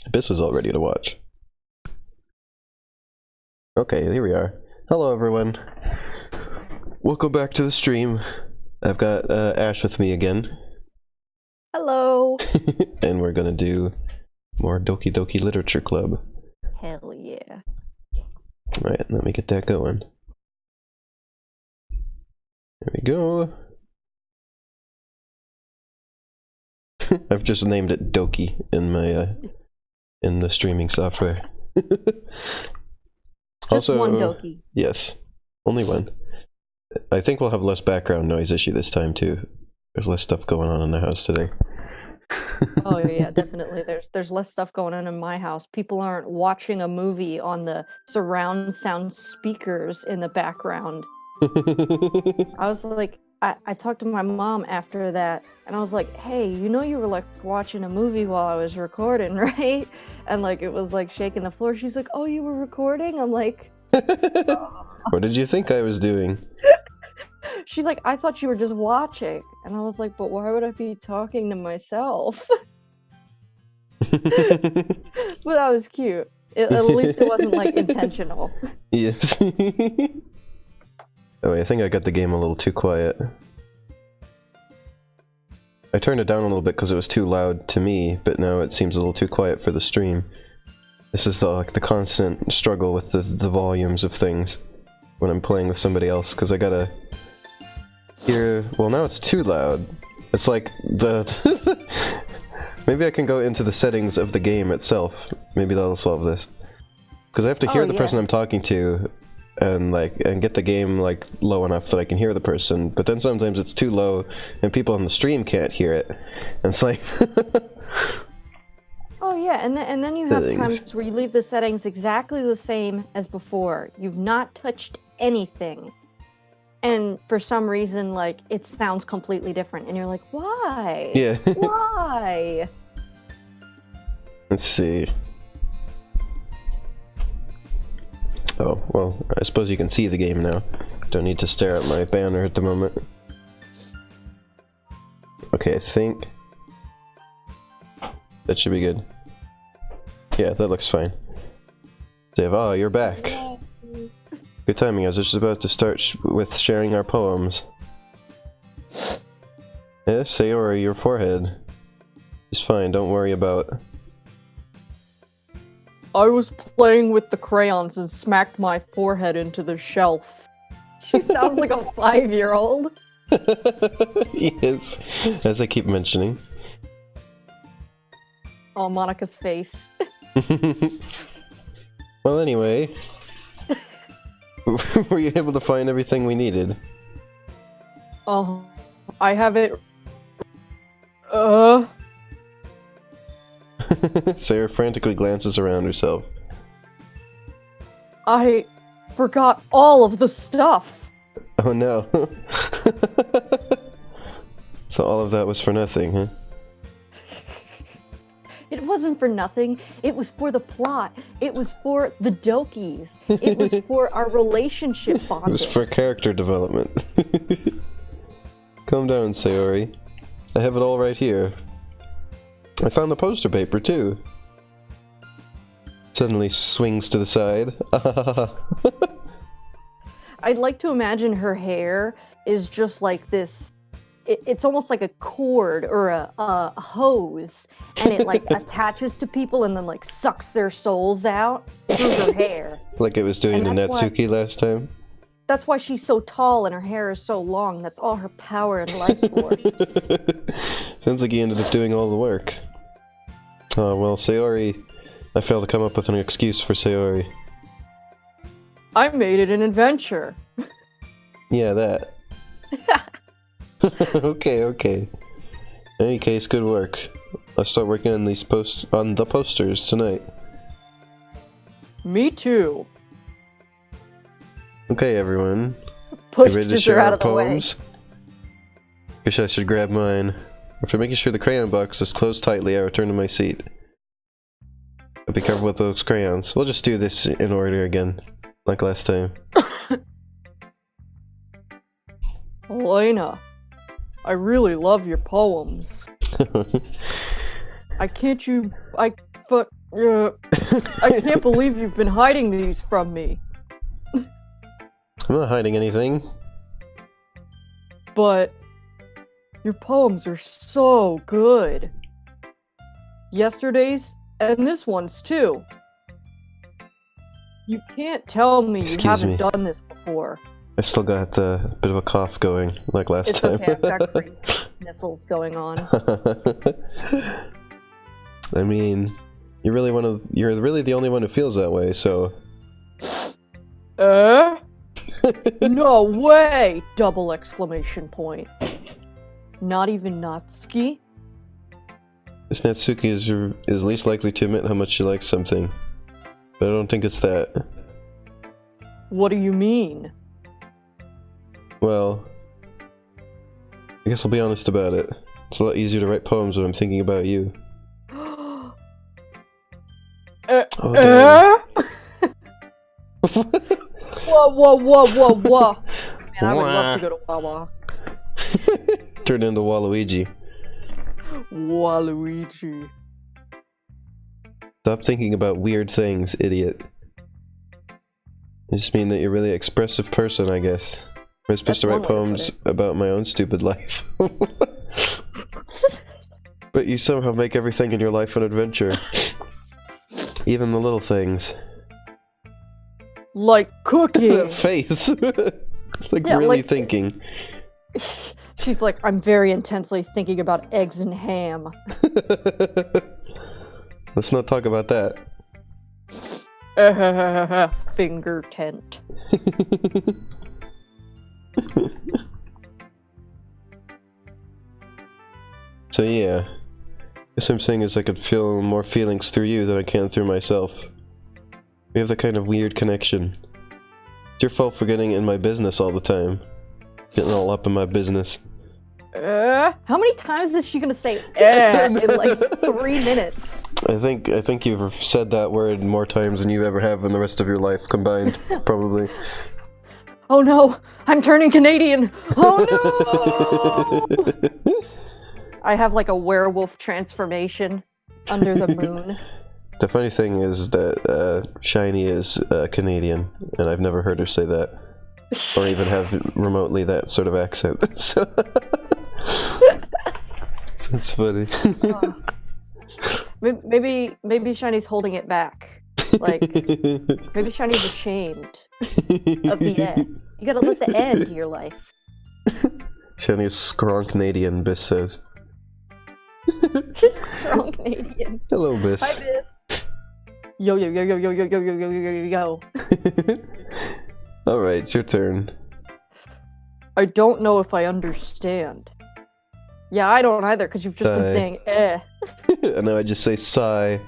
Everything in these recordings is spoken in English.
Abyss is all ready to watch. Okay, here we are. Hello, everyone. Welcome back to the stream. I've got Ash with me again. Hello. And we're gonna do more Doki Doki Literature Club. Hell yeah. Right, let me get that going. There we go. I've just named it Doki in my in the streaming software. Just also, one Doki. Yes, only one. I think we'll have less background noise issue this time too. There's less stuff going on in the house today. Oh yeah, definitely. There's less stuff going on in my house. People aren't watching a movie on the surround sound speakers in the background. I was like, I talked to my mom after that, and I was like, hey, you know you were like watching a movie while I was recording, right? And like it was like shaking the floor. She's like, oh, you were recording? I'm like, what did you think I was doing? She's like, I thought you were just watching. And I was like, but why would I be talking to myself? But that was cute. At least it wasn't like intentional. Yes. Oh wait, I think I got the game a little too quiet. I turned it down a little bit because it was too loud to me, but now it seems a little too quiet for the stream. This is the constant struggle with the volumes of things when I'm playing with somebody else, because I gotta hear... Well, now it's too loud. It's like the... Maybe I can go into the settings of the game itself. Maybe that'll solve this. Because I have to hear the person I'm talking to and get the game low enough that I can hear the person, but then sometimes it's too low and people on the stream can't hear it. And it's like Oh yeah, and then you have times where you leave the settings exactly the same as before. You've not touched anything. And for some reason, like, it sounds completely different, and you're like, why? Yeah. Why? Let's see. Oh, well, I suppose you can see the game now. Don't need to stare at my banner at the moment. Okay, I think that should be good. Yeah, that looks fine. Dave, oh, you're back. Good timing, I was just about to start with sharing our poems. Yes, Sayori, your forehead is fine, don't worry about... I was playing with the crayons and smacked my forehead into the shelf. She sounds like a 5-year-old. Yes, as I keep mentioning. Oh, Monica's face. Well, anyway, were you able to find everything we needed? Oh, I have it. Sarah frantically glances around herself. I forgot all of the stuff. Oh no. So all of that was for nothing, huh? It wasn't for nothing. It was for the plot. It was for the Dokis. It was for our relationship bonding. It was for character development. Calm down, Sayori. I have it all right here. I found the poster paper, too. Suddenly swings to the side. I'd like to imagine her hair is just like this. It's almost like a cord or a hose, and it like attaches to people and then like sucks their souls out through her hair. Like it was doing to Natsuki last time? That's why she's so tall and her hair is so long. That's all her power and life force. Sounds like he ended up doing all the work. Oh, well, Sayori... I failed to come up with an excuse for Sayori. I made it an adventure. Yeah, that. Okay. In any case, good work. I'll start working on the posters tonight. Me too. Okay, everyone. Pushed ready to share out our of the poems? Guess I should grab mine. After making sure the crayon box is closed tightly, I return to my seat. But be careful with those crayons. We'll just do this in order again, like last time. Elena, I really love your poems. I I can't believe you've been hiding these from me. I'm not hiding anything. But your poems are so good. Yesterday's and this one's too. You can't tell me you haven't done this before. I still got a bit of a cough going, like last time. It's okay, I've got green sniffles going on. I mean, you're really the only one who feels that way, so... No way! Double exclamation point. Not even Natsuki? This Natsuki is least likely to admit how much she likes something. But I don't think it's that. What do you mean? Well... I guess I'll be honest about it. It's a lot easier to write poems when I'm thinking about you. Whoa! Man, I would love to go to Wawa. Turn into Waluigi. Waluigi. Stop thinking about weird things, idiot. I just mean that you're a really expressive person, I guess. Am I supposed to write poems about my own stupid life? But you somehow make everything in your life an adventure. Even the little things. Like cooking! That face! It's like really thinking. She's like, I'm very intensely thinking about eggs and ham. Let's not talk about that. Finger tent. So yeah. Guess I'm saying is I could feel more feelings through you than I can through myself. We have that kind of weird connection. It's your fault for getting in my business all the time. Getting all up in my business. How many times is she gonna say in like 3 minutes? I think you've said that word more times than you ever have in the rest of your life combined, probably. Oh no! I'm turning Canadian! Oh no! I have like a werewolf transformation under the moon. The funny thing is that Shiny is Canadian, and I've never heard her say that. Or even have remotely that sort of accent. So it's funny. Maybe Shiny's holding it back. Like, maybe Shiny's ashamed of the end. You gotta let the end to your life. Shiny is strong Canadian, Biss says. Strong Canadian. Hello, Biss. Hi, Biss. Yo yo yo yo yo yo yo yo yo yo yo. Alright, it's your turn. I don't know if I understand. Yeah, I don't either, because you've just been saying And now I just say sigh.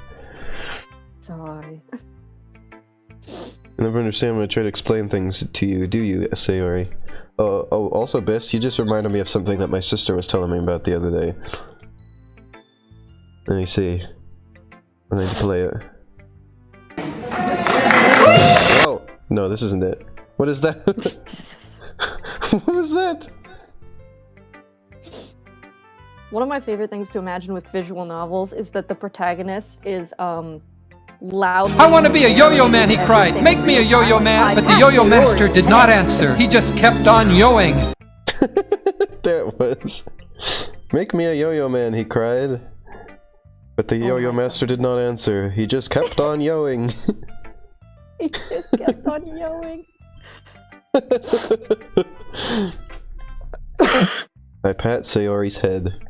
Sigh. You never understand when I try to explain things to you, do you, Sayori? Oh, also, Biss, you just reminded me of something that my sister was telling me about the other day. Let me see. I need to play it. Oh! No, this isn't it. What is that? What was that? One of my favorite things to imagine with visual novels is that the protagonist is loudly... I want to be a yo-yo man, he cried. Make me a yo-yo man. But the yo-yo master did not answer. He just kept on yoing. There it was. Make me a yo-yo man, he cried. But the yo-yo master did not answer. He just kept on yoing. He just kept on yoing. I pat Sayori's head.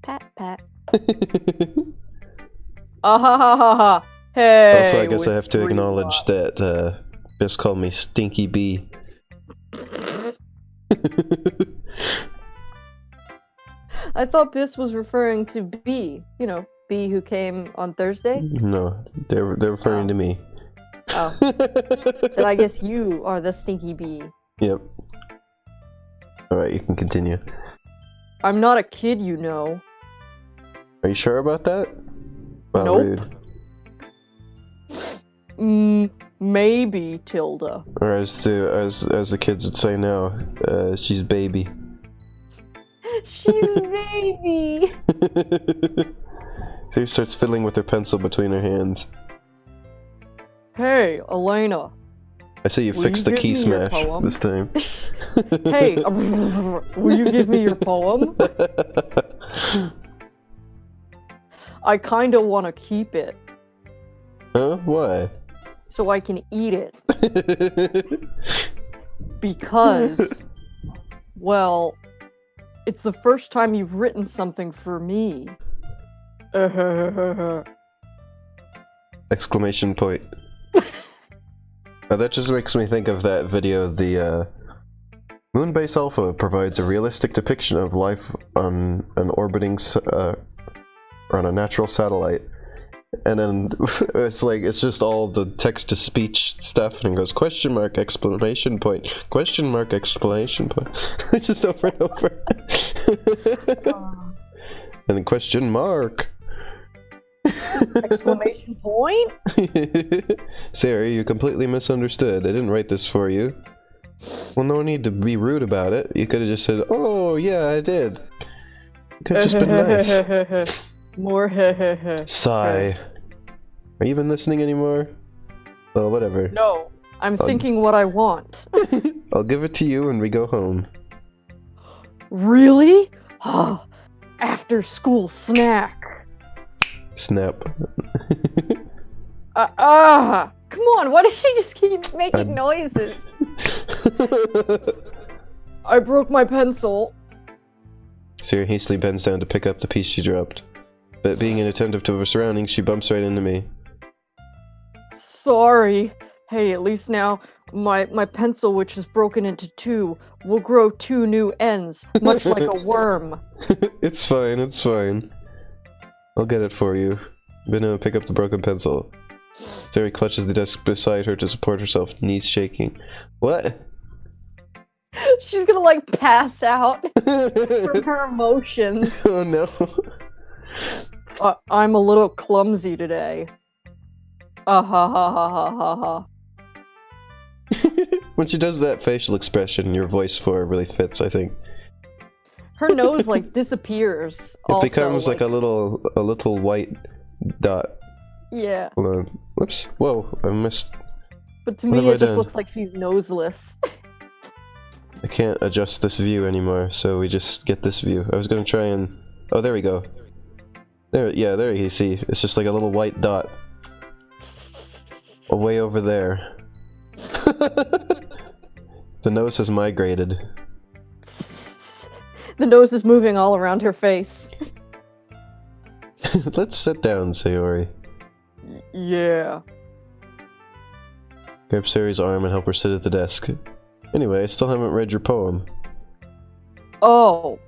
Pat, pat. Ha. Hey. Also, I guess I have to acknowledge that Biss called me Stinky Bee. I thought Biss was referring to B. You know, B who came on Thursday? No, they're referring to me. Oh. Then I guess you are the Stinky Bee. Yep. Alright, you can continue. I'm not a kid, you know. Are you sure about that? Wow, nope. Rude. Maybe Tilda. Or as the kids would say now, she's baby. She's baby. Siri starts fiddling with her pencil between her hands. Hey, Elena. I see you Will fixed you the give key me your smash poem? this time. Hey, will you give me your poem? I kinda wanna keep it. Huh? Why? So I can eat it. Because, well, it's the first time you've written something for me. Exclamation point. That just makes me think of that video, the Moonbase Alpha provides a realistic depiction of life on an orbiting, or on a natural satellite. And then it's like, it's just all the text-to-speech stuff, and it goes question mark, exclamation point, question mark, exclamation point. Just over and over. And then question mark. Exclamation point? Siri, you completely misunderstood. I didn't write this for you. Well, no need to be rude about it. You could have just said, oh, yeah, I did. Could have just been nice. More hehe. Sigh. Are you even listening anymore? Well, whatever. No, I'm thinking what I want. I'll give it to you when we go home. Really? After school snack. Snap. Come on, why does she just keep making noises? I broke my pencil. Siri hastily bends down to pick up the piece she dropped. But being inattentive to her surroundings, she bumps right into me. Sorry. Hey, at least now my pencil, which is broken into two, will grow two new ends, much like a worm. It's fine, it's fine. I'll get it for you. Beno, pick up the broken pencil. Siri clutches the desk beside her to support herself, knees shaking. What? She's gonna like pass out from her emotions. Oh no. I'm a little clumsy today. Ha ha ha ha ha ha. When she does that facial expression, your voice for her really fits, I think. Her nose like disappears. It becomes like a little white dot. Yeah. Hold on. Whoops. Whoa, I missed. But to What me, have I it just done? looks like she's noseless. I can't adjust this view anymore, so we just get this view. I was gonna try and... Oh, there we go. There, yeah, there you see. It's just like a little white dot. Way over there. The nose has migrated. The nose is moving all around her face. Let's sit down, Sayori. Yeah. Grab Sayori's arm and help her sit at the desk. Anyway, I still haven't read your poem. Oh.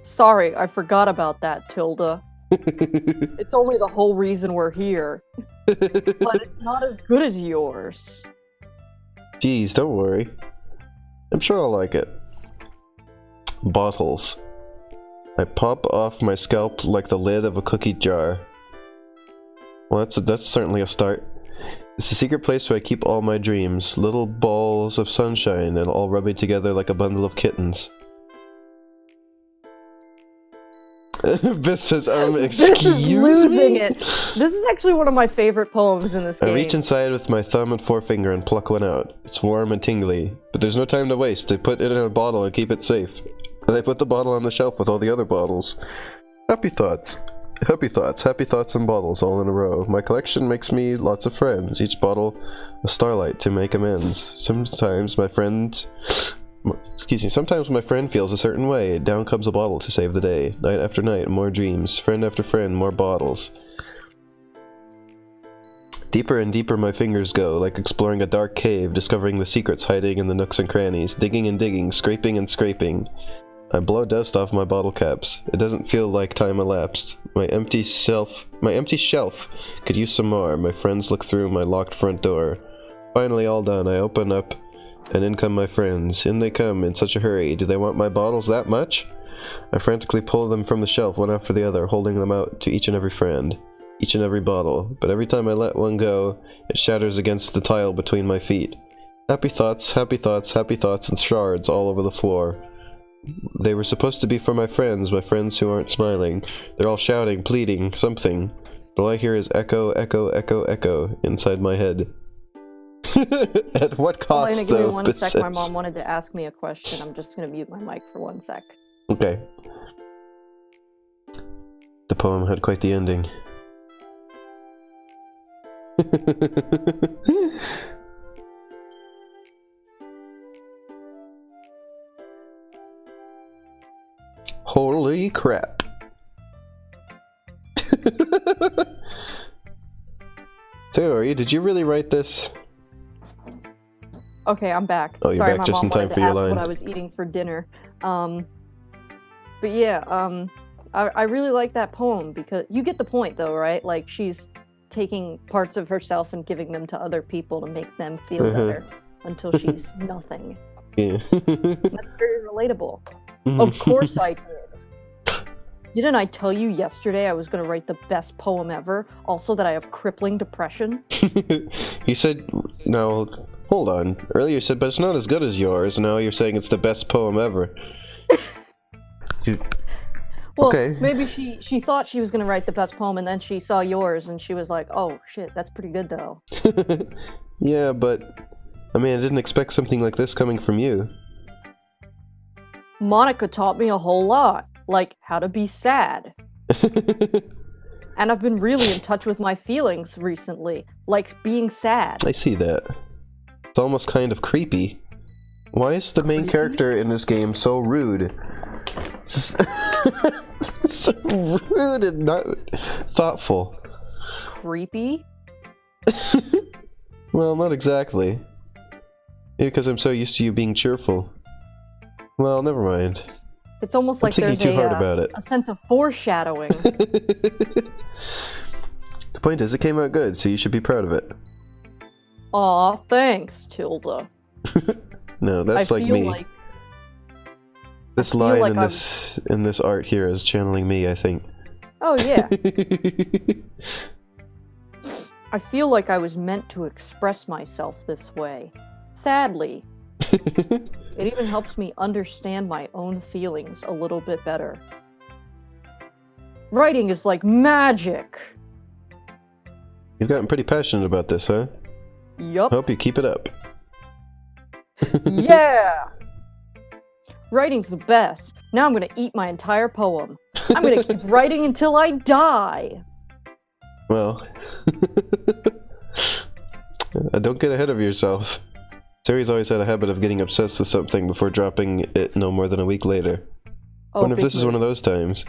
Sorry, I forgot about that, Tilda. It's only the whole reason we're here. But it's not as good as yours. Geez, don't worry. I'm sure I'll like it. Bottles. I pop off my scalp like the lid of a cookie jar. Well, that's certainly a start. It's the secret place where I keep all my dreams. Little balls of sunshine and all rubbing together like a bundle of kittens. Biss says, excuse This is losing me? it. This is actually one of my favorite poems in this I game. reach inside with my thumb and forefinger and pluck one out. It's warm and tingly, but there's no time to waste. I put it in a bottle and keep it safe. And I put the bottle on the shelf with all the other bottles. Happy thoughts. Happy thoughts. Happy thoughts and bottles all in a row. My collection makes me lots of friends. Each bottle a starlight to make amends. Sometimes my friend feels a certain way. Down comes a bottle to save the day. Night after night, more dreams. Friend after friend, more bottles. Deeper and deeper my fingers go, like exploring a dark cave, discovering the secrets hiding in the nooks and crannies, digging and digging, scraping and scraping. I blow dust off my bottle caps. It doesn't feel like time elapsed. My empty shelf could use some more. My friends look through my locked front door. Finally all done, I open up, and in come my friends. In they come in such a hurry. Do they want my bottles that much? I frantically pull them from the shelf one after the other, holding them out to each and every friend. Each and every bottle. But every time I let one go, it shatters against the tile between my feet. Happy thoughts, and shards all over the floor. They were supposed to be for my friends who aren't smiling. They're all shouting, pleading, something. All I hear is echo, echo, echo, echo inside my head. At what cost, Elena, give me though? one sec. My mom wanted to ask me a question. I'm just gonna mute my mic for 1 sec. Okay. The poem had quite the ending. Holy crap. So, did you really write this? Okay, I'm back. Oh, you're Sorry, back my just mom in time wanted for to your ask line. what I was eating for dinner. But yeah, I really like that poem because you get the point though, right? Like she's taking parts of herself and giving them to other people to make them feel better until she's nothing. Yeah. That's very relatable. Of course I did. Didn't I tell you yesterday I was going to write the best poem ever? Also that I have crippling depression? You said... No, hold on. Earlier you said, but it's not as good as yours. Now you're saying it's the best poem ever. Well, okay. Maybe she thought she was going to write the best poem and then she saw yours and she was like, oh shit, that's pretty good though. Yeah, but... I mean, I didn't expect something like this coming from you. Monica taught me a whole lot. Like, how to be sad. And I've been really in touch with my feelings recently. Like, being sad. I see that. It's almost kind of creepy. Why is the main character in this game so rude? It's just... so rude and not thoughtful. Creepy? Well, not exactly. Because I'm so used to you being cheerful. Well, never mind. It's almost like there's a sense of foreshadowing. The point is, it came out good, so you should be proud of it. Aw, thanks, Tilda. No, that's like me. Like, this line like in this art here is channeling me, I think. Oh, yeah. I feel like I was meant to express myself this way. Sadly. It even helps me understand my own feelings a little bit better. Writing is like magic. You've gotten pretty passionate about this, huh? Yup. Hope you keep it up. Yeah! Writing's the best. Now I'm gonna eat my entire poem. I'm gonna keep writing until I die. Well... don't get ahead of yourself. Terry's always had a habit of getting obsessed with something before dropping it no more than a week later. I wonder if this is one of those times.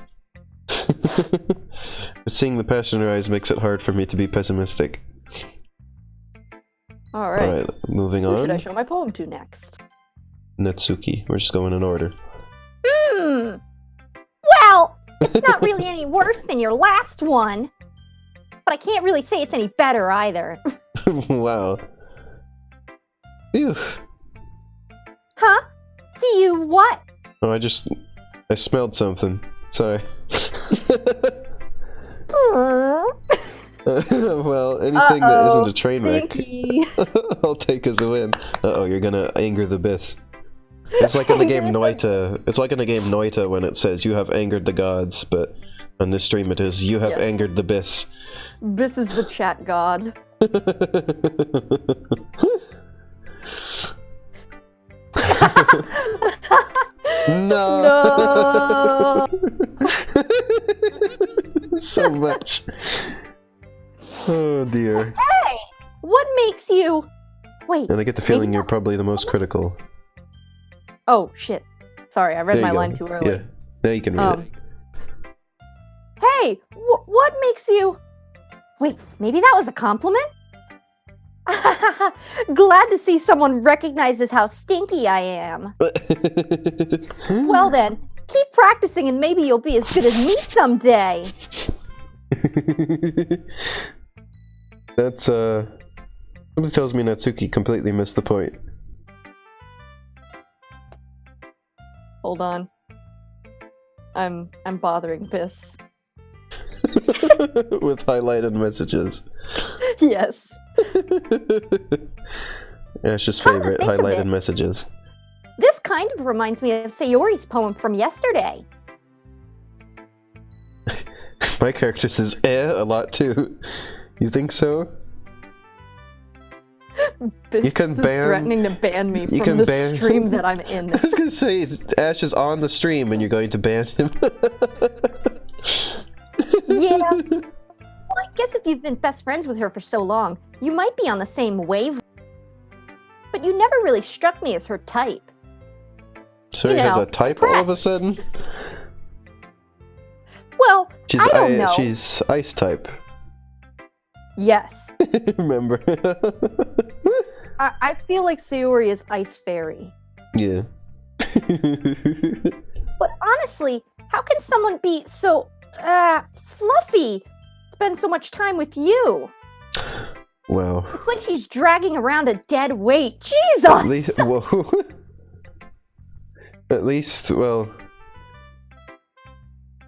But seeing the passion in her eyes makes it hard for me to be pessimistic. Alright, moving on. Who should I show my poem to next? Natsuki. We're just going in order. Well, it's not really any worse than your last one. But I can't really say it's any better either. Wow. Phew. Huh? Do you what? Oh, I smelled something. Sorry. Well, anything that isn't a train wreck, I'll take as a win. Uh-oh, you're gonna anger the Biss. It's like in the game Noita. It's like in the game Noita when it says you have angered the gods, but on this stream it is you have angered the Biss. Biss is the chat god. No. So much. Oh dear. Hey! What makes you... Wait. And I get the feeling you're probably the most critical. Oh, shit. Sorry, I read my line too early. Yeah, now you can read it. Hey! What makes you... Wait, maybe that was a compliment? Glad to see someone recognizes how stinky I am. Well then, keep practicing and maybe you'll be as good as me someday. That's, somebody tells me Natsuki completely missed the point. Hold on. I'm bothering Biss. With highlighted messages. Yes. Ash's favorite, highlighted messages. This kind of reminds me of Sayori's poem from yesterday. My character says a lot too. You think so? This can is ban- threatening to ban me you from can the ban- stream that I'm in. I was gonna say, Ash is on the stream and you're going to ban him. Yeah. Well, I guess if you've been best friends with her for so long, you might be on the same wave. But you never really struck me as her type. Sorry, You has know, a type all of a sudden? Well, She's I don't know. She's ice type. Yes. Remember? I feel like Sayori is Ice Fairy. Yeah. But honestly, how can someone be so, fluffy? Spend so much time with you? Wow. It's like she's dragging around a dead weight. Jesus! At least, whoa. At least, well.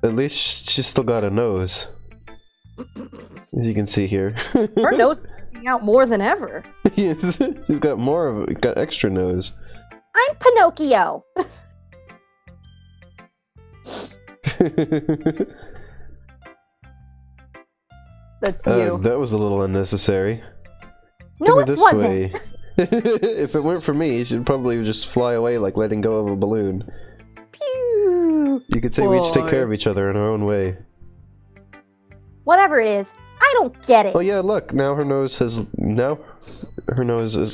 At least she's still got a nose. As you can see here. Her nose is sticking out more than ever. Yes, she's got more of it, got extra nose. I'm Pinocchio. That's you. That was a little unnecessary. No, Look it at this wasn't. way. If it weren't for me, she'd probably just fly away like letting go of a balloon. Pew. You could say we each take Boy. care of each other in our own way. Whatever it is, I don't get it. Oh yeah, look, now her nose is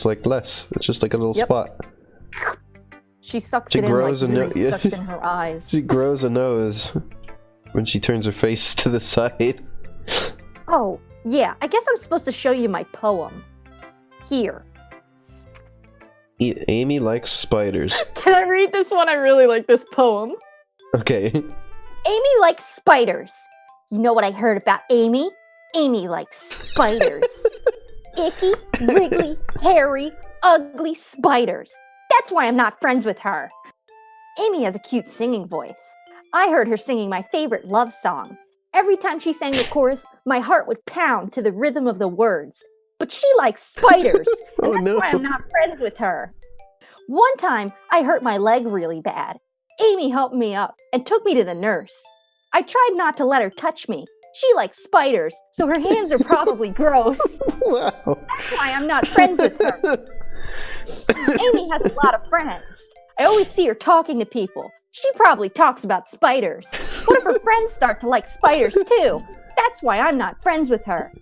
like less. It's just like a little Yep. spot. She sucks She it in like grows a really yeah. sucks in her eyes. She grows a nose when she turns her face to the side. Oh, yeah, I guess I'm supposed to show you my poem. Here. Amy likes spiders. Can I read this one? I really like this poem. Okay. Amy likes spiders. You know what I heard about Amy? Amy likes spiders. Icky, wriggly, hairy, ugly spiders. That's why I'm not friends with her. Amy has a cute singing voice. I heard her singing my favorite love song. Every time she sang the chorus, my heart would pound to the rhythm of the words. But she likes spiders, Oh and that's no. why I'm not friends with her. One time, I hurt my leg really bad. Amy helped me up and took me to the nurse. I tried not to let her touch me. She likes spiders, so her hands are probably gross. Wow. That's why I'm not friends with her. Amy has a lot of friends. I always see her talking to people. She probably talks about spiders. What if her friends start to like spiders too? That's why I'm not friends with her.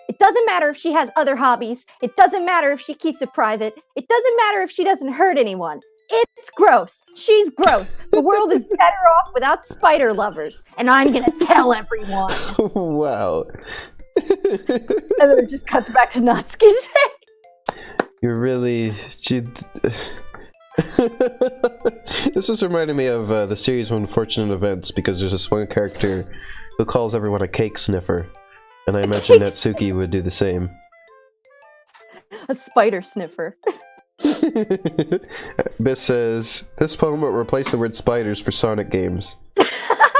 It doesn't matter if she has other hobbies. It doesn't matter if she keeps it private. It doesn't matter if she doesn't hurt anyone. It's gross. She's gross. The world is better off without spider lovers. And I'm gonna tell everyone. Wow. And then it just cuts back to Natsuki. You're really... This is reminding me of the series of Unfortunate Events, because there's this one character who calls everyone a cake sniffer. And I imagine Natsuki would do the same. A spider sniffer. Biss says, this poem will replace the word spiders for Sonic games.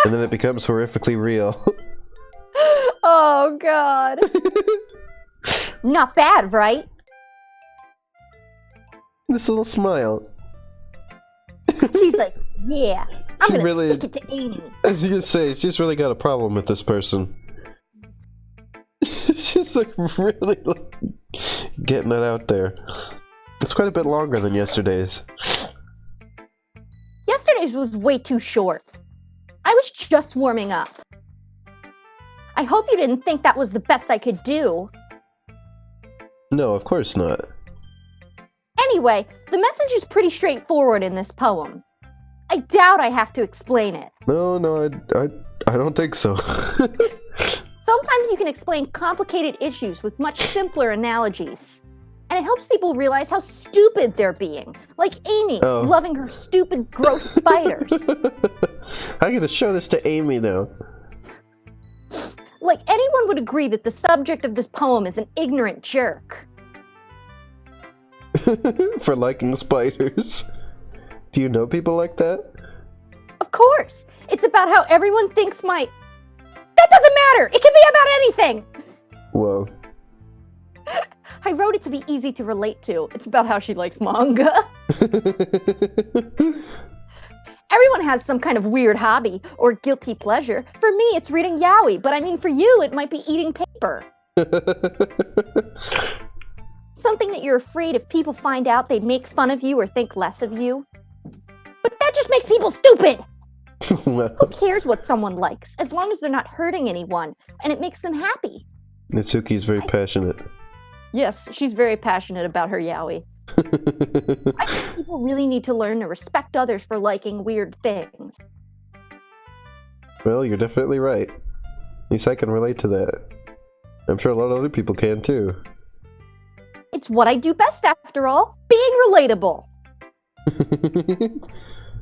And then it becomes horrifically real. Oh god. Not bad, right? This little smile. She's like, yeah, I'm She gonna really- stick it to Amy. I was gonna say, she's really got a problem with this person. She's like really like, getting it out there. It's quite a bit longer than yesterday's. Yesterday's was way too short. I was just warming up. I hope you didn't think that was the best I could do. No, of course not. Anyway, the message is pretty straightforward in this poem. I doubt I have to explain it. No, I don't think so. Sometimes you can explain complicated issues with much simpler analogies. And it helps people realize how stupid they're being. Like Amy, Oh. loving her stupid, gross spiders. I'm gonna show this to Amy now. Like anyone would agree that the subject of this poem is an ignorant jerk. For liking spiders. Do you know people like that? Of course, it's about how everyone thinks my... That doesn't matter! It can be about anything! Whoa. I wrote it to be easy to relate to. It's about how she likes manga. Everyone has some kind of weird hobby or guilty pleasure. For me, it's reading yaoi, but I mean for you, it might be eating paper. Something that you're afraid if people find out they'd make fun of you or think less of you. But that just makes people stupid! Well, Who cares what someone likes, as long as they're not hurting anyone, and it makes them happy? Natsuki's very passionate. Yes, she's very passionate about her yaoi. I think people really need to learn to respect others for liking weird things. Well, you're definitely right. At least I can relate to that. I'm sure a lot of other people can too. It's what I do best after all, being relatable.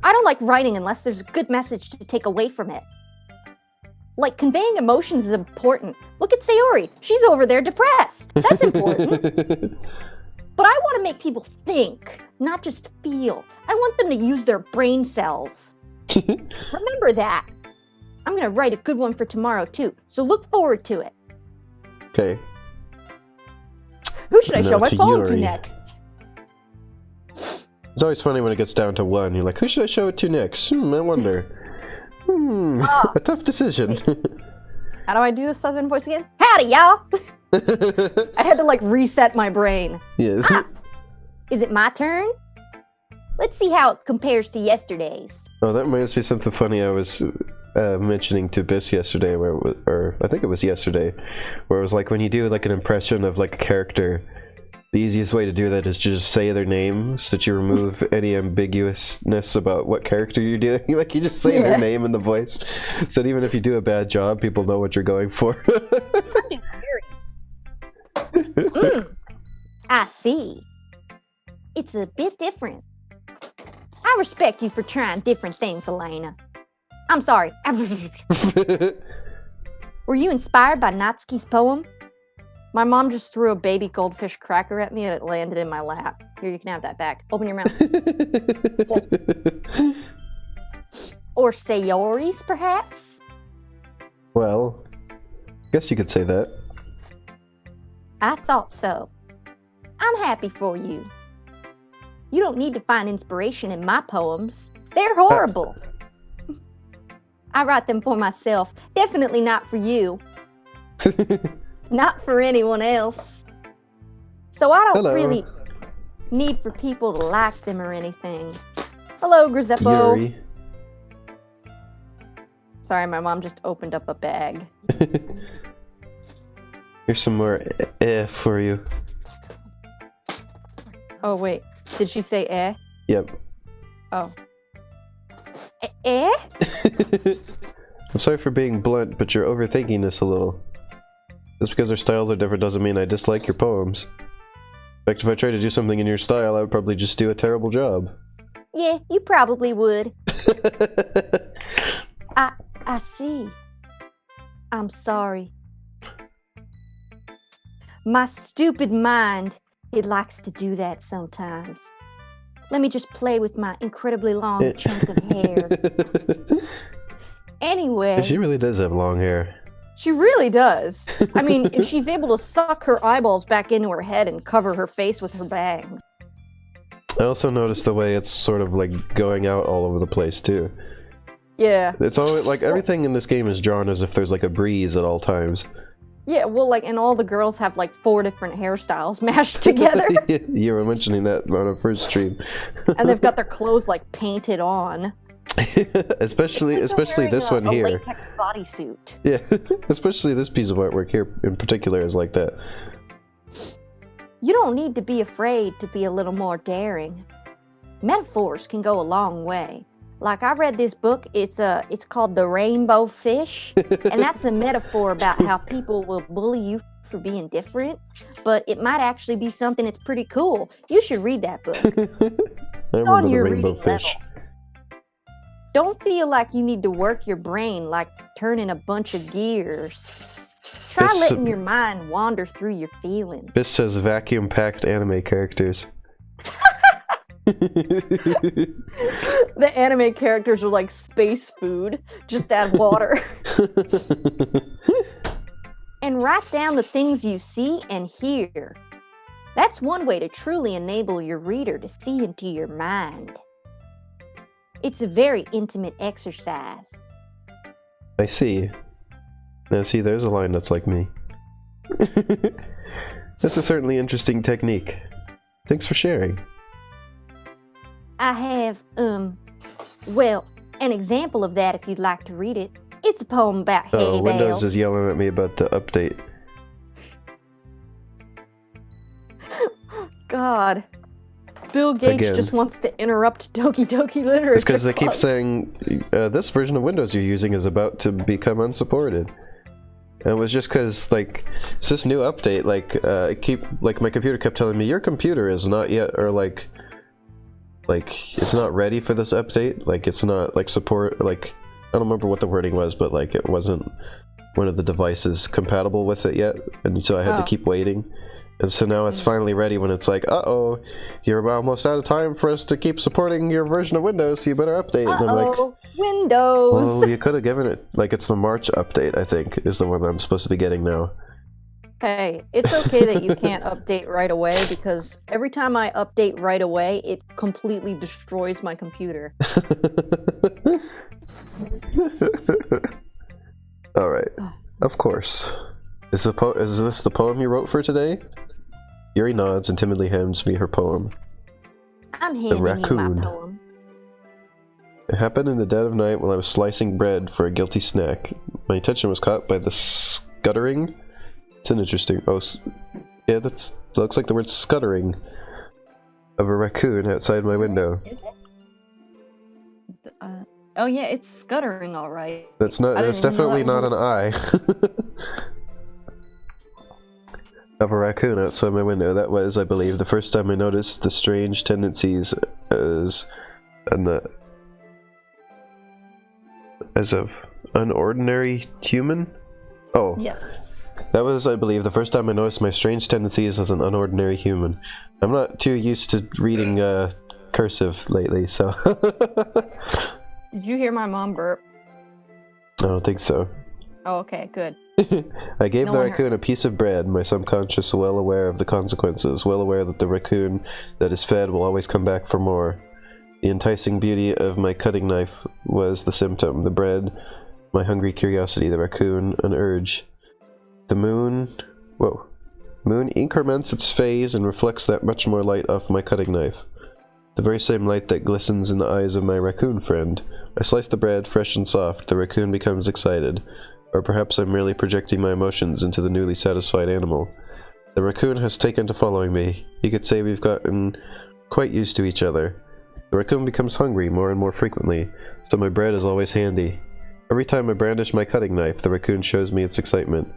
I don't like writing unless there's a good message to take away from it. Like, conveying emotions is important. Look at Sayori. She's over there depressed. That's important. But I want to make people think, not just feel. I want them to use their brain cells. Remember that. I'm going to write a good one for tomorrow, too. So look forward to it. Okay. Who should I Now show my to poem to Yuri. next? It's always funny when it gets down to one. You're like, who should I show it to next? I wonder. A tough decision. How do I do a southern voice again? Howdy, y'all! I had to, like, reset my brain. Yes. Is it my turn? Let's see how it compares to yesterday's. Oh, that reminds me of something funny I was mentioning to Biss yesterday, or I think it was yesterday, where it was like when you do like an impression of like a character, the easiest way to do that is to just say their name so that you remove any ambiguousness about what character you're doing. Like you just say their name in the voice, so that even if you do a bad job, people know what you're going for. I see. It's a bit different. I respect you for trying different things, Elena. I'm sorry. Were you inspired by Natsuki's poem? My mom just threw a baby goldfish cracker at me and it landed in my lap. Here, you can have that back. Open your mouth. Or Sayori's, perhaps? Well, I guess you could say that. I thought so. I'm happy for you. You don't need to find inspiration in my poems. They're horrible. I write them for myself. Definitely not for you. Not for anyone else. So I don't really need for people to like them or anything. Hello, Giuseppe. Yuri. Sorry, my mom just opened up a bag. Here's some more for you. Oh, wait. Did she say eh? Yep. Oh. Eh? I'm sorry for being blunt, but you're overthinking this a little. Just because our styles are different doesn't mean I dislike your poems. In fact, if I tried to do something in your style, I would probably just do a terrible job. Yeah, you probably would. I see. I'm sorry. My stupid mind, it likes to do that sometimes. Let me just play with my incredibly long chunk of hair. Anyway. She really does have long hair. She really does. I mean, if she's able to suck her eyeballs back into her head and cover her face with her bangs. I also noticed the way it's sort of like going out all over the place too. Yeah. It's always like everything in this game is drawn as if there's like a breeze at all times. Yeah, well, like, and all the girls have like 4 different hairstyles mashed together. You were mentioning that on our first stream. And they've got their clothes like painted on. especially this one here. A latex bodysuit. Yeah, especially this piece of artwork here in particular is like that. You don't need to be afraid to be a little more daring. Metaphors can go a long way. Like, I read this book, it's called The Rainbow Fish, and that's a metaphor about how people will bully you for being different, but it might actually be something that's pretty cool. You should read that book. I remember The Rainbow Fish. Level. Don't feel like you need to work your brain like turning a bunch of gears. Try letting your mind wander through your feelings. This says vacuum-packed anime characters. The anime characters are like space food. Just add water. And write down the things you see and hear. That's one way to truly enable your reader to see into your mind. It's a very intimate exercise. I see. Now see, there's a line that's like me. That's a certainly interesting technique. Thanks for sharing. I have, well, an example of that if you'd like to read it. It's a poem about hay Oh, Windows bales. is yelling at me about the update. God. Bill Gates Again. just wants to interrupt Doki Doki Literature It's because they keep Club. saying, this version of Windows you're using is about to become unsupported. And it was just because, like, it's this new update, like, my computer kept telling me, your computer is not yet, or like, it's not ready for this update, like, it's not, like, support, like, I don't remember what the wording was, but, like, it wasn't one of the devices compatible with it yet, and so I had to keep waiting. And so now it's finally ready when it's like, uh-oh, you're almost out of time for us to keep supporting your version of Windows, so you better update. And I'm like, Windows! well, you could have given it, like, it's the March update, I think, is the one that I'm supposed to be getting now. Hey, it's okay that you can't update right away, because every time I update right away, it completely destroys my computer. Alright, of course. Is this the poem you wrote for today? Yuri nods and timidly hands me her poem. I'm handing you raccoon. my poem. It happened in the dead of night while I was slicing bread for a guilty snack. My attention was caught by the scuttering. It's an interesting. Yeah, that looks like the word scuttering of a raccoon outside my window. Is it? Oh yeah, it's scuttering all right. That's not. That's definitely not an eye. Of a raccoon outside my window. That was, I believe, the first time I noticed the strange tendencies as of an ordinary human? Oh. Yes. That was, I believe, the first time I noticed my strange tendencies as an unordinary human. I'm not too used to reading cursive lately, so... Did you hear my mom burp? I don't think so. Oh, okay, good. I gave No the one raccoon a piece of bread, my subconscious well aware of the consequences, well aware that the raccoon that is fed will always come back for more. The enticing beauty of my cutting knife was the symptom, the bread, my hungry curiosity, the raccoon, an urge. The moon increments its phase and reflects that much more light off my cutting knife. The very same light that glistens in the eyes of my raccoon friend. I slice the bread, fresh and soft, the raccoon becomes excited. Or perhaps I'm merely projecting my emotions into the newly satisfied animal. The raccoon has taken to following me. You could say we've gotten quite used to each other. The raccoon becomes hungry more and more frequently, so my bread is always handy. Every time I brandish my cutting knife, the raccoon shows me its excitement.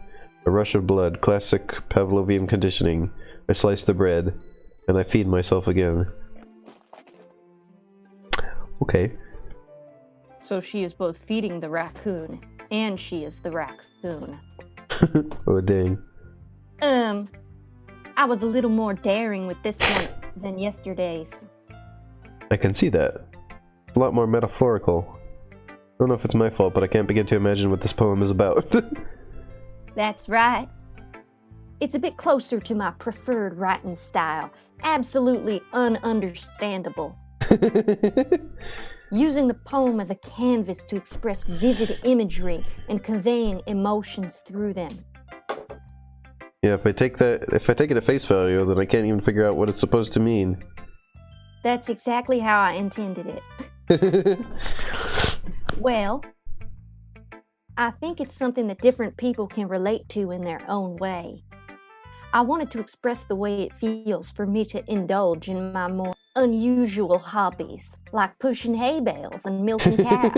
A rush of blood, classic Pavlovian conditioning. I slice the bread, and I feed myself again. Okay. So she is both feeding the raccoon, and she is the raccoon. Oh, dang. I was a little more daring with this one than yesterday's. I can see that. It's a lot more metaphorical. I don't know if it's my fault, but I can't begin to imagine what this poem is about. That's right. It's a bit closer to my preferred writing style. Absolutely ununderstandable. Using the poem as a canvas to express vivid imagery and conveying emotions through them. Yeah, if I take it at face value, then I can't even figure out what it's supposed to mean. That's exactly how I intended it. Well, I think it's something that different people can relate to in their own way. I wanted to express the way it feels for me to indulge in my more unusual hobbies, like pushing hay bales and milking cows.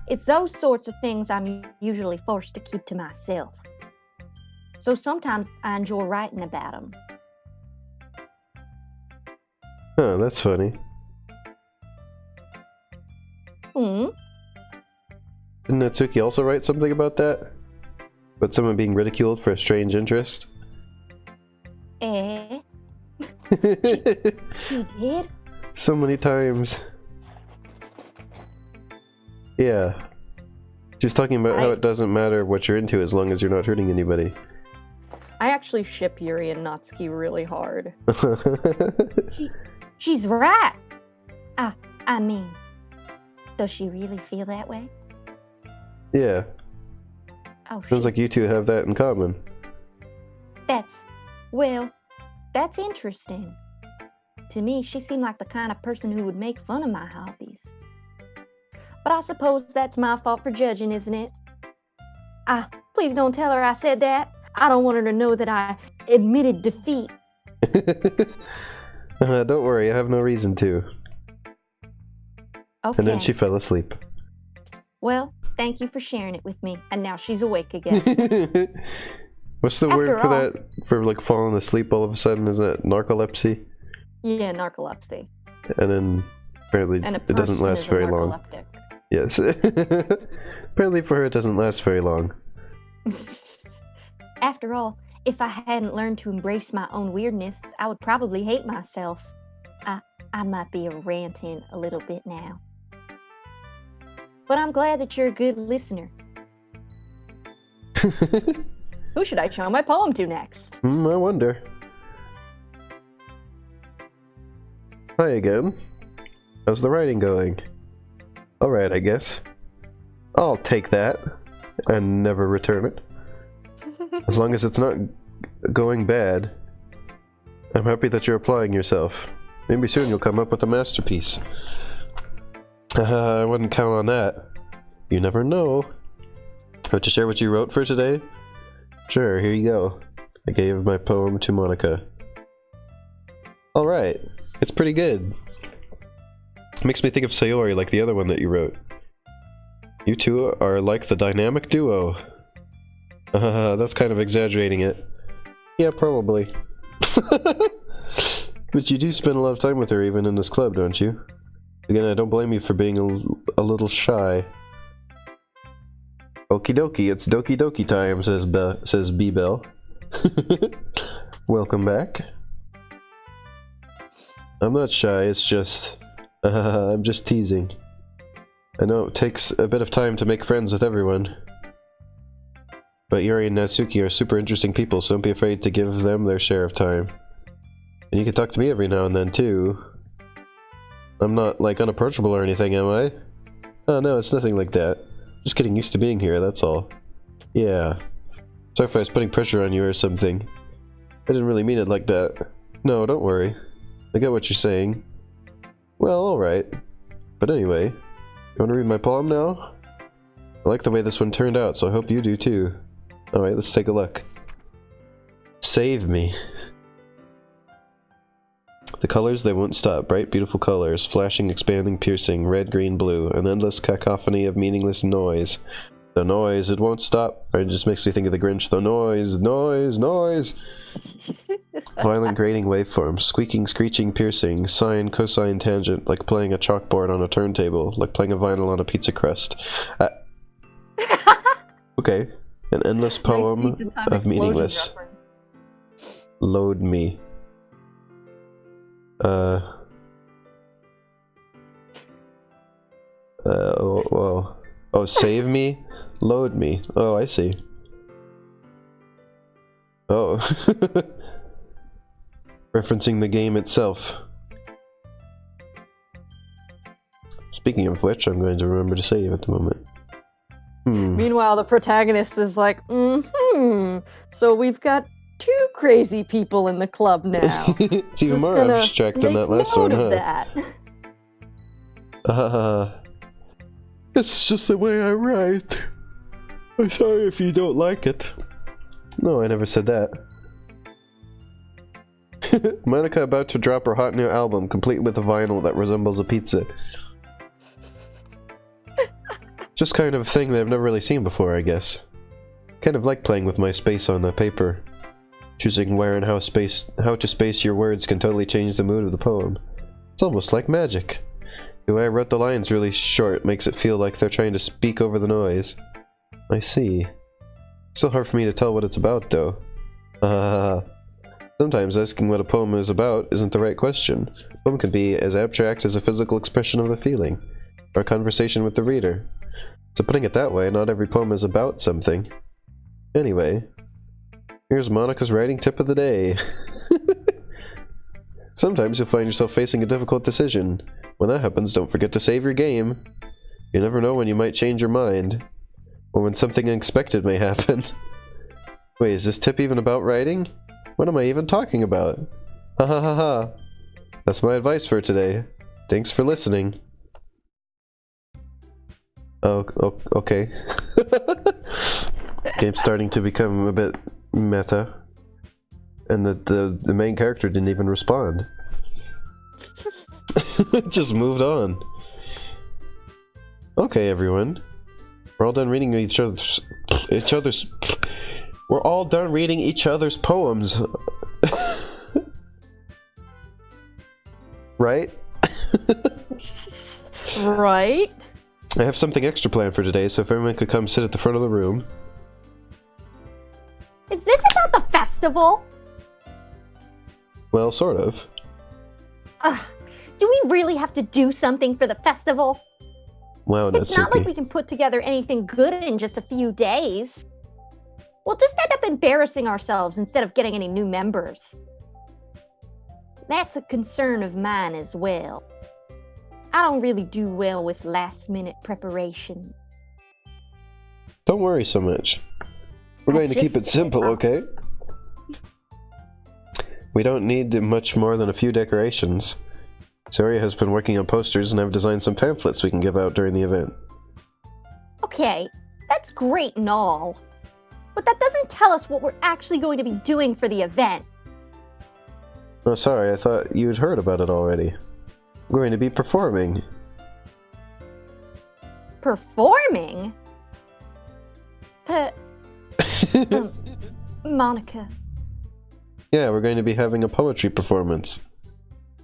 It's those sorts of things I'm usually forced to keep to myself. So sometimes I enjoy writing about them. Oh, that's funny. Hmm? Didn't Natsuki also write something about that? About someone being ridiculed for a strange interest? Eh? You did? So many times. Yeah. She was talking about how it doesn't matter what you're into as long as you're not hurting anybody. I actually ship Yuri and Natsuki really hard. She's right. I mean, does she really feel that way? Yeah. Oh, Sounds like you two have that in common. That's interesting. To me, she seemed like the kind of person who would make fun of my hobbies. But I suppose that's my fault for judging, isn't it? Please don't tell her I said that. I don't want her to know that I admitted defeat. Don't worry, I have no reason to. Okay. And then she fell asleep. Well, thank you for sharing it with me. And now she's awake again. What's the word for that? For like falling asleep all of a sudden? Is that narcolepsy? Yeah, narcolepsy. And then apparently it doesn't last very long. Yes. Apparently for her it doesn't last very long. After all, if I hadn't learned to embrace my own weirdness, I would probably hate myself. I might be ranting a little bit now. But I'm glad that you're a good listener. Who should I show my poem to next? I wonder. Hi again. How's the writing going? Alright, I guess. I'll take that and never return it. As long as it's not going bad. I'm happy that you're applying yourself. Maybe soon you'll come up with a masterpiece. I wouldn't count on that. You never know. Want to share what you wrote for today? Sure, here you go. I gave my poem to Monica. Alright, it's pretty good. Makes me think of Sayori, like the other one that you wrote. You two are like the dynamic duo. That's kind of exaggerating it. Yeah, probably. But you do spend a lot of time with her even in this club, don't you? Again, I don't blame you for being a little shy. Okie dokie, it's Doki Doki time, says B-Bell. Welcome back. I'm not shy, it's just... I'm just teasing. I know it takes a bit of time to make friends with everyone. But Yuri and Natsuki are super interesting people, so don't be afraid to give them their share of time. And you can talk to me every now and then, too. I'm not, like, unapproachable or anything, am I? Oh, no, it's nothing like that. Just getting used to being here, that's all. Yeah. Sorry if I was putting pressure on you or something. I didn't really mean it like that. No, don't worry. I get what you're saying. Well, alright. But anyway, you want to read my poem now? I like the way this one turned out, so I hope you do too. Alright, let's take a look. Save me. The colors, they won't stop. Bright, beautiful colors. Flashing, expanding, piercing. Red, green, blue. An endless cacophony of meaningless noise. The noise, it won't stop. It just makes me think of the Grinch. The noise, noise, noise! Violent grating waveforms. Squeaking, screeching, piercing. Sine, cosine, tangent. Like playing a chalkboard on a turntable. Like playing a vinyl on a pizza crust. Okay. An endless poem of meaningless. Load me. Oh, save me? Load me. Oh, I see. Oh. Referencing the game itself. Speaking of which, I'm going to remember to save at the moment. Meanwhile, the protagonist is like, so we've got 2 crazy people in the club now. It's even more abstract than that last one, huh? That. It's just the way I write. I'm sorry if you don't like it. No, I never said that. Monica about to drop her hot new album, complete with a vinyl that resembles a pizza. Just kind of thing that I've never really seen before, I guess. Kind of like playing with my space on the paper. Choosing where and how to space your words can totally change the mood of the poem. It's almost like magic. The way I wrote the lines really short makes it feel like they're trying to speak over the noise. I see. Still hard for me to tell what it's about, though. Sometimes asking what a poem is about isn't the right question. A poem can be as abstract as a physical expression of a feeling, or a conversation with the reader. So putting it that way, not every poem is about something. Anyway, Here's Monica's writing tip of the day. Sometimes you'll find yourself facing a difficult decision. When that happens, don't forget to save your game. You never know when you might change your mind, or when something unexpected may happen. Wait, is this tip even about writing? What am I even talking about? Ha ha ha ha. That's my advice for today. Thanks for listening. Oh, okay. Game's starting to become a bit meta. And the main character didn't even respond. Just moved on. Okay, everyone. We're all done reading each other's... We're all done reading each other's poems. Right? Right? I have something extra planned for today, so if everyone could come sit at the front of the room. Is this about the festival? Well, sort of. Do we really have to do something for the festival? Wow, It's not like Natsuki. we can put together anything good in just a few days. We'll just end up embarrassing ourselves instead of getting any new members. That's a concern of mine as well. I don't really do well with last-minute preparation. Don't worry so much. We're going to keep it simple, okay? We don't need much more than a few decorations. Saria has been working on posters, and I've designed some pamphlets we can give out during the event. Okay, that's great and all. But that doesn't tell us what we're actually going to be doing for the event. Oh, sorry, I thought you'd heard about it already. We're going to be performing. Performing? Monica. Yeah, we're going to be having a poetry performance.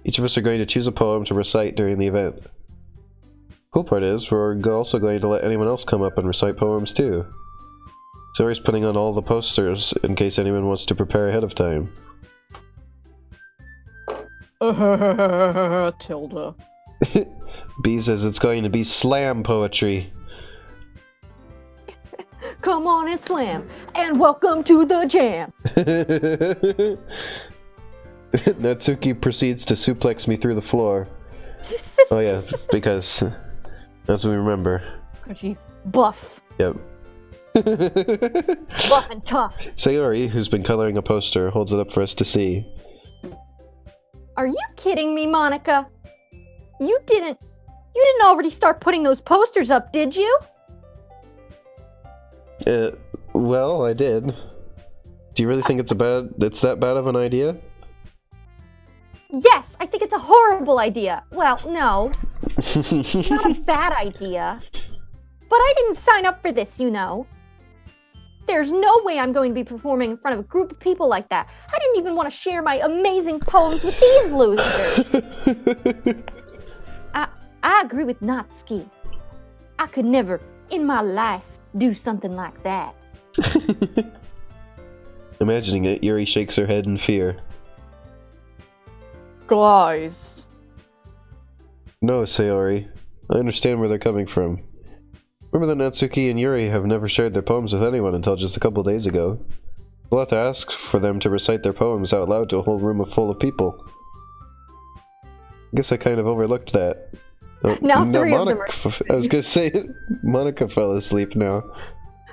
Each of us are going to choose a poem to recite during the event. Cool part is, we're also going to let anyone else come up and recite poems too. Zoe's putting on all the posters in case anyone wants to prepare ahead of time. Tilda. B says it's going to be slam poetry. Come on and slam, and welcome to the jam. Natsuki proceeds to suplex me through the floor. Oh yeah, because, as we remember. She's buff. Yep. Buff and tough. Sayori, who's been coloring a poster, holds it up for us to see. Are you kidding me, Monica? You didn't already start putting those posters up, did you? Well, I did. Do you really think it's that bad of an idea? Yes, I think it's a horrible idea. Well, no, not a bad idea. But I didn't sign up for this, you know. There's no way I'm going to be performing in front of a group of people like that. I didn't even want to share my amazing poems with these losers. I agree with Natsuki. I could never, in my life, do something like that. Imagining it, Yuri shakes her head in fear. Guys. No, Sayori. I understand where they're coming from. Remember that Natsuki and Yuri have never shared their poems with anyone until just a couple days ago. We'll have to ask for them to recite their poems out loud to a whole room full of people. I guess I kind of overlooked that. Now three of them Monica, I was gonna say, Monica fell asleep now.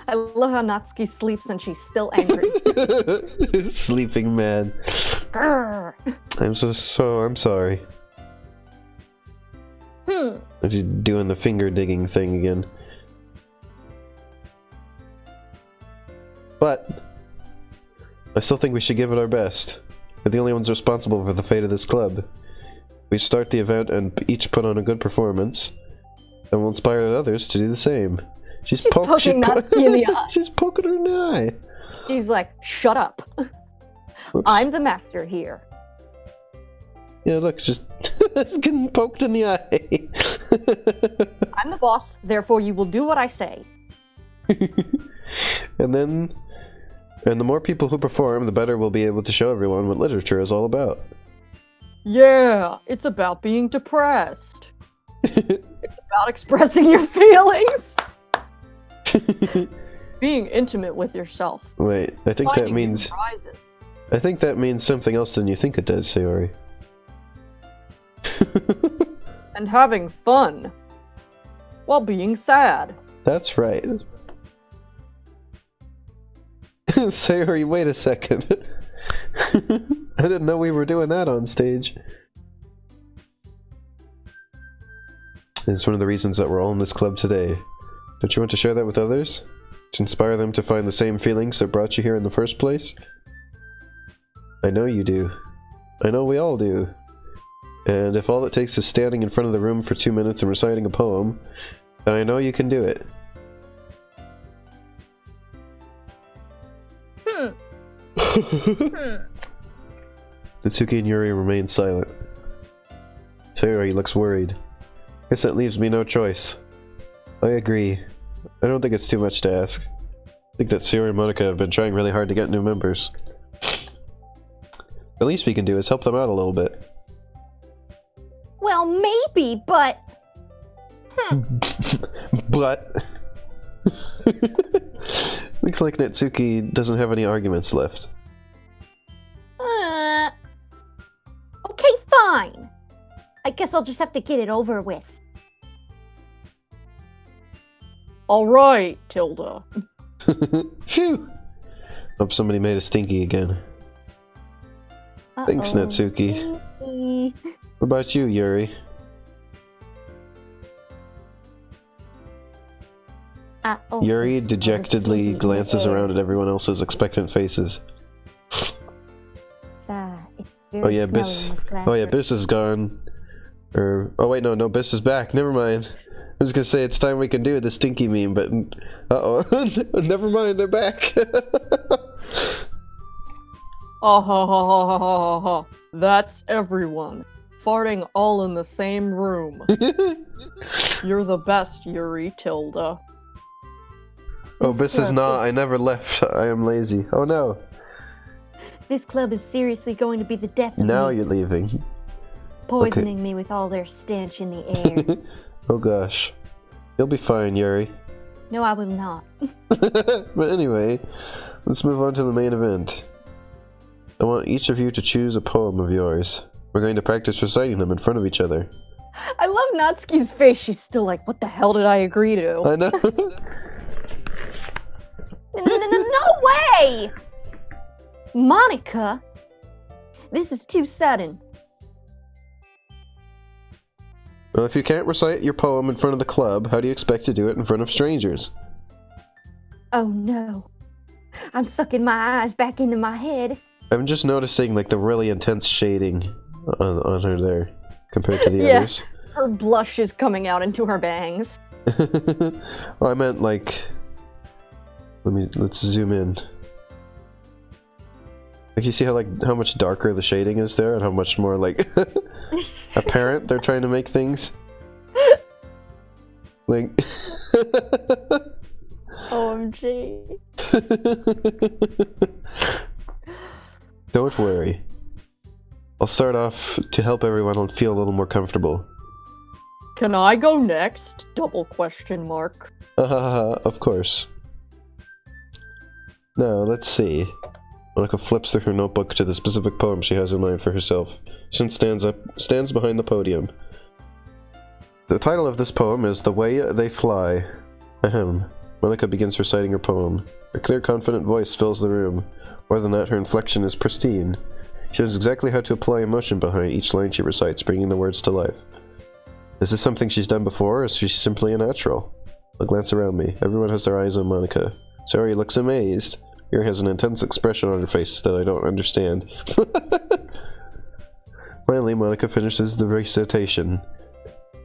I love how Natsuki sleeps and she's still angry. Sleeping man. Grr. I'm sorry. She's doing the finger digging thing again. But I still think we should give it our best. We're the only ones responsible for the fate of this club. We start the event and each put on a good performance, and we'll inspire others to do the same. She's poking Natsuki in the eye. She's poking her in the eye. She's like, shut up. Oops. I'm the master here. Yeah, look, just getting poked in the eye. I'm the boss, therefore you will do what I say. And the more people who perform, the better we'll be able to show everyone what literature is all about. Yeah, it's about being depressed. It's about expressing your feelings. Being intimate with yourself. Wait, I think that Finding new means... horizons. I think that means something else than you think it does, Sayori. And having fun. While being sad. That's right. Sayori, wait a second. I didn't know we were doing that on stage. It's one of the reasons that we're all in this club today. Don't you want to share that with others? To inspire them to find the same feelings that brought you here in the first place? I know you do. I know we all do. And if all it takes is standing in front of the room for 2 minutes and reciting a poem, then I know you can do it. Natsuki and Yuri remain silent. Sayori looks worried. Guess that leaves me no choice. I agree. I don't think it's too much to ask. I think that Sayori and Monica have been trying really hard to get new members. The least we can do is help them out a little bit. Well, maybe, but... But... Looks like Natsuki doesn't have any arguments left. Okay, fine. I guess I'll just have to get it over with. Alright, Tilda. Phew! Hope somebody made a stinky again. Thanks, Natsuki. Stinky. What about you, Yuri? Yuri dejectedly glances around at everyone else's expectant faces. Oh yeah, Biss is gone. Oh wait, no, Biss is back. Never mind. I was gonna say it's time we can do the stinky meme, but never mind, they're back. Ah ha ha ha ha ha ha. That's everyone. Farting all in the same room. You're the best, Yuri, Tilda. Oh, Biss is not. I never left. I am lazy. Oh no. This club is seriously going to be the death of Now me. you're leaving. Poisoning me with all their stench in the air. Oh gosh. You'll be fine, Yuri. No, I will not. But anyway, let's move on to the main event. I want each of you to choose a poem of yours. We're going to practice reciting them in front of each other. I love Natsuki's face. She's still like, what the hell did I agree to? I know. No way! Monica? This is too sudden. Well, if you can't recite your poem in front of the club, how do you expect to do it in front of strangers? Oh no. I'm sucking my eyes back into my head. I'm just noticing, like, the really intense shading on her there, compared to the Yeah. others. Her blush is coming out into her bangs. Well, I meant, like... Let's zoom in. Like, you see how much darker the shading is there, and how much more, like, apparent they're trying to make things? Like... OMG. Don't worry. I'll start off to help everyone feel a little more comfortable. Can I go next? Double question mark. Of course. Now, let's see. Monica flips through her notebook to the specific poem she has in mind for herself. She stands behind the podium. The title of this poem is The Way They Fly. Ahem. Monica begins reciting her poem. Her clear, confident voice fills the room. More than that, her inflection is pristine. She knows exactly how to apply emotion behind each line she recites, bringing the words to life. Is this something she's done before, or is she simply a natural? I glance around me. Everyone has their eyes on Monica. Sayori looks amazed. Yuri has an intense expression on her face that I don't understand. Finally, Monica finishes the recitation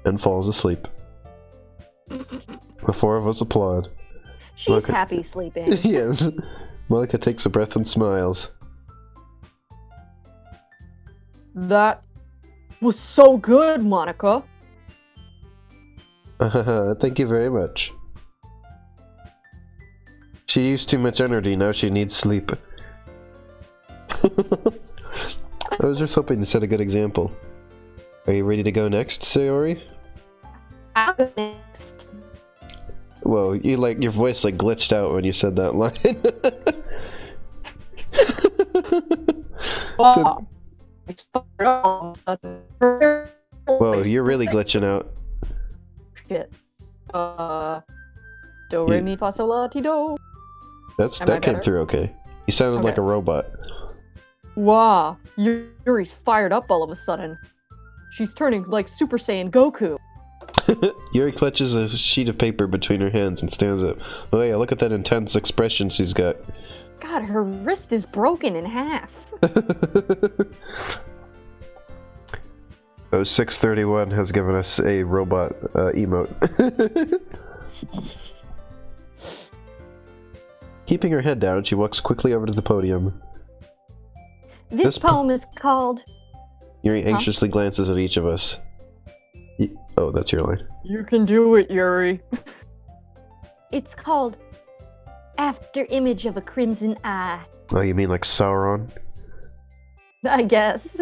and falls asleep. The four of us applaud. She's Monica... happy sleeping. Yes. Monica takes a breath and smiles. That was so good, Monica. Thank you very much. She used too much energy, now she needs sleep. I was just hoping to set a good example. Are you ready to go next, Sayori? I'll go next. Whoa, your voice glitched out when you said that line. Oh, Whoa, you're really glitching out. Shit. Do re mi fa sol la ti do. That came through okay. You sounded like a robot. Wow, Yuri's fired up all of a sudden. She's turning like Super Saiyan Goku. Yuri clutches a sheet of paper between her hands and stands up. Oh yeah, look at that intense expression she's got. God, her wrist is broken in half. 0631 has given us a robot emote. Keeping her head down, she walks quickly over to the podium. This poem is called... Yuri anxiously glances at each of us. Oh, that's your line. You can do it, Yuri. It's called After Image of a Crimson Eye. Oh, you mean like Sauron? I guess.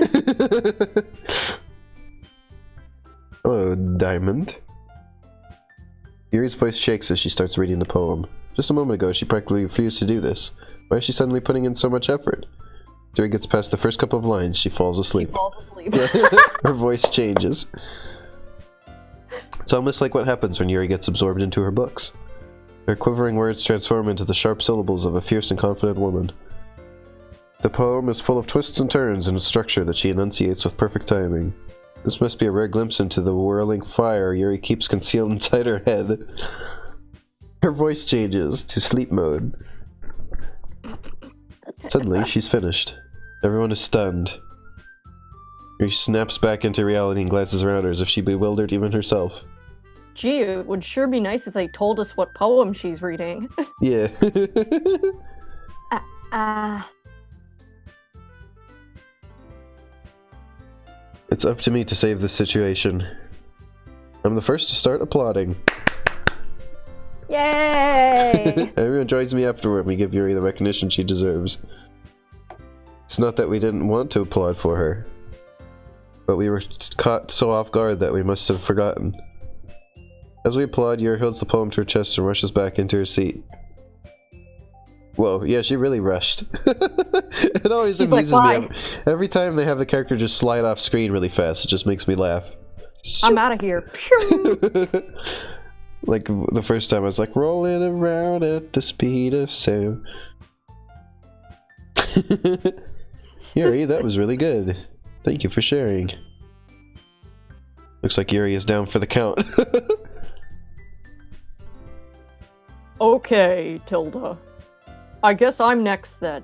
Hello, Diamond. Yuri's voice shakes as she starts reading the poem. Just a moment ago, she practically refused to do this. Why is she suddenly putting in so much effort? Yuri gets past the first couple of lines, she falls asleep. Her voice changes. It's almost like what happens when Yuri gets absorbed into her books. Her quivering words transform into the sharp syllables of a fierce and confident woman. The poem is full of twists and turns in a structure that she enunciates with perfect timing. This must be a rare glimpse into the whirling fire Yuri keeps concealed inside her head. Her voice changes to sleep mode. Suddenly, she's finished. Everyone is stunned. Yuri snaps back into reality and glances around her as if she bewildered even herself. Gee, it would sure be nice if they told us what poem she's reading. Yeah. It's up to me to save this situation. I'm the first to start applauding. Yay! Everyone joins me afterward. We give Yuri the recognition she deserves. It's not that we didn't want to applaud for her, but we were caught so off guard that we must have forgotten. As we applaud, Yuri holds the poem to her chest and rushes back into her seat. Whoa, yeah, she really rushed. It always amuses me. Every time they have the character just slide off screen really fast, it just makes me laugh. I'm out of here. Like, the first time I was like, rolling around at the speed of sound. Yuri, that was really good. Thank you for sharing. Looks like Yuri is down for the count. Okay, Tilda. I guess I'm next then.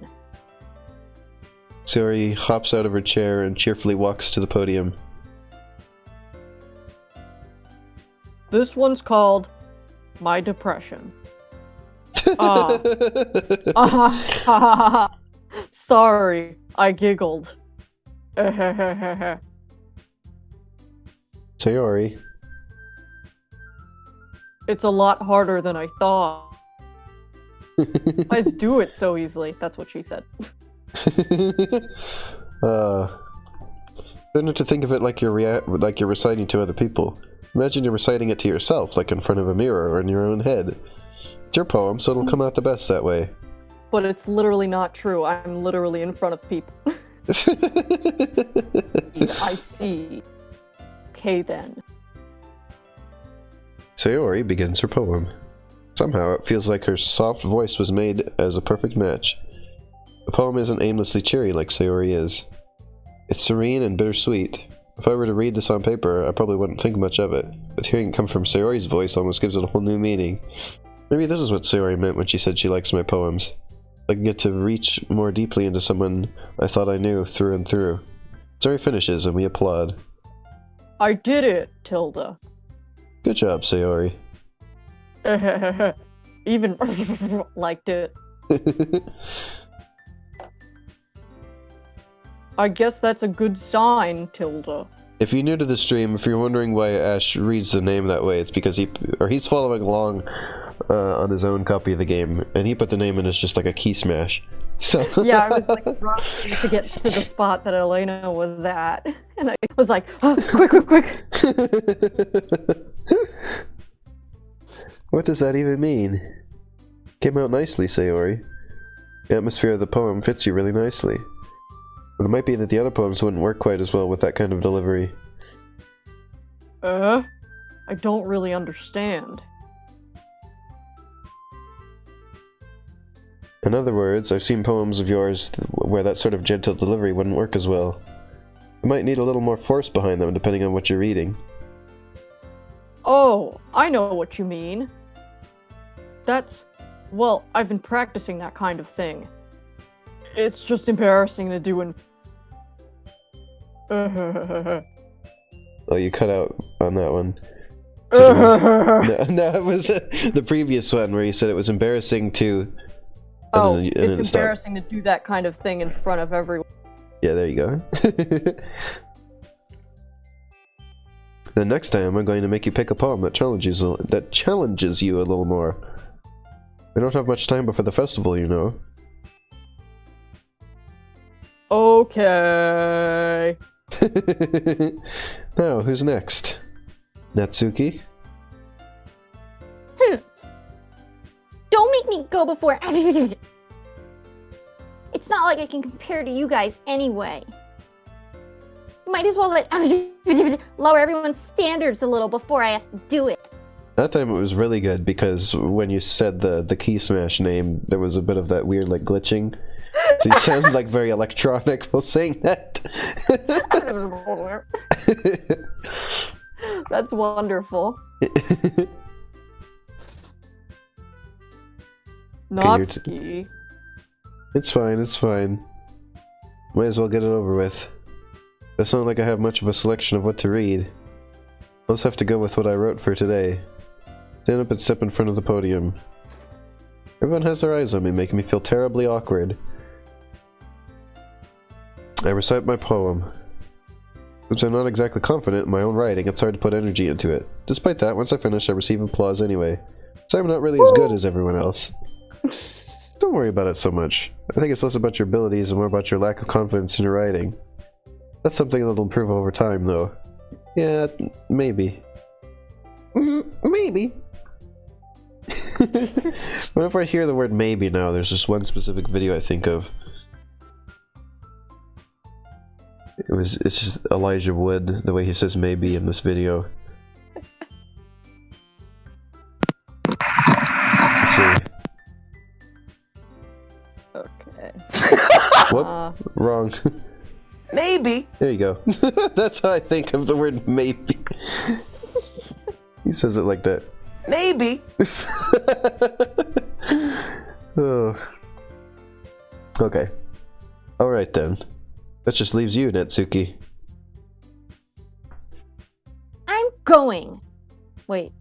Yuri hops out of her chair and cheerfully walks to the podium. This one's called My Depression. Sorry, I giggled. Sayori. It's a lot harder than I thought. I just do it so easily. That's what she said. Better to think of it like you're reciting to other people. Imagine you're reciting it to yourself, like in front of a mirror or in your own head. It's your poem, so it'll come out the best that way. But it's literally not true. I'm literally in front of people. I see. Okay then. Sayori begins her poem. Somehow it feels like her soft voice was made as a perfect match. The poem isn't aimlessly cheery like Sayori is. It's serene and bittersweet. If I were to read this on paper, I probably wouldn't think much of it, but hearing it come from Sayori's voice almost gives it a whole new meaning. Maybe this is what Sayori meant when she said she likes my poems. I can get to reach more deeply into someone I thought I knew through and through. Sayori finishes and we applaud. I did it, Tilda. Good job, Sayori. Even liked it. I guess that's a good sign, Tilda. If you're new to the stream, if you're wondering why Ash reads the name that way, it's because he's following along on his own copy of the game, and he put the name in as just like a key smash. So yeah, I was like rushing to get to the spot that Elena was at, and I was like, oh, quick! What does that even mean? Came out nicely, Sayori. The atmosphere of the poem fits you really nicely. But it might be that the other poems wouldn't work quite as well with that kind of delivery. I don't really understand. In other words, I've seen poems of yours where that sort of gentle delivery wouldn't work as well. You might need a little more force behind them depending on what you're reading. Oh, I know what you mean. Well, I've been practicing that kind of thing. It's just embarrassing to do in... Oh, you cut out on that one. No, it was the previous one where you said it was embarrassing to... it's embarrassing to do that kind of thing in front of everyone. Yeah, there you go. The next time, I'm going to make you pick a poem that challenges you a little more. We don't have much time before the festival, you know. Okay. Now, who's next? Natsuki? Don't make me go before. It's not like I can compare to you guys anyway. Might as well let lower everyone's standards a little before I have to do it. That time it was really good because when you said the Key Smash name, there was a bit of that weird like glitching. So you sounded like very electronic while saying that. That's wonderful. Natsuki. It's fine, it's fine. Might as well get it over with. It's not like I have much of a selection of what to read. I'll just have to go with what I wrote for today. Stand up and step in front of the podium. Everyone has their eyes on me, making me feel terribly awkward. I recite my poem. Since I'm not exactly confident in my own writing, it's hard to put energy into it. Despite that, once I finish, I receive applause anyway. So I'm not really as good as everyone else. Don't worry about it so much. I think it's less about your abilities and more about your lack of confidence in your writing. That's something that'll improve over time, though. Yeah, maybe. Maybe. Whenever I hear the word maybe now, there's just one specific video I think of. It's just Elijah Wood, the way he says maybe in this video. Let's see. Okay. Whoop. Wrong. Maybe. There you go. That's how I think of the word maybe. He says it like that. Maybe. Oh. Okay. Alright then. That just leaves you, Natsuki. I'm going. Wait.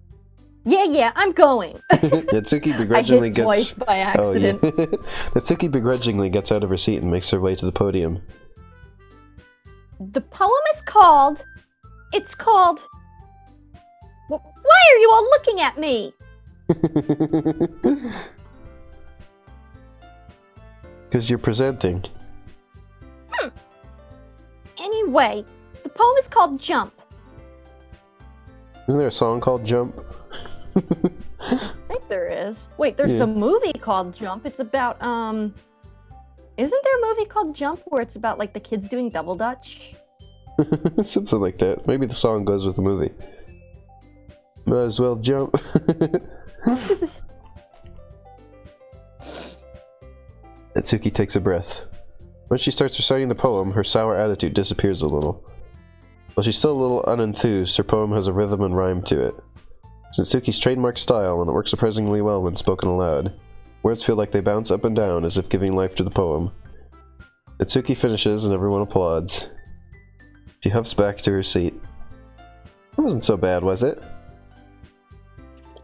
Yeah, I'm going. Natsuki begrudgingly I hit twice by accident. Oh, yeah. Natsuki begrudgingly gets out of her seat and makes her way to the podium. The poem is called... It's called... Why are you all looking at me? Because you're presenting. Anyway, the poem is called Jump. Isn't there a song called Jump? I think there is. Wait, there's Yeah. the movie called Jump. It's about, isn't there a movie called Jump where it's about, like, the kids doing double dutch? Something like that. Maybe the song goes with the movie. Might as well jump. Natsuki takes a breath. When she starts reciting the poem, her sour attitude disappears a little. While she's still a little unenthused, her poem has a rhythm and rhyme to it. It's Natsuki's trademark style, and it works surprisingly well when spoken aloud. Words feel like they bounce up and down as if giving life to the poem. Natsuki finishes and everyone applauds. She huffs back to her seat. It wasn't so bad, was it?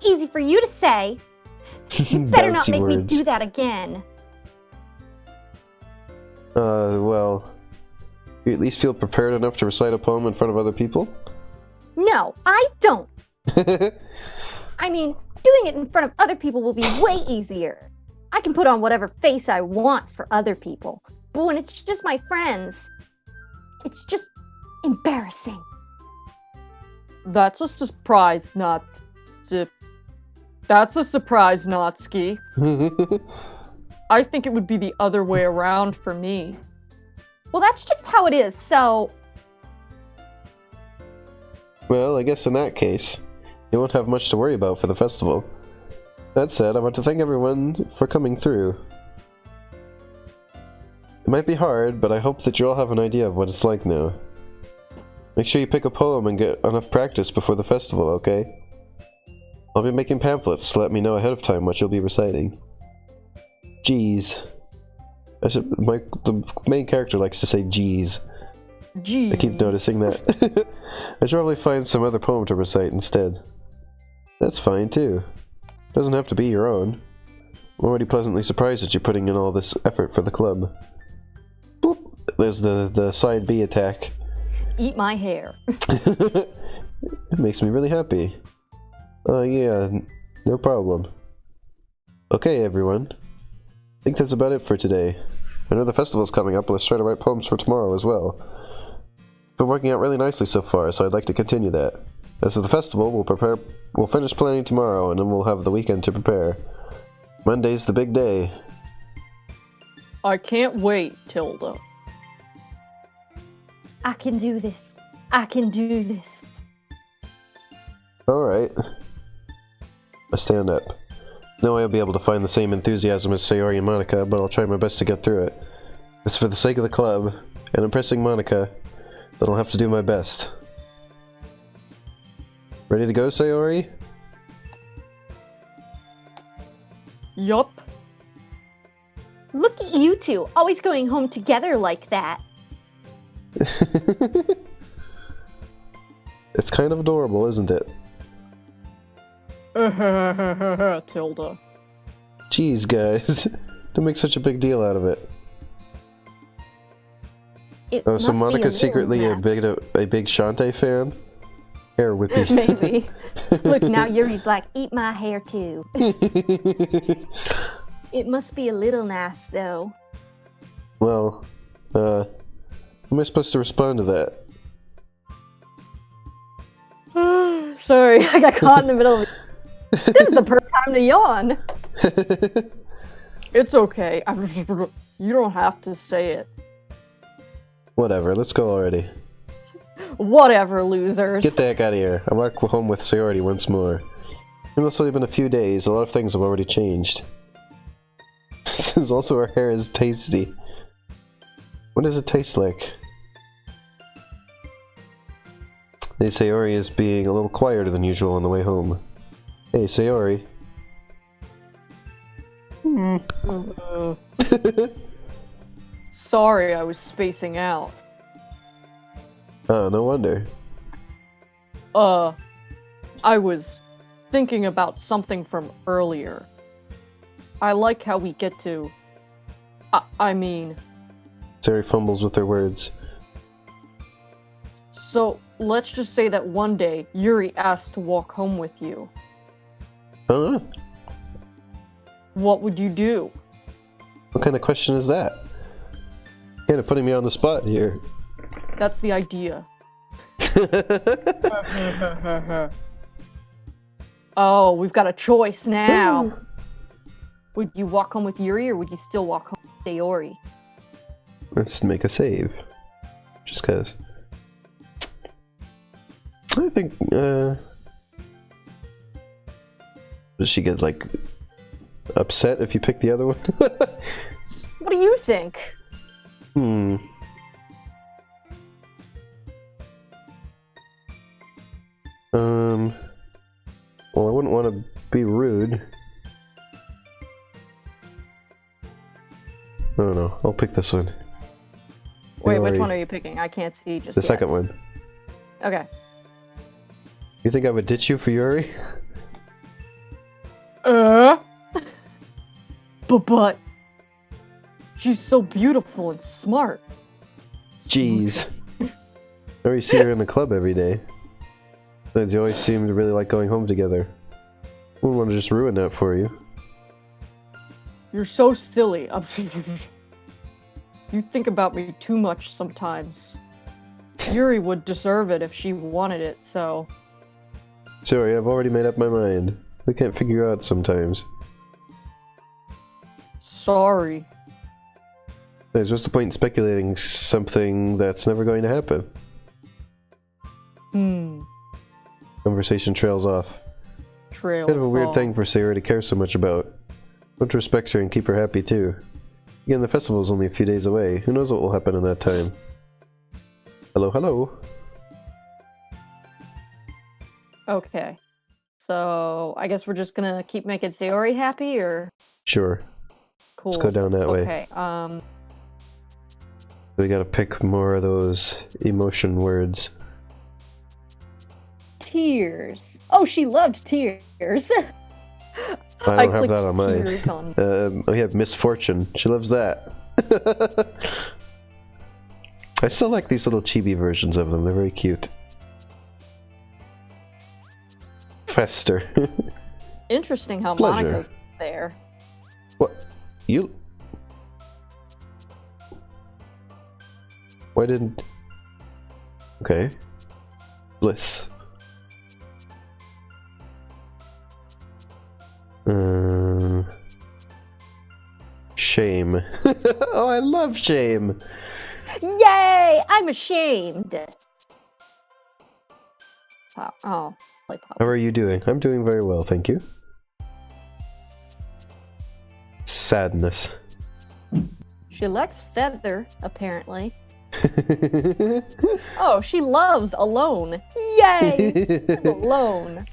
Easy for you to say. You better not Bouncy make me words. do that again. Well... You at least feel prepared enough to recite a poem in front of other people? No, I don't. I mean, doing it in front of other people will be way easier. I can put on whatever face I want for other people. But when it's just my friends, it's just embarrassing. That's a surprise, not... That's a surprise, Natsuki. I think it would be the other way around for me. Well, that's just how it is, so... Well, I guess in that case, you won't have much to worry about for the festival. That said, I want to thank everyone for coming through. It might be hard, but I hope that you all have an idea of what it's like now. Make sure you pick a poem and get enough practice before the festival, okay? I'll be making pamphlets, so let me know ahead of time what you'll be reciting. Geez. The main character likes to say geez. Jeez. I keep noticing that. I should probably find some other poem to recite instead. That's fine too. Doesn't have to be your own. I'm already pleasantly surprised at you putting in all this effort for the club. Boop! There's the side B attack. Eat my hair. It makes me really happy. Yeah, no problem. Okay, everyone. I think that's about it for today. I know the festival's coming up, let's try to write poems for tomorrow as well. It's been working out really nicely so far, so I'd like to continue that. As for the festival, we'll finish planning tomorrow, and then we'll have the weekend to prepare. Monday's the big day. I can't wait, Tilda. I can do this. I can do this. Alright. I stand up. No way I'll be able to find the same enthusiasm as Sayori and Monica, but I'll try my best to get through it. It's for the sake of the club, and impressing Monica, that I'll have to do my best. Ready to go, Sayori? Yup. Look at you two, always going home together like that. It's kind of adorable, isn't it? Tilda. Jeez, guys. Don't make such a big deal out of it. It Oh, so must be a Monica's little secretly a mad. big Shantae fan? Hair whippy. Maybe. Look, now Yuri's like, eat my hair too. It must be a little nice, though. Well, how am I supposed to respond to that? Sorry, I got caught in the middle of This is the perfect time to yawn. It's okay. You don't have to say it. Whatever, let's go already. Whatever, losers. Get the heck out of here. I want to go home with Sayori once more. Even though it's only been a few days, a lot of things have already changed. Since also our hair is tasty. What does it taste like? Hey, Sayori is being a little quieter than usual on the way home. Hey, Sayori. Sorry, I was spacing out. Oh, no wonder. I was thinking about something from earlier. I like how we get to... I mean... Sayori fumbles with her words. So, let's just say that one day, Yuri asked to walk home with you. Huh? What would you do? What kind of question is that? Kind of putting me on the spot here. That's the idea. Oh, we've got a choice now. Would you walk home with Yuri, or would you still walk home with Sayori? Let's make a save. Just cause. I think, does she get, like, upset if you pick the other one? What do you think? Well, I wouldn't want to be rude. Oh no, I'll pick this one. Wait, which Sayori. one are you picking? I can't see just The yet. second one. Okay. You think I would ditch you for Yuri? But she's so beautiful and smart. Jeez. I already see her in the club every day. Besides, you always seem to really like going home together. I wouldn't want to just ruin that for you. You're so silly. You think about me too much sometimes. Yuri would deserve it if she wanted it, so... Sorry, I've already made up my mind. We can't figure out sometimes. Sorry. There's just the point in speculating something that's never going to happen. Conversation trails off. Trails Kind of a weird off. thing for Sarah to care so much about. Want to respect her and keep her happy too. Again, the festival's only a few days away. Who knows what will happen in that time? Hello, hello. Okay. So, I guess we're just gonna keep making Sayori happy, or? Sure. Cool. Let's go down that way. Okay, We gotta pick more of those emotion words. tears. Oh, she loved tears. I don't have clicked that on mine. tears on. We have misfortune. She loves that. I still like these little chibi versions of them. They're very cute. Fester. Interesting how Pleasure. Monica's there. What? You? Why didn't... Okay. Bliss. Shame. Oh, I love shame! Yay! I'm ashamed. Oh, play pop. How are you doing? I'm doing very well, thank you. Sadness. She likes feather, apparently. Oh, she loves alone. Yay! I'm alone.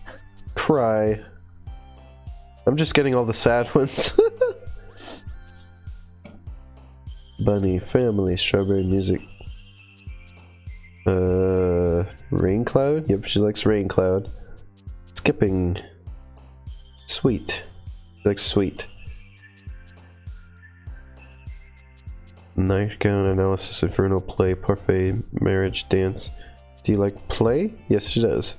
Cry. I'm just getting all the sad ones. Bunny, family, strawberry music. Rain cloud? Yep, she likes rain cloud. Skipping. Sweet. She likes sweet. Nightgown, analysis, inferno, play, parfait, marriage, dance. Do you like play? Yes, she does.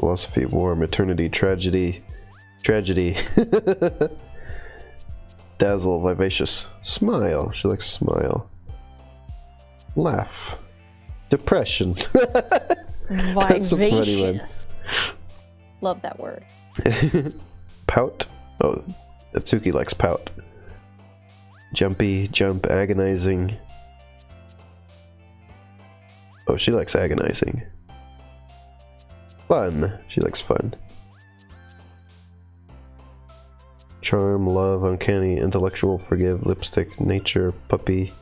Philosophy, war, maternity, tragedy. Tragedy. Dazzle, vivacious. Smile. She likes smile. Laugh. Depression. That's a funny one. Vivacious. Love that word. Pout. Oh, Atsuki likes pout. Jumpy, jump, agonizing. Oh, she likes agonizing. Fun. She likes fun. Charm, love, uncanny, intellectual, forgive, lipstick, nature, puppy.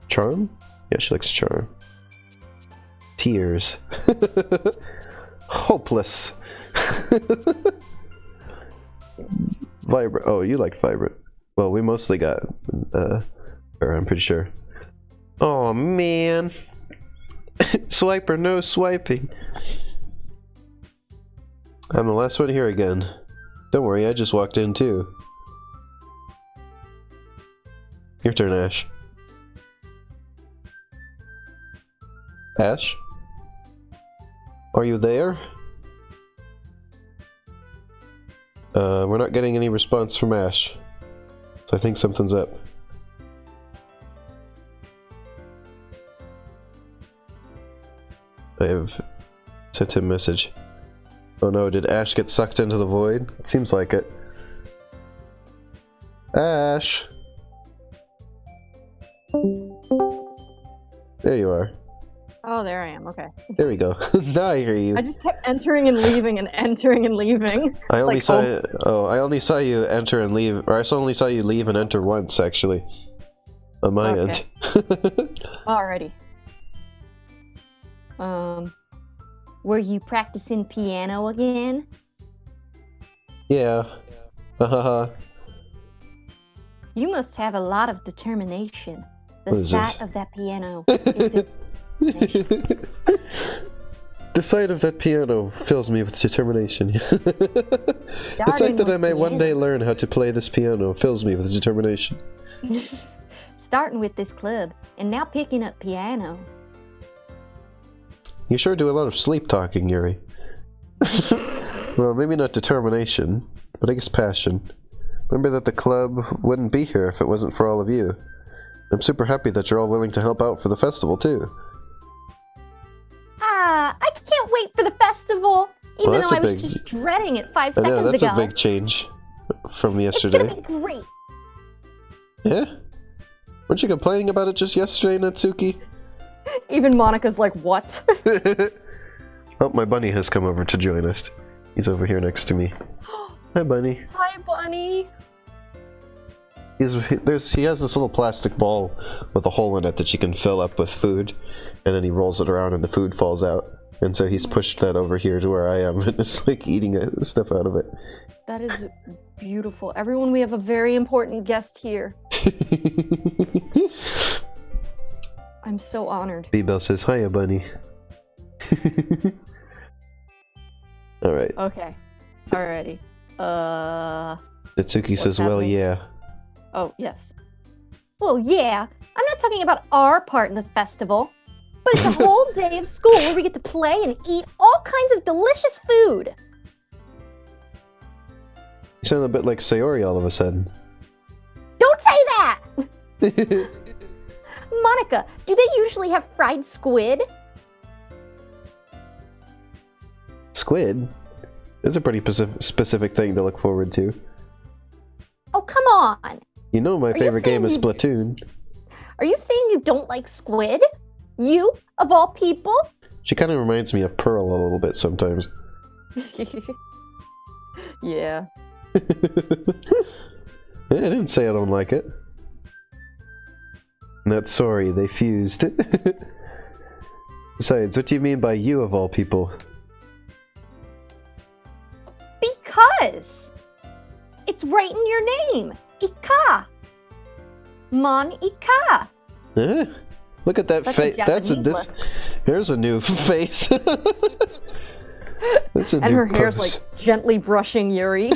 Charm? Yeah, she likes charm. Tears. Hopeless. Vibrant. Oh, you like vibrant. Well, we mostly got, or I'm pretty sure. Oh man. Swiper, no swiping. I'm the last one here again. Don't worry, I just walked in too. Your turn, Ash. Ash? Are you there? We're not getting any response from Ash. So I think something's up. I have sent him a message. Oh no, did Ash get sucked into the void? It seems like it. Ash! There you are. Oh, there I am. Okay. There we go. Now I hear you. I just kept entering and leaving and entering and leaving. I only like, saw I only saw you enter and leave, or I only saw you leave and enter once, actually. On my Okay. end. Alrighty. Were you practicing piano again? Yeah. Haha. You must have a lot of determination. What The is sight this? of that piano is determination. The sight of that piano fills me with determination. The fact that I may one day learn how to play this piano fills me with determination. Starting with this club, and now picking up piano. You sure do a lot of sleep talking, Yuri. Well, maybe not determination, but I guess passion. Remember that the club wouldn't be here if it wasn't for all of you. I'm super happy that you're all willing to help out for the festival, too. I can't wait for the festival. Even Well, that's though a I was big. just dreading it 5 I seconds know, that's ago. a big change from It's yesterday. gonna be great. Yeah? Weren't you complaining about it just yesterday, Natsuki? Even Monica's like, what? Oh, my bunny has come over to join us. He's over here next to me. Hi, bunny. Hi, bunny. He has this little plastic ball with a hole in it that you can fill up with food, and then he rolls it around and the food falls out. And so he's pushed that over here to where I am, and it's like eating stuff out of it. That is beautiful. Everyone, we have a very important guest here. I'm so honored. B-Bell says, hiya, bunny. Alright. Okay. Alrighty. Natsuki says, well, happening? yeah. Oh, yes. Well, yeah. I'm not talking about our part in the festival, but it's a whole day of school where we get to play and eat all kinds of delicious food. You sound a bit like Sayori all of a sudden. Don't say that! Monica, do they usually have fried squid? Squid? That's a pretty specific thing to look forward to. Oh, come on. You know my you favorite game is saying you- Splatoon. Are you saying you don't like squid? You, of all people? She kind of reminds me of Pearl a little bit sometimes. Yeah. I didn't say I don't like it. Not sorry, they fused. Besides, what do you mean by you of all people? Because it's right in your name. Ika. Mon Ika. Eh? Look at that That's face. a That's a Japanese this. lesson. Here's a new face. That's a And new her hair's pose. like gently brushing Yuri.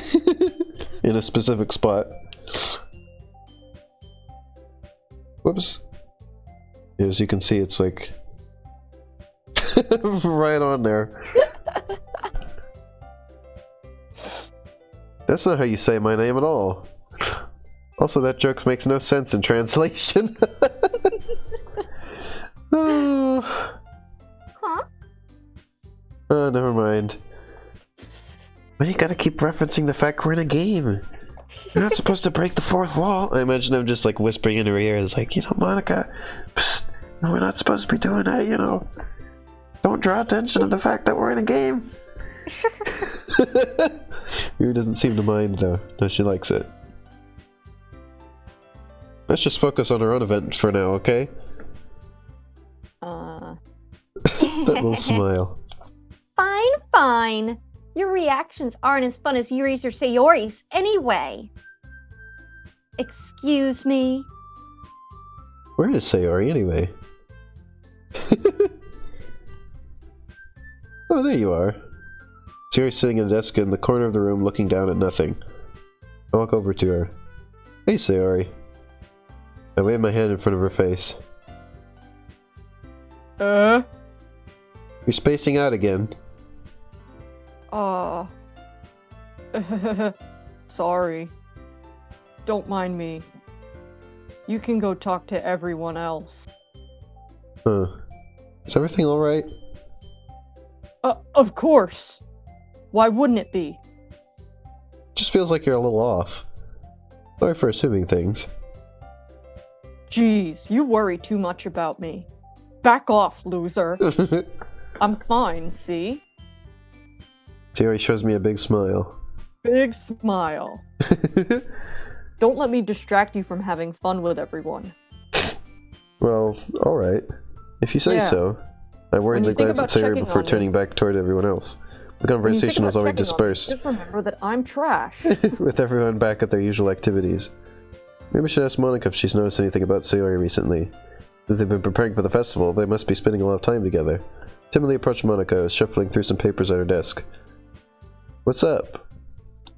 In a specific spot. Whoops. As you can see, it's like right on there. That's not how you say my name at all. Also, that joke makes no sense in translation. Oh. Huh? Oh, never mind. Why you gotta keep referencing the fact we're in a game? You're not supposed to break the fourth wall. I imagine I'm just like whispering in her ear. It's like, you know, Monica, psst, no, we're not supposed to be doing that, you know. Don't draw attention to the fact that we're in a game. Yuri doesn't seem to mind though. No, she likes it. Let's just focus on our own event for now, okay? That little smile. Fine, fine. Your reactions aren't as fun as Yuri's or Sayori's anyway. Excuse me? Where is Sayori anyway? Oh, there you are. Sayori's sitting at a desk in the corner of the room looking down at nothing. I walk over to her. Hey, Sayori. I wave my hand in front of her face. You're spacing out again. Sorry. Don't mind me. You can go talk to everyone else. Huh. Is everything alright? Of course. Why wouldn't it be? Just feels like you're a little off. Sorry for assuming things. Jeez, you worry too much about me. Back off, loser. I'm fine, see? Sayori shows me a big smile. Big smile. Don't let me distract you from having fun with everyone. Well, alright. If you say Yeah. so. I worriedly you think glanced at about Sayori checking before on me- turning back toward everyone else. The When you think conversation was about already checking on me, dispersed, just remember that I'm trash. with everyone back at their usual activities. Maybe I should ask Monica if she's noticed anything about Sayori recently. That they've been preparing for the festival, they must be spending a lot of time together. Timidly approached Monica, who was shuffling through some papers at her desk. What's up?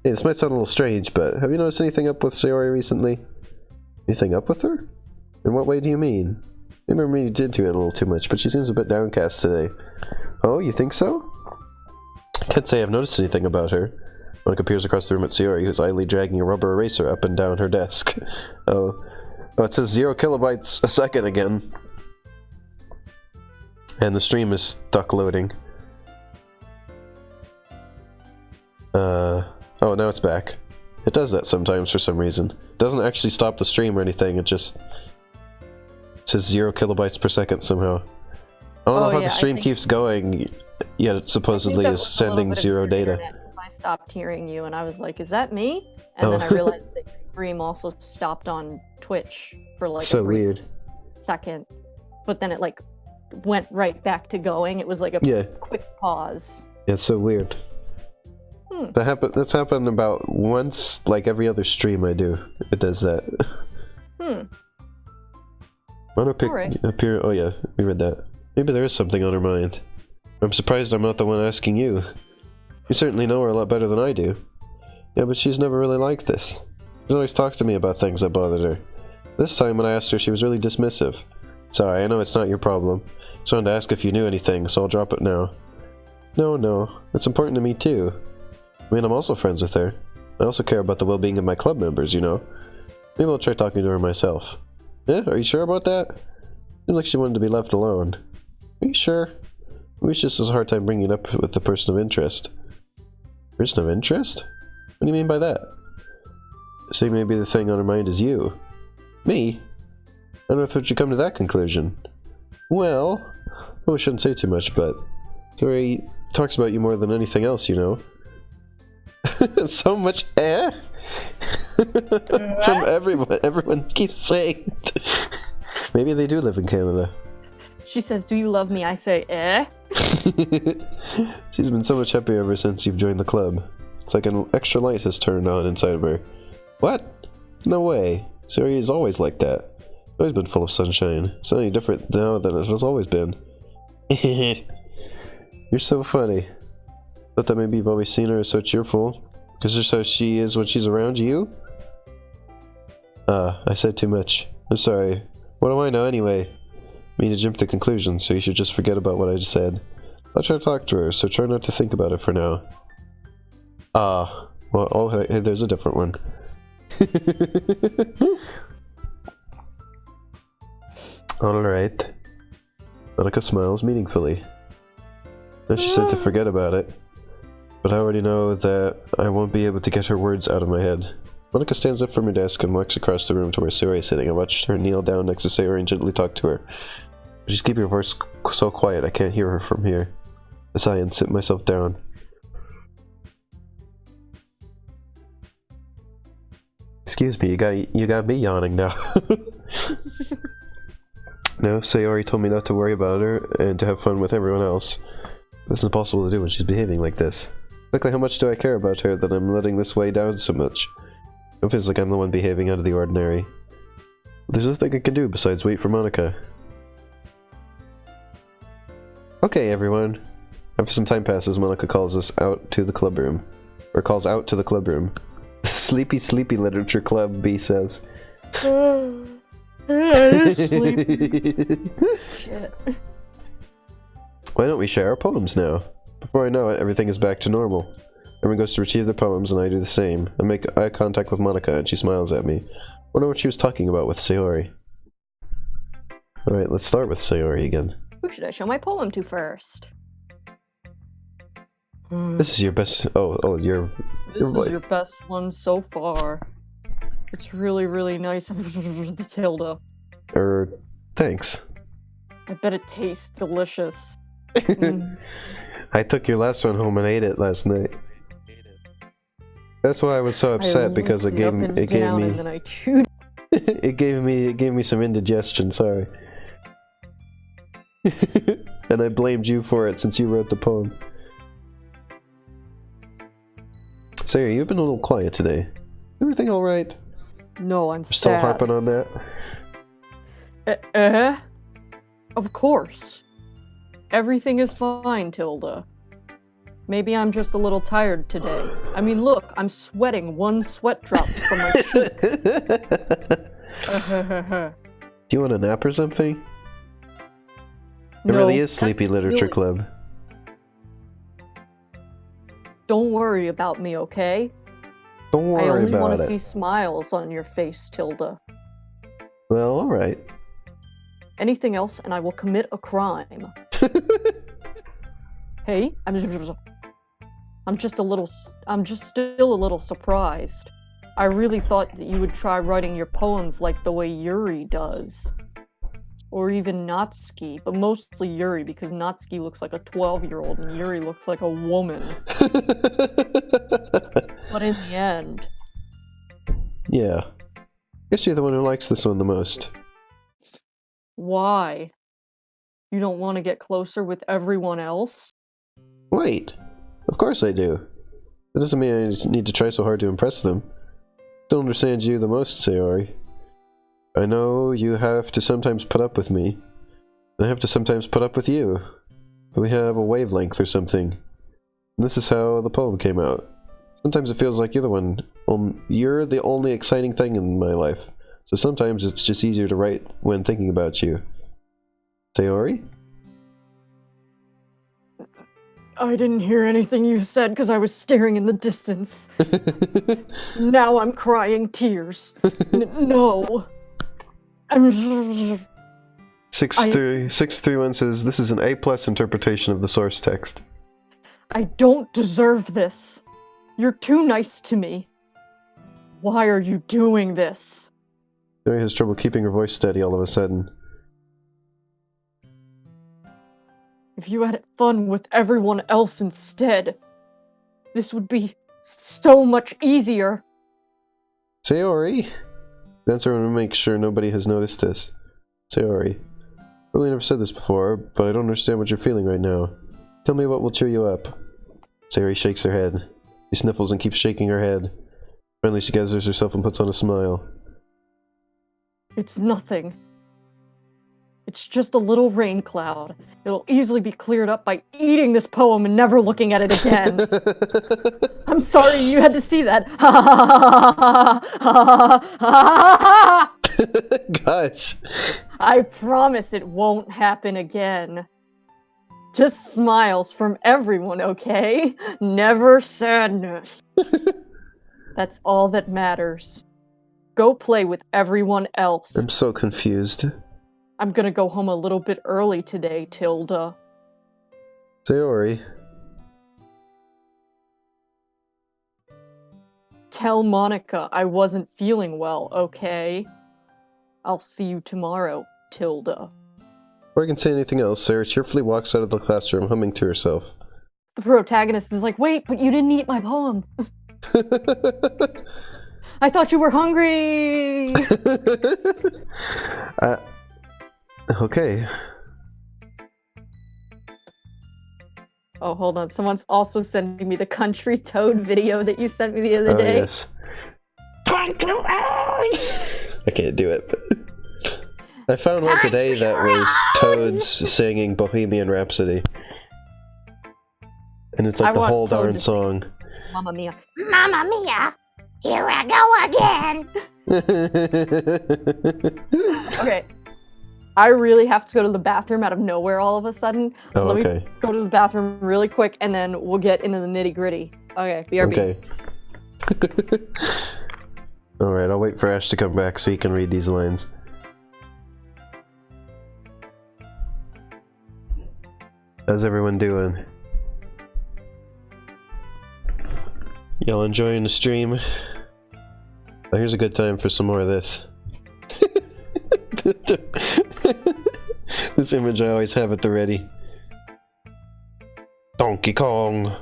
Hey, this might sound a little strange, but have you noticed anything up with Sayori recently? Anything up with her? In what way do you mean? Maybe I'm reading into it a little too much, but she seems a bit downcast today. Oh, you think so? Can't say I've noticed anything about her. Monica peers across the room at Sayori, who's idly dragging a rubber eraser up and down her desk. Oh, it says 0 kilobytes a second again. And the stream is stuck loading. Oh, now it's back. It does that sometimes for some reason. It doesn't actually stop the stream or anything, it just says 0 kilobytes per second somehow. I don't know how the stream keeps going, yet it supposedly is sending 0 data. I stopped hearing you and I was like, is that me? And then I realized that the stream also stopped on Twitch for like so a brief weird second. But then it like went right back to going. It was like a quick pause. Yeah, it's so weird. That's happened about once, like every other stream I do. It does that. Oh yeah, we read that. Maybe there is something on her mind. I'm surprised I'm not the one asking you. You certainly know her a lot better than I do. Yeah, but she's never really like this. She always talks to me about things that bothered her. This time when I asked her, she was really dismissive. Sorry, I know it's not your problem. Just wanted to ask if you knew anything, so I'll drop it now. No, it's important to me too. I mean, I'm also friends with her. I also care about the well-being of my club members, you know. Maybe I'll try talking to her myself. Yeah, are you sure about that? Seemed like she wanted to be left alone. Are you sure? Maybe she just has a hard time bringing it up with the person of interest. Person of interest? What do you mean by that? Say maybe the thing on her mind is you. Me? I don't know if you come to that conclusion. Well, we shouldn't say too much, but Tori talks about you more than anything else, you know. So much from everyone keeps saying. Maybe they do live in Canada. She says, do you love me? I say, She's been so much happier ever since you've joined the club. It's like an extra light has turned on inside of her. What? No way. Sari is always like that. Always been full of sunshine. It's not any different now than it has always been. You're so funny. Thought that maybe you've always seen her as so cheerful. Because just how she is when she's around you? I said too much. I'm sorry. What do I know anyway? I mean to jump to conclusions, so you should just forget about what I just said. I'll try to talk to her, so try not to think about it for now. Well, oh, hey, there's a different one. Alright. Monica smiles meaningfully. Then she said to forget about it. But I already know that I won't be able to get her words out of my head. Monica stands up from her desk and walks across the room to where Sayori is sitting. I watched her kneel down next to Sayori and gently talk to her. Just keep your voice so quiet I can't hear her from here. I sigh and sit myself down. Excuse me, you got me yawning now. No, Sayori told me not to worry about her and to have fun with everyone else. It's impossible to do when she's behaving like this. Exactly how much do I care about her that I'm letting this weigh down so much? It feels like I'm the one behaving out of the ordinary. There's nothing I can do besides wait for Monica. Okay, everyone. After some time passes, Monica calls us out to the club room. Or calls out to the club room. Sleepy Literature Club, B says. Shit. Why don't we share our poems now? Before I know it, everything is back to normal. Everyone goes to retrieve their poems, and I do the same. I make eye contact with Monica, and she smiles at me. Wonder what she was talking about with Sayori. Alright, let's start with Sayori again. Who should I show my poem to first? This is your best... Oh, your This voice. is your best one so far. It's really, really nice. Tilda. Thanks. I bet it tastes delicious. I took your last one home and ate it last night. That's why I was so upset, because it gave me and then I chewed. it gave me some indigestion, sorry. And I blamed you for it since you wrote the poem. Sayori, you've been a little quiet today. Everything alright? No, I'm sad. Still harping on that? Of course. Everything is fine, Tilda. Maybe I'm just a little tired today. I mean, look, I'm sweating one sweat drop from my cheek. Do you want a nap or something? No, It really is Sleepy that's Literature really- Club. Don't worry about me, okay? Don't I worry only want about to it. see smiles on your face, Tilda. Well, alright. Anything else and I will commit a crime. Hey, I'm just still a little surprised. I really thought that you would try writing your poems like the way Yuri does. Or even Natsuki, but mostly Yuri, because Natsuki looks like a 12-year-old and Yuri looks like a woman. But in the end... Yeah. Guess you're the one who likes this one the most. Why? You don't want to get closer with everyone else? Wait. Of course I do. That doesn't mean I need to try so hard to impress them. Still understand you the most, Sayori. I know you have to sometimes put up with me. And I have to sometimes put up with you. But we have a wavelength or something. And this is how the poem came out. Sometimes it feels like you're the only exciting thing in my life. So sometimes it's just easier to write when thinking about you. Sayori? I didn't hear anything you said because I was staring in the distance. Now I'm crying tears. No. 631 says, this is an A+ interpretation of the source text. I don't deserve this. You're too nice to me. Why are you doing this? Sayori has trouble keeping her voice steady all of a sudden. If you had fun with everyone else instead, this would be so much easier. Sayori? That's where I'm gonna make sure nobody has noticed this. Sayori. I really never said this before, but I don't understand what you're feeling right now. Tell me what will cheer you up. Sayori shakes her head. She sniffles and keeps shaking her head. Finally she gathers herself and puts on a smile. It's nothing. It's just a little rain cloud. It'll easily be cleared up by eating this poem and never looking at it again. I'm sorry you had to see that. Gosh. I promise it won't happen again. Just smiles from everyone, okay? Never sadness. That's all that matters. Go play with everyone else. I'm so confused. I'm gonna go home a little bit early today, Tilda. Sayori. Tell Monica I wasn't feeling well, okay? I'll see you tomorrow, Tilda. Before I can say anything else, Sarah cheerfully walks out of the classroom, humming to herself. The protagonist is like, wait, but you didn't eat my poem. I thought you were hungry! Okay. Oh, hold on. Someone's also sending me the Country Toad video that you sent me the other day. Yes. I can't do it. I found one today that was Toads singing Bohemian Rhapsody. And it's like the whole darn song. Mamma mia. Mamma mia! Here I go again! Okay. I really have to go to the bathroom out of nowhere all of a sudden. Oh, Let okay. me go to the bathroom really quick, and then we'll get into the nitty-gritty. Okay, BRB. Okay. Alright, I'll wait for Ash to come back so he can read these lines. How's everyone doing? Y'all enjoying the stream? Oh, here's a good time for some more of this. This image I always have at the ready. Donkey Kong!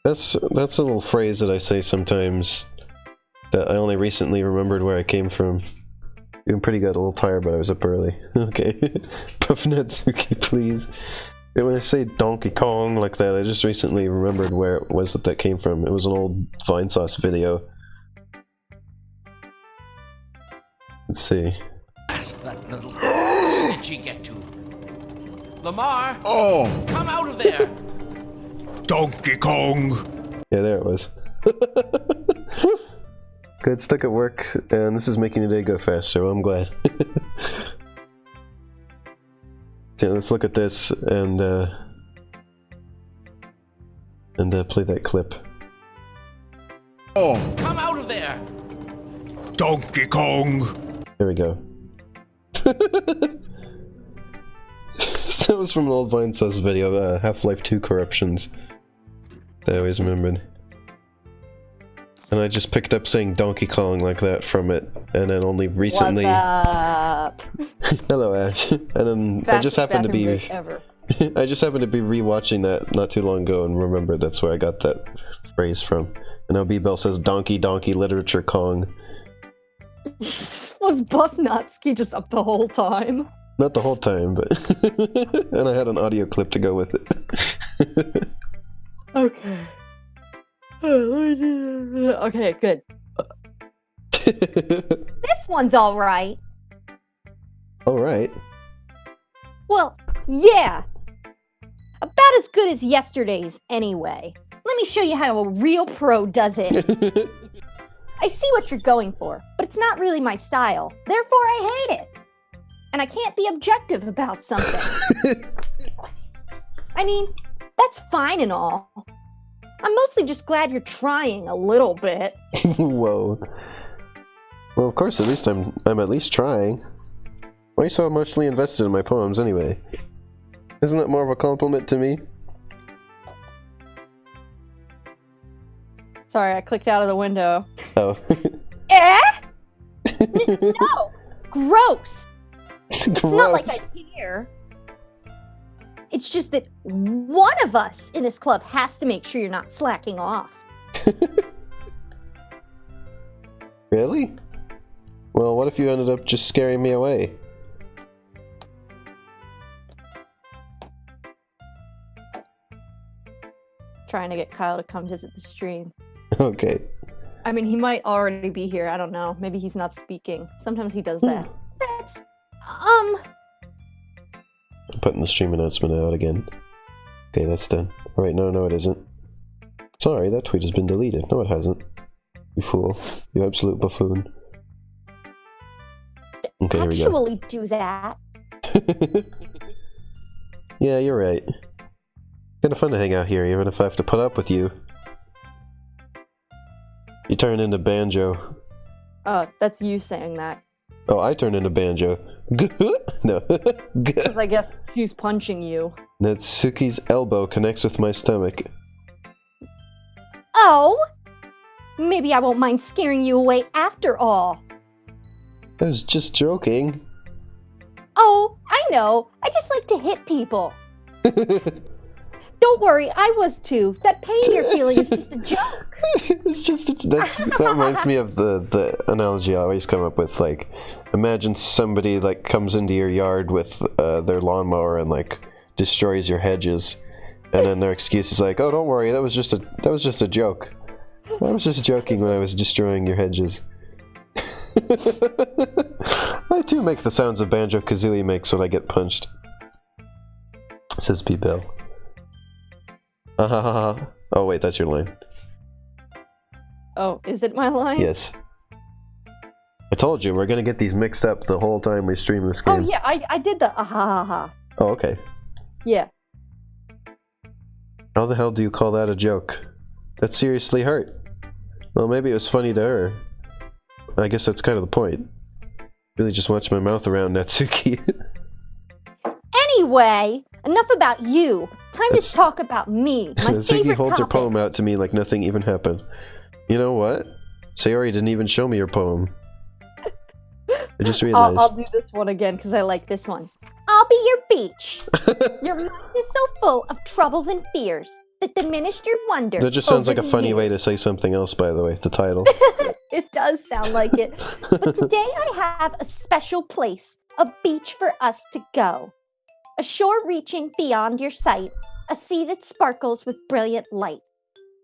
That's a little phrase that I say sometimes that I only recently remembered where I came from. Doing pretty good, a little tired, but I was up early. Okay. Puff Natsuki, please. Yeah, when I say Donkey Kong like that, I just recently remembered where it was that came from. It was an old Vinesauce video. Let's see. Ask that little... Where did she get to? Lamar! Oh! Come out of there! Donkey Kong! Yeah, there it was. Good, stuck at work, and this is making the day go faster, well, I'm glad. Yeah, let's look at this and play that clip. Oh! Come out of there! Donkey Kong! There we go. That was from an old Vinesauce video, Half-Life 2 Corruptions. That I always remembered. And I just picked up saying Donkey Kong like that from it, and then only recently... What's up? Hello, Ash. And then I just happened to be... I just happened to be rewatching that not too long ago and remembered that's where I got that phrase from. And now B-Bell says Donkey Doki Literature Kong. Was Buff Nutsky just up the whole time? Not the whole time, but... and I had an audio clip to go with it. Okay. Okay, good. This one's all right. Alright. Well, yeah. About as good as yesterday's, anyway. Let me show you how a real pro does it. I see what you're going for, but it's not really my style. Therefore, I hate it. And I can't be objective about something. I mean, that's fine and all. I'm mostly just glad you're trying a little bit. Whoa. Well, of course, at least I'm at least trying. Why are you so emotionally invested in my poems, anyway? Isn't that more of a compliment to me? Sorry, I clicked out of the window. Oh. Eh? No! Gross! It's not like I care. It's just that one of us in this club has to make sure you're not slacking off. Really? Well, what if you ended up just scaring me away? Trying to get Kyle to come visit the stream. Okay. I mean, he might already be here. I don't know. Maybe he's not speaking. Sometimes he does that. That's, I'm putting the stream announcement out again. Okay, that's done. Alright, no it isn't. Sorry, that tweet has been deleted. No, it hasn't. You fool. You absolute buffoon. Okay, here we go. actually do that. Yeah, you're right. Kinda fun to hang out here, even if I have to put up with you. You turn into Banjo. That's you saying that. Oh, I turn into Banjo. No. Because I guess she's punching you. Natsuki's elbow connects with my stomach. Oh! Maybe I won't mind scaring you away after all. I was just joking. Oh, I know. I just like to hit people. Don't worry, I was too. That pain you're feeling is just a joke. It's just that reminds me of the analogy I always come up with. Like, imagine somebody like comes into your yard with their lawnmower and like destroys your hedges, and then their excuse is like, "Oh, don't worry, that was just a joke. I was just joking when I was destroying your hedges." I too make the sounds of Banjo-Kazooie makes when I get punched. Says P-Bill. Oh wait, that's your line. Oh, is it my line? Yes. I told you, we're gonna get these mixed up the whole time we stream this game. Oh yeah, I did the ha. Oh, okay. Yeah. How the hell do you call that a joke? That seriously hurt. Well, maybe it was funny to her. I guess that's kind of the point. Really just watch my mouth around Natsuki. Anyway, enough about you. Time to talk about me, my Natsuki favorite holds topic. her poem out to me like nothing even happened. You know what? Sayori didn't even show me your poem. I just realized. I'll do this one again because I like this one. I'll be your beach. Your mind is so full of troubles and fears that diminished your wonder. That just sounds over like a the funny way to years. say something else, by the way, the title. It does sound like it. But today I have a special place, a beach for us to go. A shore reaching beyond your sight, a sea that sparkles with brilliant light.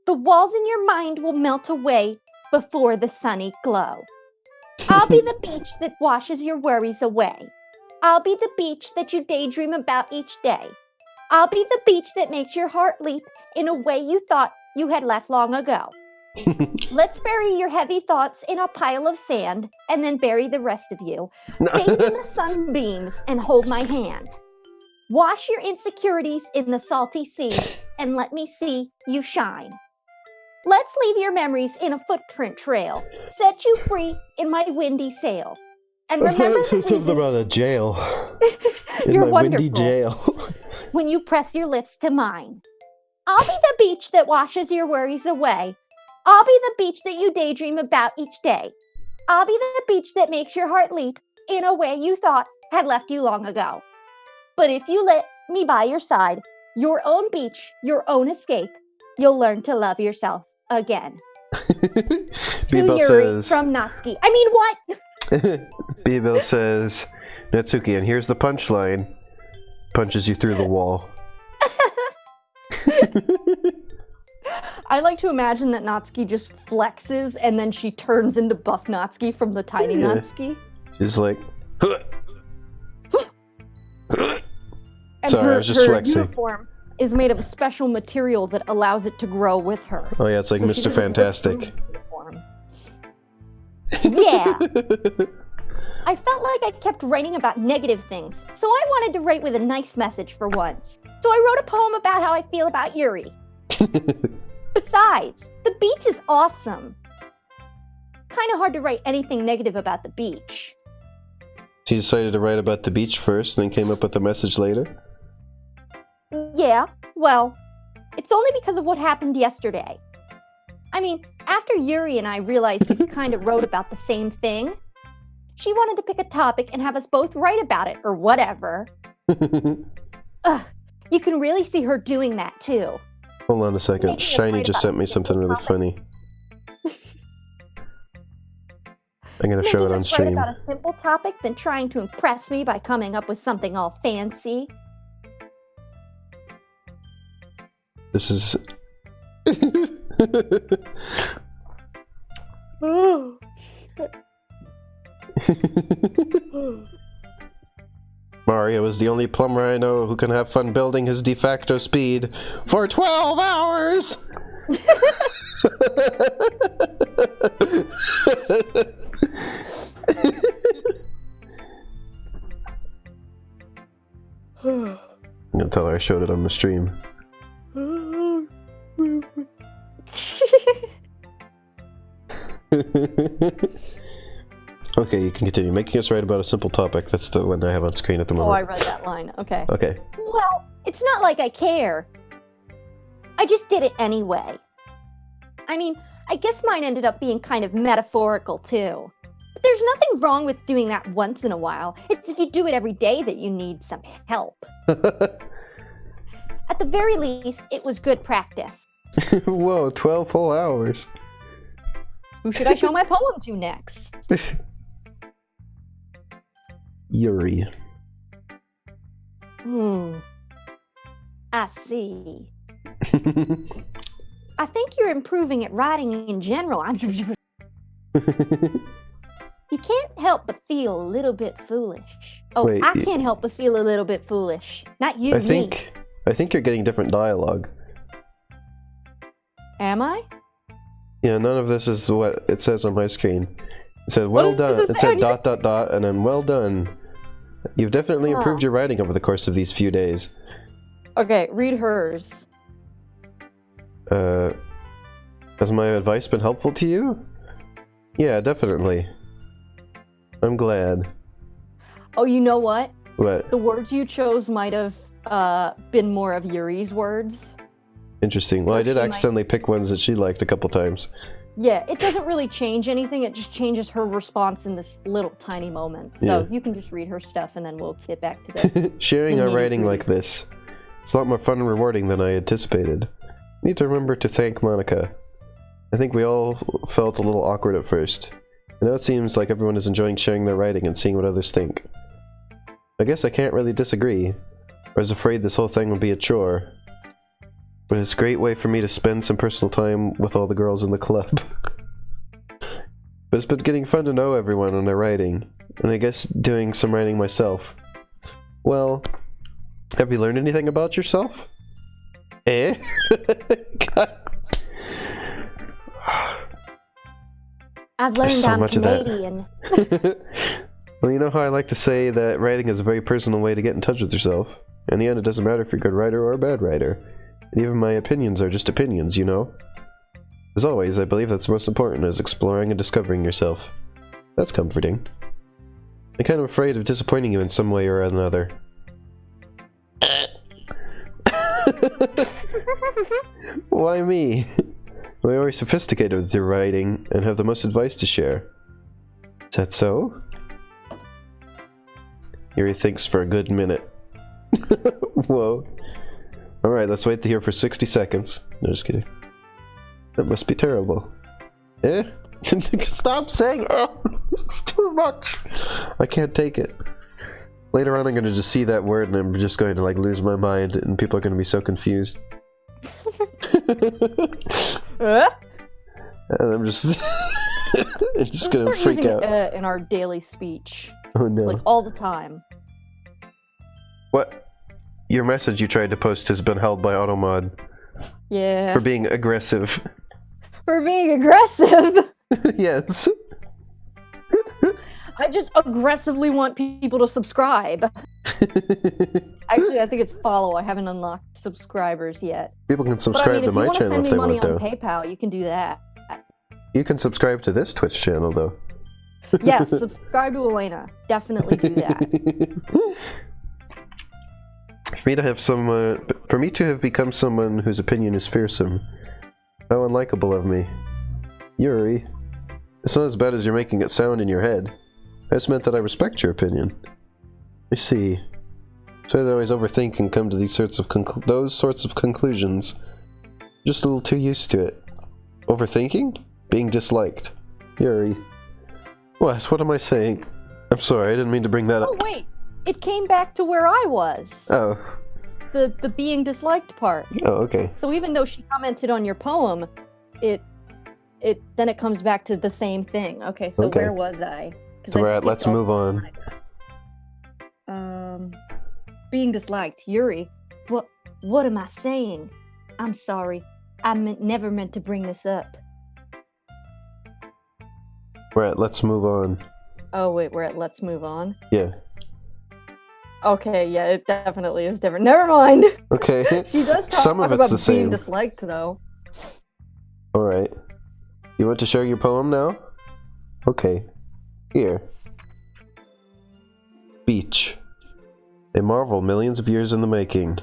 The walls in your mind will melt away before the sunny glow. I'll be the beach that washes your worries away. I'll be the beach that you daydream about each day. I'll be the beach that makes your heart leap in a way you thought you had left long ago. Let's bury your heavy thoughts in a pile of sand and then bury the rest of you. Bathe in the sunbeams and hold my hand. Wash your insecurities in the salty sea and let me see you shine. Let's leave your memories in a footprint trail. Set you free in my windy sail. And remember the something reasons- about a jail. In You're my wonderful. windy jail. When you press your lips to mine. I'll be the beach that washes your worries away. I'll be the beach that you daydream about each day. I'll be the beach that makes your heart leap in a way you thought had left you long ago. But if you let me by your side, your own beach, your own escape, you'll learn to love yourself again. Bebel Yuri says. from Natsuki. I mean, what? Bebel says, Natsuki, and here's the punchline. Punches you through the wall. I like to imagine that Natsuki just flexes and then she turns into Buff Natsuki from the Tiny Yeah. Natsuki. She's like, huh. And Sorry, I her, was just her flexing. uniform is made of a special material that allows it to grow with her. Oh yeah, it's like So she Mr. doesn't rip through Fantastic. the uniform. Yeah. I felt like I kept writing about negative things, so I wanted to write with a nice message for once. So I wrote a poem about how I feel about Yuri. Besides, the beach is awesome. Kind of hard to write anything negative about the beach. She decided to write about the beach first, then came up with the message later. Yeah, well, it's only because of what happened yesterday. I mean, after Yuri and I realized we kind of wrote about the same thing, she wanted to pick a topic and have us both write about it, or whatever. Ugh, you can really see her doing that, too. Hold on a second. Making us Shiny write just about sent me a something simple really topic. funny. I'm gonna show it Making on us write stream. about a simple topic than trying to impress me by coming up with something all fancy. This is. Mario is the only plumber I know who can have fun building his de facto speed for 12 hours! I'm gonna tell her I showed it on the stream. Okay, you can continue. Making us write about a simple topic. That's the one I have on screen at the Oh, I moment. read that line. Okay. Okay. Well, it's not like I care. I just did it anyway. I mean, I guess mine ended up being kind of metaphorical too. But there's nothing wrong with doing that once in a while. It's if you do it every day that you need some help. At the very least, it was good practice. Whoa, 12 whole hours. Who should I show my poem to next? Yuri. I see. I think you're improving at writing in general. You can't help but feel a little bit foolish. Oh, Wait, I can't help but feel a little bit foolish. Not you, I me. think you're getting different dialogue. Am I? Yeah, none of this is what it says on my screen. It said, well does done. it It say said on ... and then well done. You've definitely Huh. improved your writing over the course of these few days. Okay, read hers. Has my advice been helpful to you? Yeah, definitely. I'm glad. Oh, you know what? What? The words you chose might have been more of Yuri's words. Interesting. Well, So I did she might- accidentally pick ones that she liked a couple times. Yeah, it doesn't really change anything. It just changes her response in this little tiny moment. So Yeah. you can just read her stuff and then we'll get back to the... Sharing The our nitty-gritty. writing like this. It's a lot more fun and rewarding than I anticipated. Need to remember to thank Monica. I think we all felt a little awkward at first. And now it seems like everyone is enjoying sharing their writing and seeing what others think. I guess I can't really disagree. I was afraid this whole thing would be a chore. But it's a great way for me to spend some personal time with all the girls in the club. But it's been getting fun to know everyone and their writing. And I guess doing some writing myself. Well, have you learned anything about yourself? Eh? God. I've There's learned so I'm much of that. Canadian. Well, you know how I like to say that writing is a very personal way to get in touch with yourself. In the end, it doesn't matter if you're a good writer or a bad writer. And even my opinions are just opinions, you know? As always, I believe that's most important is exploring and discovering yourself. That's comforting. I'm kind of afraid of disappointing you in some way or another. Why me? I'm always sophisticated with your writing and have the most advice to share. Is that so? Yuri thinks for a good minute. Whoa. Alright, let's wait here for 60 seconds. No, just kidding. That must be terrible. Eh? Stop saying too much! I can't take it. Later on I'm gonna just see that word and I'm just going to like lose my mind and people are gonna be so confused. And I'm just I'm just gonna freak out. In our daily speech. Oh no. Like all the time. What? Your message you tried to post has been held by Automod. Yeah. For being aggressive. For being aggressive? Yes. I just aggressively want people to subscribe. Actually, I think it's follow. I haven't unlocked subscribers yet. People can subscribe to my channel if they want, though. If you want to send me money on PayPal, you can do that. You can subscribe to this Twitch channel, though. Yes, subscribe to Elena. Definitely do that. For me to have become someone whose opinion is fearsome. How unlikable of me. Yuri, it's not as bad as you're making it sound in your head. I just meant that I respect your opinion. I see. So I always overthink and come to these sorts of conclusions. Just a little too used to it. Overthinking? Being disliked. Yuri. What am I saying? I'm sorry, I didn't mean to bring that up. Oh wait, it came back to where I was. Oh. The being disliked part. Oh, okay. So even though she commented on your poem, then it comes back to the same thing. Okay, so where was I? So we're at let's move on. Being disliked. Yuri, what am I saying? I'm sorry. I never meant to bring this up. We're at let's move on. Oh wait, we're at let's move on? Yeah. Okay, yeah, it definitely is different. Never mind. Okay. She does talk Some of it's about the same. being disliked, though. Alright. You want to share your poem now? Okay. Here. Beach. A marvel millions of years in the making.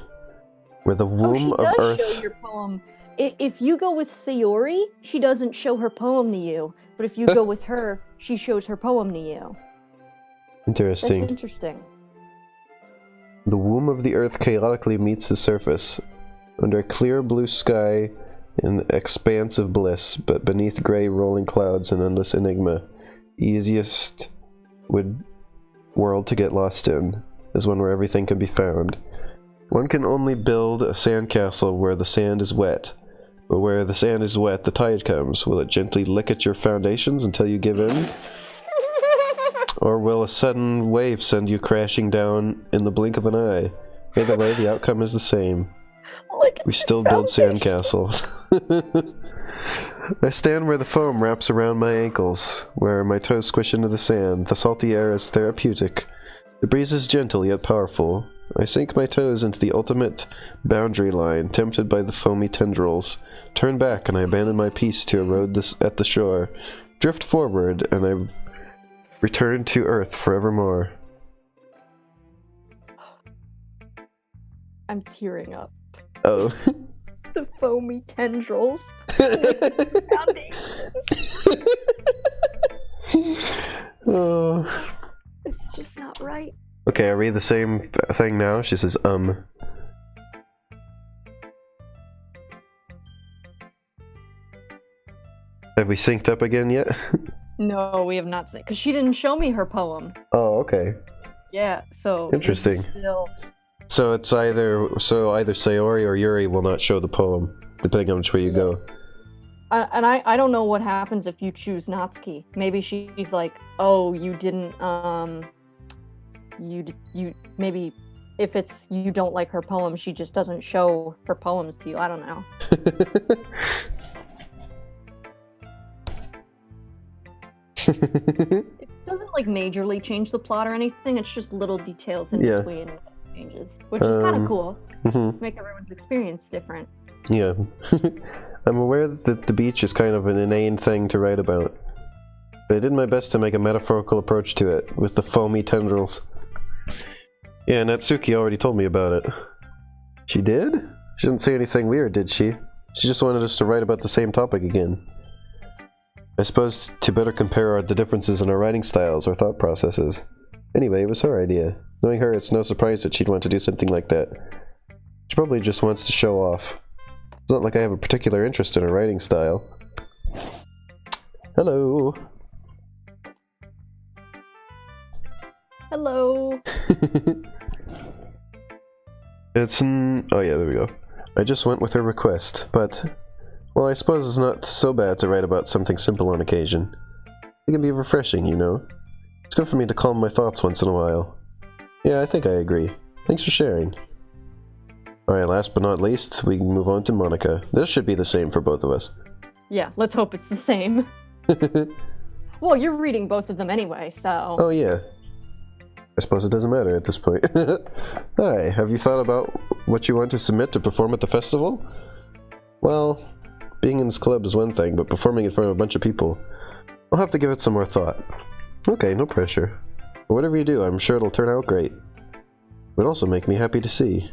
Where the womb of Earth... She does show your poem. If you go with Sayori, she doesn't show her poem to you. But if you go with her, she shows her poem to you. Interesting. That's interesting. The womb of the Earth chaotically meets the surface. Under a clear blue sky in the expanse of bliss, but beneath grey rolling clouds and endless enigma. Easiest world to get lost in is one where everything can be found. One can only build a sandcastle where the sand is wet. But where the sand is wet, the tide comes. Will it gently lick at your foundations until you give in? Or will a sudden wave send you crashing down in the blink of an eye? Either way, the outcome is the same. We still build sandcastles. I stand where the foam wraps around my ankles, where my toes squish into the sand. The salty air is therapeutic. The breeze is gentle yet powerful. I sink my toes into the ultimate boundary line, tempted by the foamy tendrils. Turn back, and I abandon my peace to erode at the shore. Drift forward, and I return to Earth forevermore. I'm tearing up. Oh. The foamy tendrils. Oh. It's just not right. Okay, I read the same thing now. She says, Have we synced up again yet? No, we have not seen, because she didn't show me her poem. Oh, okay. Yeah, so... Interesting. So it's either Sayori or Yuri will not show the poem, depending on which way you go. And I don't know what happens if you choose Natsuki. Maybe she's like, oh, you didn't, maybe if it's you don't like her poem, she just doesn't show her poems to you. I don't know. It doesn't like majorly change the plot or anything. It's just little details in between that changes, which is kind of cool. Make everyone's experience different. Yeah. I'm aware that the beach is kind of an inane thing to write about. But I did my best to make a metaphorical approach to it, with the foamy tendrils. Yeah, Natsuki already told me about it. She did? She didn't say anything weird, did she? She just wanted us to write about the same topic again. I suppose to better compare the differences in our writing styles or thought processes. Anyway, it was her idea. Knowing her, it's no surprise that she'd want to do something like that. She probably just wants to show off. It's not like I have a particular interest in her writing style. Hello! Hello. It's oh yeah, there we go. I just went with her request, but... Well, I suppose it's not so bad to write about something simple on occasion. It can be refreshing, you know? It's good for me to calm my thoughts once in a while. Yeah, I think I agree. Thanks for sharing. Alright, last but not least, we can move on to Monica. This should be the same for both of us. Yeah, let's hope it's the same. Well, you're reading both of them anyway, so... Oh yeah. I suppose it doesn't matter at this point. Hi, have you thought about what you want to submit to perform at the festival? Well, being in this club is one thing, but performing in front of a bunch of people, I'll have to give it some more thought. Okay, no pressure. But whatever you do, I'm sure it'll turn out great. It would also make me happy to see.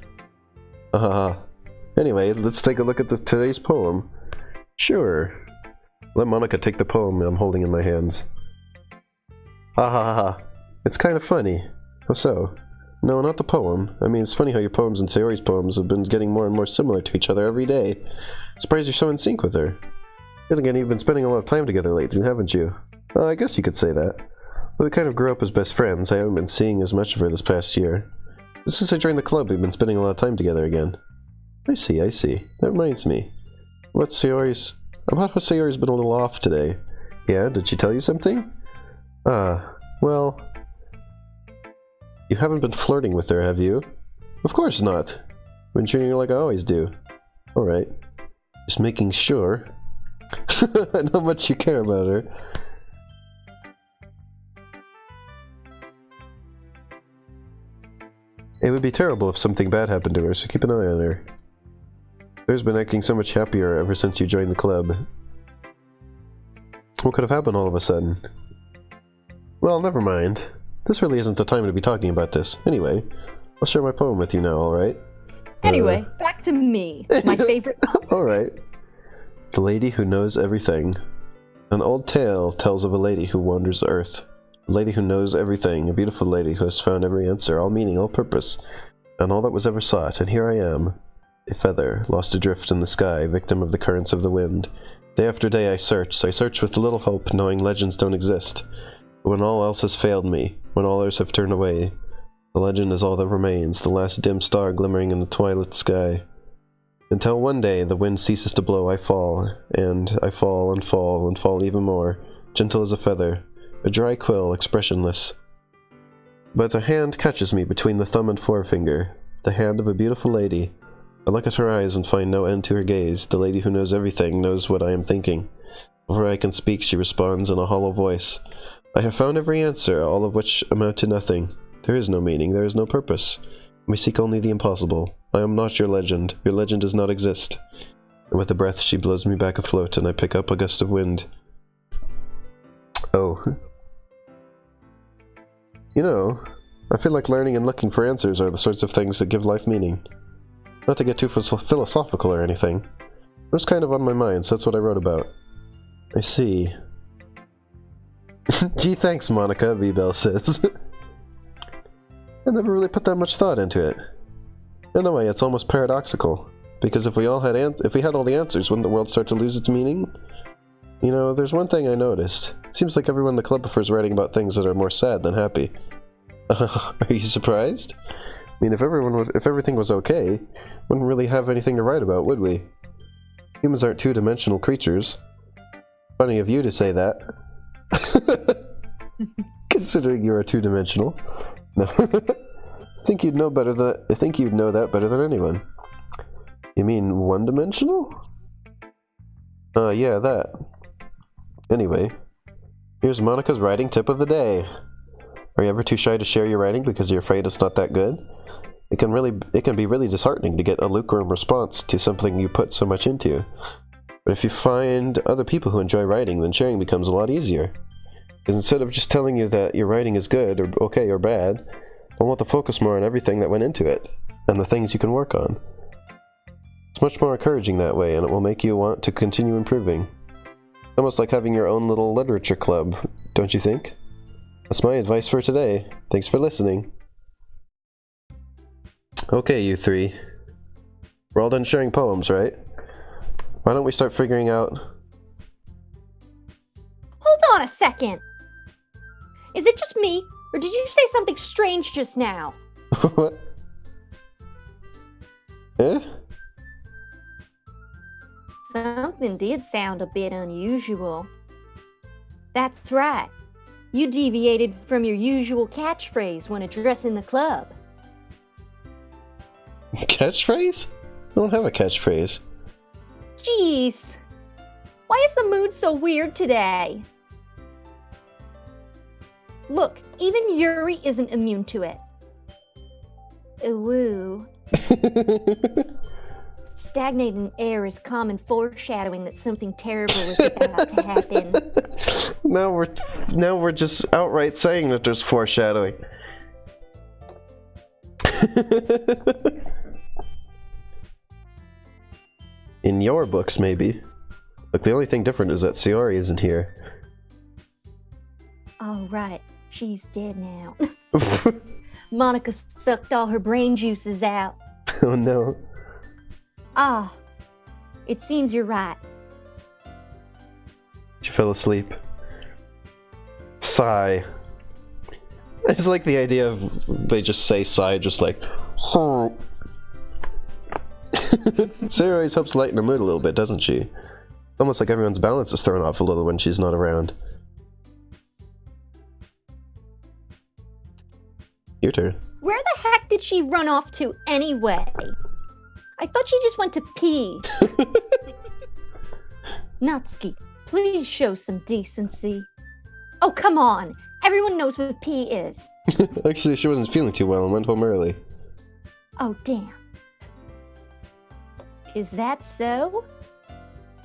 Anyway, let's take a look at today's poem. Sure. Let Monica take the poem I'm holding in my hands. Ha ha ha ha. It's kind of funny. How so? No, not the poem. I mean, it's funny how your poems and Sayori's poems have been getting more and more similar to each other every day. Surprised you're so in sync with her. Then again, you've been spending a lot of time together lately, haven't you? Well, I guess you could say that. Though we kind of grew up as best friends, I haven't been seeing as much of her this past year. Since I joined the club, we've been spending a lot of time together again. I see. That reminds me. About how Sayori's been a little off today. Yeah, did she tell you something? Well... You haven't been flirting with her, have you? Of course not. Been treating her like I always do. Alright. Just making sure. I know how much you care about her. It would be terrible if something bad happened to her, so keep an eye on her. Claire's been acting so much happier ever since you joined the club. What could have happened all of a sudden? Well, never mind. This really isn't the time to be talking about this. Anyway, I'll share my poem with you now, alright? Anyway, back to me. My favorite topic. Alright. The Lady Who Knows Everything. An old tale tells of a lady who wanders the earth. A lady who knows everything, a beautiful lady who has found every answer, all meaning, all purpose, and all that was ever sought, and here I am, a feather, lost adrift in the sky, victim of the currents of the wind. Day after day I search with little hope, knowing legends don't exist. But when all else has failed me, when all others have turned away, the legend is all that remains, the last dim star glimmering in the twilight sky. Until one day the wind ceases to blow, I fall, and I fall and fall and fall even more, gentle as a feather, a dry quill, expressionless. But a hand catches me between the thumb and forefinger, the hand of a beautiful lady. I look at her eyes and find no end to her gaze. The lady who knows everything knows what I am thinking. Before I can speak, she responds in a hollow voice. I have found every answer, all of which amount to nothing. There is no meaning, there is no purpose. We seek only the impossible. I am not your legend. Your legend does not exist. And with a breath, she blows me back afloat, and I pick up a gust of wind. Oh. You know, I feel like learning and looking for answers are the sorts of things that give life meaning. Not to get too philosophical or anything. It was kind of on my mind, so that's what I wrote about. I see. Gee, thanks, Monica, V-Bell says. I never really put that much thought into it. In a way, it's almost paradoxical. Because if we had all the answers, wouldn't the world start to lose its meaning? You know, there's one thing I noticed. It seems like everyone in the club prefers writing about things that are more sad than happy. Are you surprised? I mean, if everything was okay, wouldn't really have anything to write about, would we? Humans aren't two-dimensional creatures. Funny of you to say that. Considering you are two-dimensional. No. I think you'd know that better than anyone. You mean one-dimensional? Yeah, that. Anyway, here's Monica's writing tip of the day. Are you ever too shy to share your writing because you're afraid it's not that good? It can be really disheartening to get a lukewarm response to something you put so much into. But if you find other people who enjoy writing, then sharing becomes a lot easier. Instead of just telling you that your writing is good, or okay, or bad, I want to focus more on everything that went into it, and the things you can work on. It's much more encouraging that way, and it will make you want to continue improving. Almost like having your own little literature club, don't you think? That's my advice for today. Thanks for listening. Okay, you three. We're all done sharing poems, right? Why don't we start figuring out... Hold on a second. Is it just me, or did you say something strange just now? What? Eh? Something did sound a bit unusual. That's right. You deviated from your usual catchphrase when addressing the club. Catchphrase? I don't have a catchphrase. Jeez. Why is the mood so weird today? Look, even Yuri isn't immune to it. Woo. Stagnating air is common foreshadowing that something terrible is about to happen. Now we're just outright saying that there's foreshadowing. In your books, maybe. Look, the only thing different is that Sayori isn't here. Oh, right. She's dead now. Monica sucked all her brain juices out. Oh no. Ah, it seems you're right. She fell asleep. Sigh. I just like the idea of they just say sigh, just like. Sarah always helps lighten the mood a little bit, doesn't she? Almost like everyone's balance is thrown off a little when she's not around. Your turn. Where the heck did she run off to anyway? I thought she just went to pee. Natsuki, please show some decency. Oh, come on. Everyone knows what pee is. Actually, she wasn't feeling too well and went home early. Oh, damn. Is that so?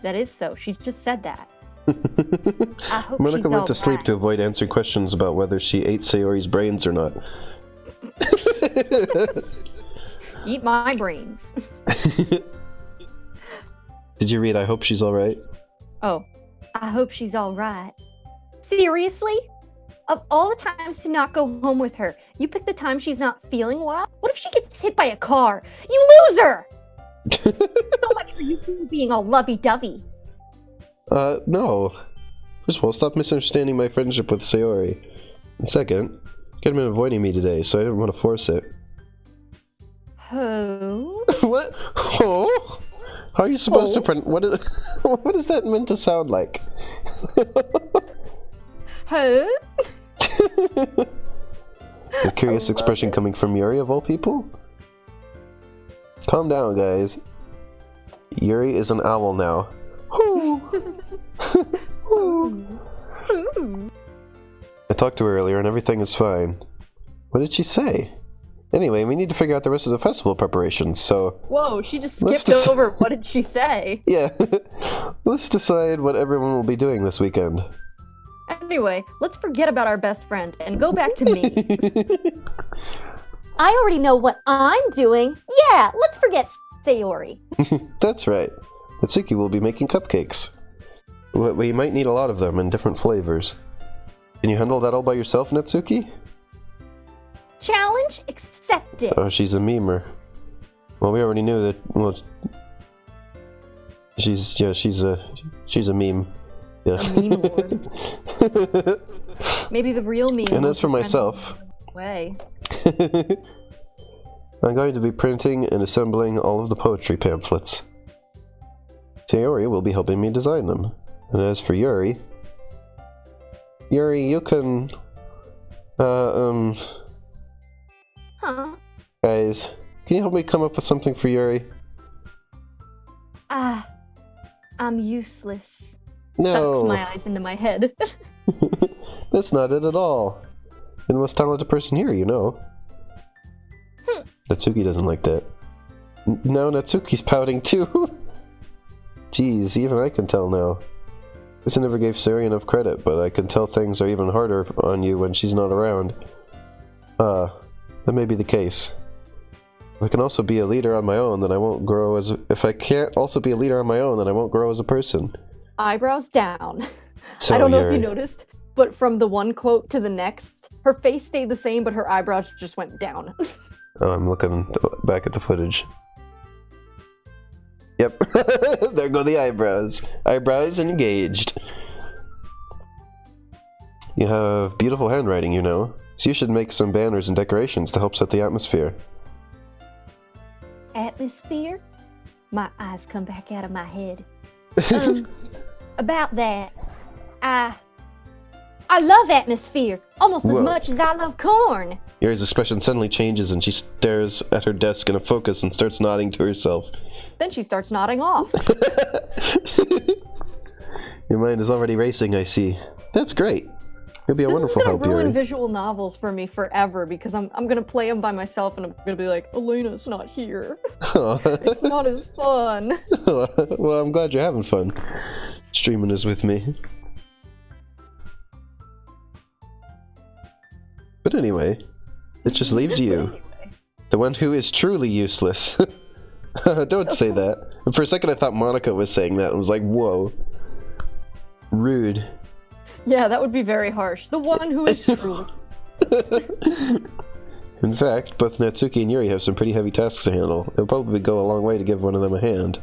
That is so. She just said that. I hope Monica she's went to sleep alright. to avoid answering questions about whether she ate Sayori's brains or not. Eat my brains. Did you read I Hope She's Alright? Oh, I hope she's alright. Seriously? Of all the times to not go home with her, you pick the time she's not feeling well? What if she gets hit by a car? You loser! So much for you being all lovey-dovey. No. First of all, stop misunderstanding my friendship with Sayori. And second, you could have been avoiding me today, so I didn't want to force it. Who? What? Oh? How are you supposed to what is that meant to sound like? Who? A curious expression coming from Yuri of all people? Calm down, guys. Yuri is an owl now. I talked to her earlier and everything is fine. What did she say? Anyway, we need to figure out the rest of the festival preparations, so... whoa, she just Let's skipped over. What did she say? Yeah. Let's decide what everyone will be doing this weekend. Anyway, let's forget about our best friend and go back to me. I already know what I'm doing. Yeah, let's forget Sayori. That's right. Natsuki will be making cupcakes. We might need a lot of them in different flavors. Can you handle that all by yourself, Natsuki? Challenge accepted. Oh, she's a memer. Well, we already knew that. Well, she's a meme. Yeah. A meme lord. Maybe the real meme. And as for myself, way. I'm going to be printing and assembling all of the poetry pamphlets. Sayori will be helping me design them. And as for Yuri, you can, Huh? guys, can you help me come up with something for Yuri? I'm useless. No, Sucks my eyes into my head. that's not it at all. You're the most talented person here, you know. Natsuki doesn't like that. No, Natsuki's pouting too. Jeez, even I can tell now. Guess I never gave Sari enough credit, but I can tell things are even harder on you when she's not around. That may be the case. If I can also be a leader on my own, then I won't grow as if I can't also be a leader on my own, then I won't grow as a person. Eyebrows down. So I don't know if you Yuri. noticed, but from the one quote to the next, her face stayed the same, but her eyebrows just went down. Oh, I'm looking back at the footage. Yep. There go the eyebrows. Eyebrows engaged. You have beautiful handwriting, you know. So you should make some banners and decorations to help set the atmosphere. Atmosphere? My eyes come back out of my head. About that, I love atmosphere almost as Whoa. much as I love corn. Yuri's expression suddenly changes and she stares at her desk in a focus and starts nodding to herself. Then she starts nodding off. Your mind is already racing, I see. That's great. You'll be a wonderful This is help, gonna ruin Yuri. visual novels for me forever because I'm gonna play them by myself and I'm gonna be like, Elena's not here. It's not as fun. Well, I'm glad you're having fun. Streaming is with me. But anyway, it just leaves you. The one who is truly useless. Don't say that. And for a second I thought Monica was saying that and was like, whoa. Rude. Yeah, that would be very harsh. The one who is truly. In fact, both Natsuki and Yuri have some pretty heavy tasks to handle. It'll probably go a long way to give one of them a hand.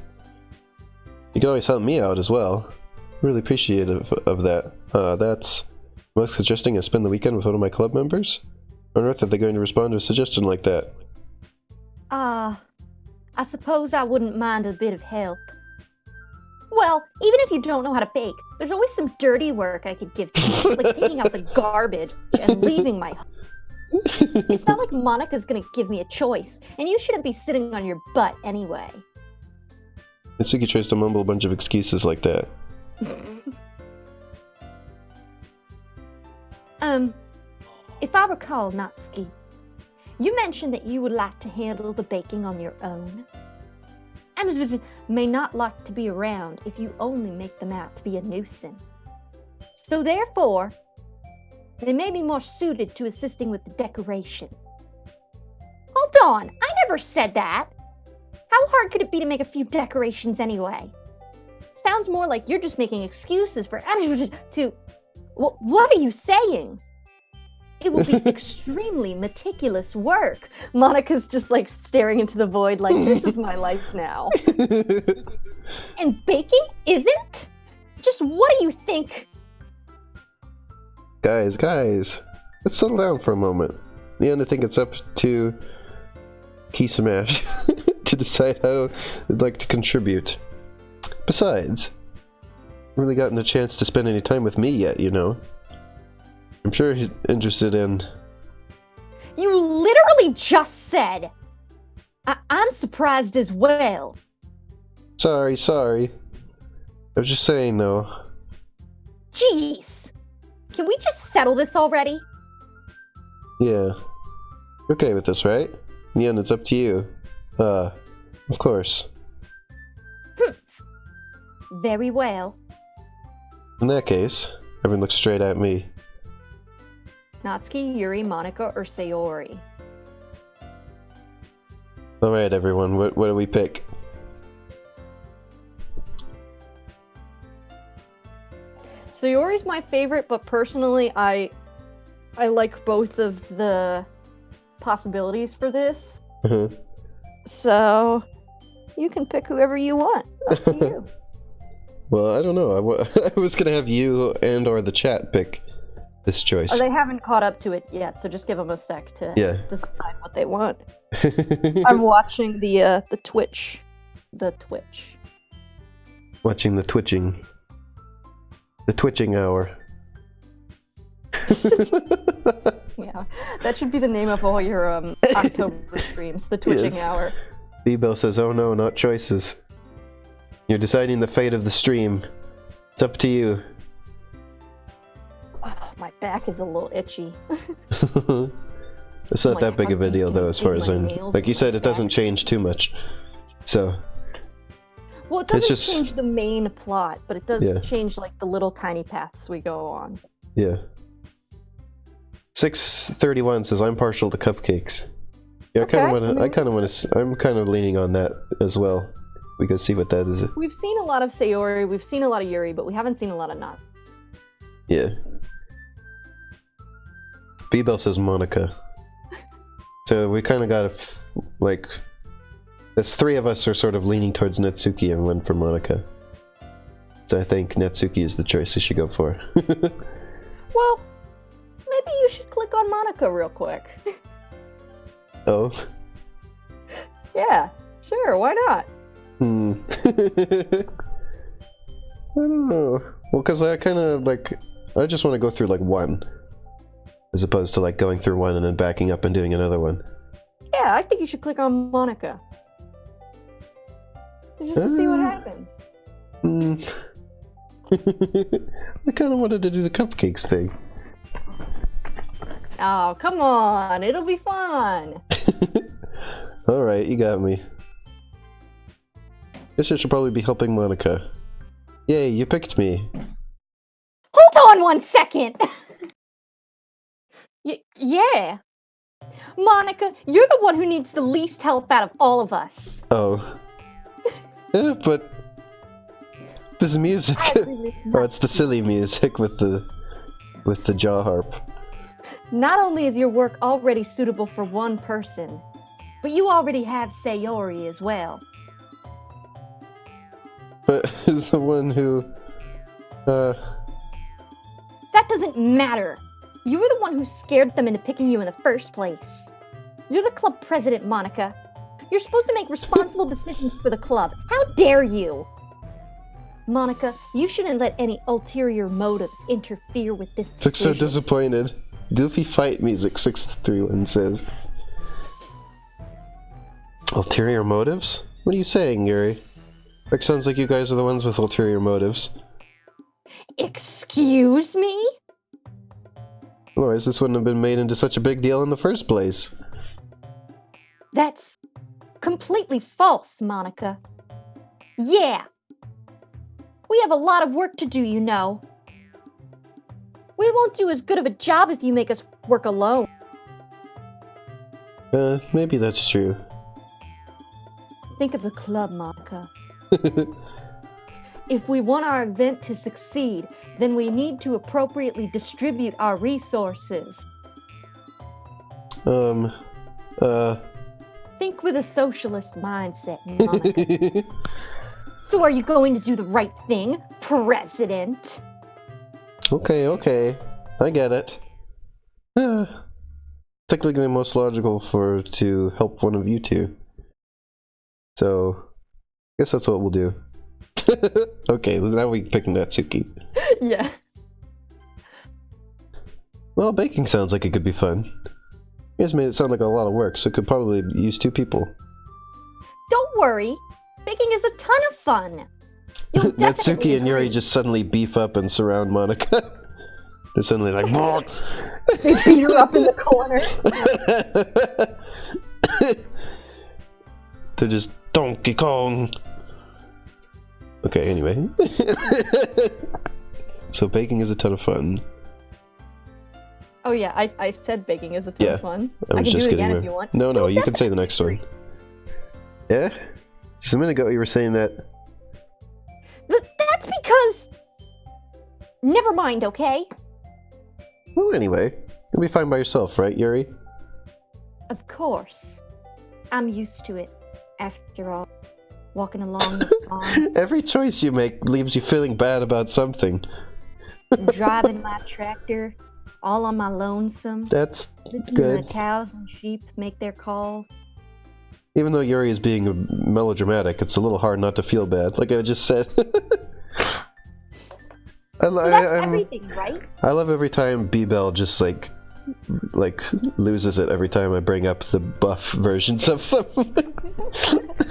You can always help me out as well. Really appreciative of that. That's... Most suggesting I spend the weekend with one of my club members? How on earth are they going to respond to a suggestion like that? I suppose I wouldn't mind a bit of help. Well, even if you don't know how to bake, there's always some dirty work I could give to you, like taking out the garbage and leaving my home. It's not like Monica's gonna give me a choice, and you shouldn't be sitting on your butt anyway. Natsuki tries to mumble a bunch of excuses like that. If I recall, Natsuki, you mentioned that you would like to handle the baking on your own. And may not like to be around if you only make them out to be a nuisance. So therefore, they may be more suited to assisting with the decoration. Hold on, I never said that. How hard could it be to make a few decorations anyway? Sounds more like you're just making excuses for to. What are you saying? It will be extremely meticulous work. Monica's just like staring into the void like, this is my life now. And baking isn't? Just what do you think? Guys, let's settle down for a moment. In the end, I think it's up to Key Smash to decide how they'd like to contribute. Besides, I haven't really gotten a chance to spend any time with me yet, you know. I'm sure he's interested in... You literally just said. I'm surprised as well. Sorry. I was just saying, though. Jeez. Can we just settle this already? Yeah. You're okay with this, right? In the end, it's up to you. Of course. Very well. In that case, everyone looks straight at me. Natsuki, Yuri, Monica, or Sayori? Alright, everyone, what do we pick? Sayori's my favorite, but personally, I like both of the possibilities for this. So, you can pick whoever you want. Up to you. Well, I don't know. I was gonna have you and or the chat pick this choice. Oh, they haven't caught up to it yet, so just give them a sec to decide what they want. I'm watching the Twitch. The Twitch. Watching the twitching. The twitching hour. Yeah, that should be the name of all your October streams. The Twitching Yes. Hour. Bebo says, "Oh no, not choices. You're deciding the fate of the stream. It's up to you." Oh, my back is a little itchy. It's not My that big of a heart deal, though, as far beating as my I'm. nails Like you and said, my it doesn't back. change too much. So. Well, it doesn't just- change the main plot, but it does Yeah. change like the little tiny paths we go on. Yeah. 631 says I'm partial to cupcakes. Yeah, I kind of Okay, want to. I kind of want to. I'm kind of leaning on that as well. We can see what that is. We've seen a lot of Sayori, we've seen a lot of Yuri, but we haven't seen a lot of Not. Yeah. B-Bell says Monica. So we kind of got like. There's three of us are sort of leaning towards Netsuki and one for Monica. So I think Netsuki is the choice we should go for. Well, maybe you should click on Monica real quick. Oh. Yeah, sure, why not? I don't know. Well, because I kind of like. I just want to go through like one. As opposed to like going through one and then backing up and doing another one. Yeah, I think you should click on Monica. Just to see what happens. I kind of wanted to do the cupcakes thing. Oh, come on, it'll be fun. Alright, you got me. Guess I should probably be helping Monica. Yay, you picked me. Hold on 1 second. Yeah. Monica, you're the one who needs the least help out of all of us. Oh. Yeah, but... This music... I agree with Oh, it's the silly music with the jaw harp. Not only is your work already suitable for one person, but you already have Sayori as well. But is the one who... That doesn't matter. You were the one who scared them into picking you in the first place. You're the club president, Monica. You're supposed to make responsible decisions for the club. How dare you? Monica, you shouldn't let any ulterior motives interfere with this decision. Looks so disappointed. Goofy fight music, 631 says. Ulterior motives? What are you saying, Yuri? It sounds like you guys are the ones with ulterior motives. Excuse me? Otherwise, this wouldn't have been made into such a big deal in the first place. That's completely false, Monica. Yeah. We have a lot of work to do, you know. We won't do as good of a job if you make us work alone. Maybe that's true. Think of the club, Monica. If we want our event to succeed, then we need to appropriately distribute our resources. Think with a socialist mindset, Monica. So are you going to do the right thing, President? Okay. I get it. Technically most logical to help one of you two. So, I guess that's what we'll do. Okay, now we pick Natsuki. Yeah. Well, baking sounds like it could be fun. You guys made it sound like a lot of work, so it could probably use 2 people. Don't worry. Baking is a ton of fun. You'll definitely Natsuki and Yuri agree. just suddenly beef up and surround Monica. They're suddenly like, "Bonk!" They beat her up in the corner. They're just Donkey Kong. Okay, anyway. So baking is a ton of fun. Oh yeah, I said baking is a ton Yeah, of fun. I I was can just do it getting again there. if you want. No, you can say the next one. Yeah? Just a minute ago you were saying that. That's because... Never mind, okay? Well, anyway. You'll be fine by yourself, right, Yuri? Of course. I'm used to it, after all. Walking along the pond, Every choice you make leaves you feeling bad about something. driving my tractor, all on my lonesome. That's Listening to good. the cows and sheep make their calls. Even though Yuri is being melodramatic, it's a little hard not to feel bad, like I just said. So that's everything, right? I love every time B-Bell just like loses it every time I bring up the buff versions of them.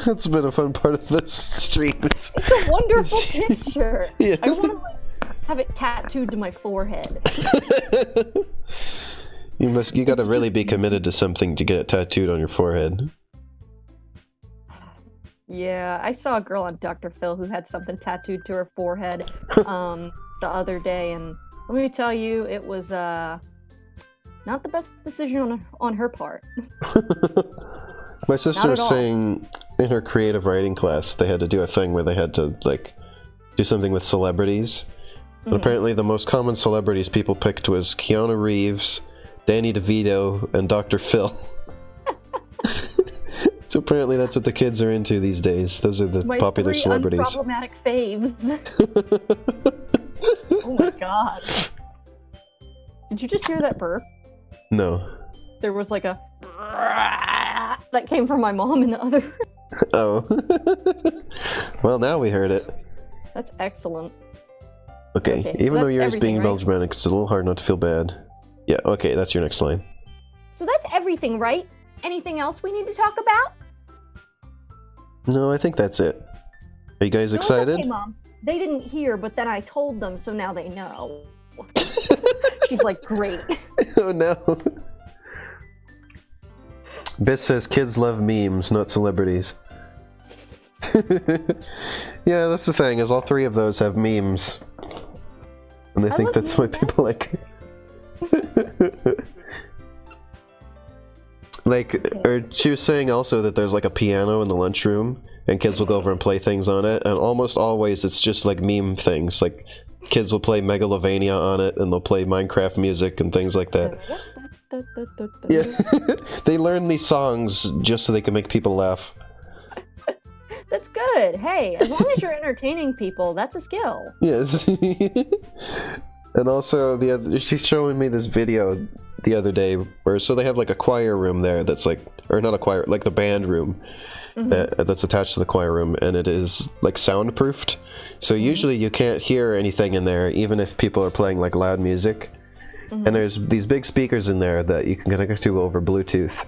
That's been a fun part of this stream. It's a wonderful picture. Yeah. I want to have it tattooed to my forehead. You gotta really be committed to something to get it tattooed on your forehead. Yeah, I saw a girl on Dr. Phil who had something tattooed to her forehead the other day, and let me tell you, it was not the best decision on her part. My sister was at all. saying in her creative writing class they had to do a thing where they had to like do something with celebrities. And apparently the most common celebrities people picked was Keanu Reeves, Danny DeVito, and Dr. Phil. So apparently that's what the kids are into these days. Those are the My popular 3 celebrities. unproblematic faves. Oh my god. Did you just hear that burp? No. There was like a that came from my mom in the other room. Oh. Well, now we heard it. That's excellent. Okay, Okay, so even though that's yours everything, being right? melodramatic, it's a little hard not to feel bad. Yeah, okay, that's your next line. So that's everything, right? Anything else we need to talk about? No, I think that's it. Are you guys No, it's excited? okay, Mom. They didn't hear, but then I told them, so now they know. She's like, great. Oh no. Biss says kids love memes, not celebrities. Yeah, that's the thing, is all 3 of those have memes. And I think love that's why memes, people like like, or she was saying also that there's like a piano in the lunchroom, and kids will go over and play things on it, and almost always it's just like meme things. Like, kids will play Megalovania on it, and they'll play Minecraft music and things like that. Yeah, they learn these songs just so they can make people laugh. That's good. Hey, as long as you're entertaining people, that's a skill. Yes. And also, she's showing me this video the other day where, so they have like a choir room there that's like, or not a choir, like the band room that's attached to the choir room, and it is like soundproofed. So usually you can't hear anything in there, even if people are playing like loud music. And there's these big speakers in there that you can connect to over Bluetooth.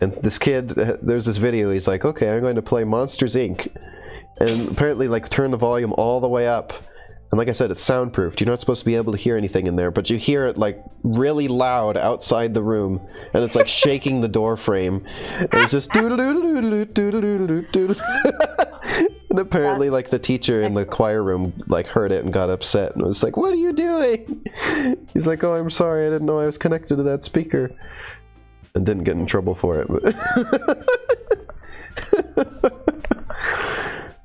And this kid, there's this video, he's like, okay, I'm going to play Monsters, Inc. And apparently, like, turn the volume all the way up. And like I said, it's soundproofed. You're not supposed to be able to hear anything in there, but you hear it, like, really loud outside the room. And it's, like, shaking the door frame. And it's just doodle-doodle-doodle-doodle-doodle-doodle. And apparently, like, the teacher in the choir room, like, heard it and got upset and was like, what are you doing? He's like, oh, I'm sorry, I didn't know I was connected to that speaker. And didn't get in trouble for it, but...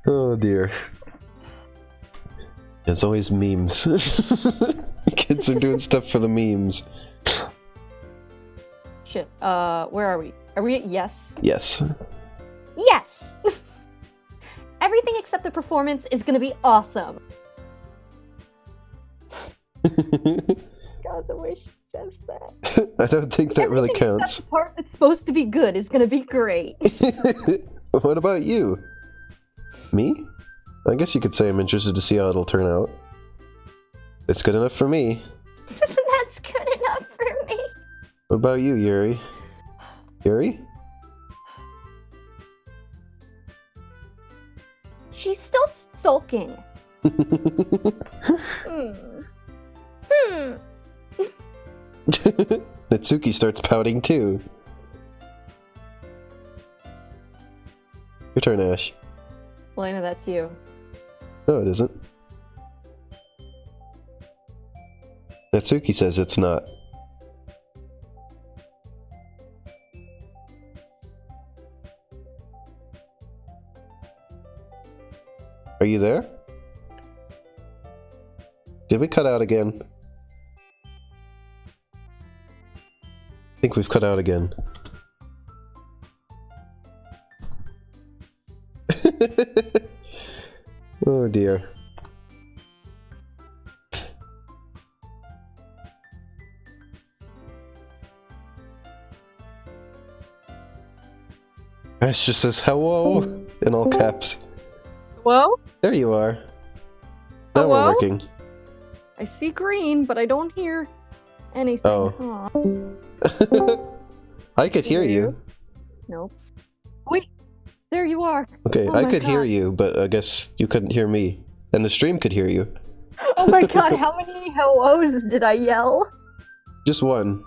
Oh dear. It's always memes. Kids are doing stuff for the memes. Shit. Where are we? Are we at yes? Yes. Yes! Everything except the performance is gonna be awesome. God, the way she says that. I don't think that really Everything counts. except the part that's supposed to be good is gonna be great. What about you? Me? I guess you could say I'm interested to see how it'll turn out. It's good enough for me. That's good enough for me. What about you, Yuri? Yuri? She's still sulking. Natsuki starts pouting too. Your turn, Ash. Elena, that's you. No, it isn't. Natsuki says it's not. Are you there? Did we cut out again? I think we've cut out again. Oh dear. Ash just says hello in all caps. Hello? There you are. Now we're Hello? working. I see green, but I don't hear anything. Oh. Aw. I could hear you. Nope. Wait, there you are. Okay, Oh I my could hear God. you, but I guess you couldn't hear me. And the stream could hear you. Oh my god, how many hellos did I yell? Just one.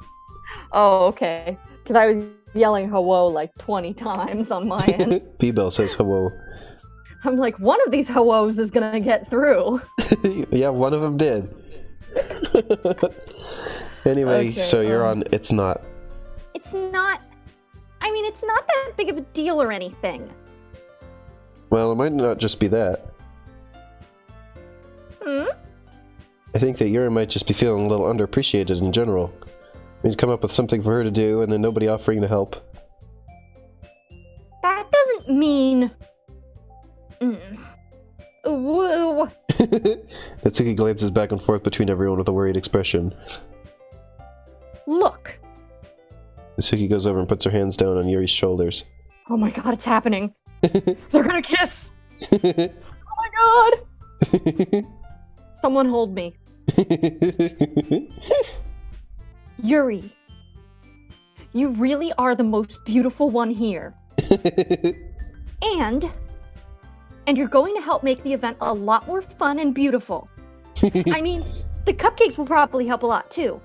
Oh, okay. Because I was yelling hello like 20 times on my end. B-Bell says hello. I'm like, one of these hellos is gonna get through. Yeah, one of them did. Anyway, Okay, so you're on It's Not. It's not. I mean, it's not that big of a deal or anything. Well, it might not just be that. I think that Yuri might just be feeling a little underappreciated in general. We'd come up with something for her to do, and then nobody offering to help. That doesn't mean. Woo. Natsuki glances back and forth between everyone with a worried expression. Look. Natsuki goes over and puts her hands down on Yuri's shoulders. Oh my god, it's happening. They're gonna kiss. Oh my god. Someone hold me. Yuri. You really are the most beautiful one here. And you're going to help make the event a lot more fun and beautiful. I mean, the cupcakes will probably help a lot too.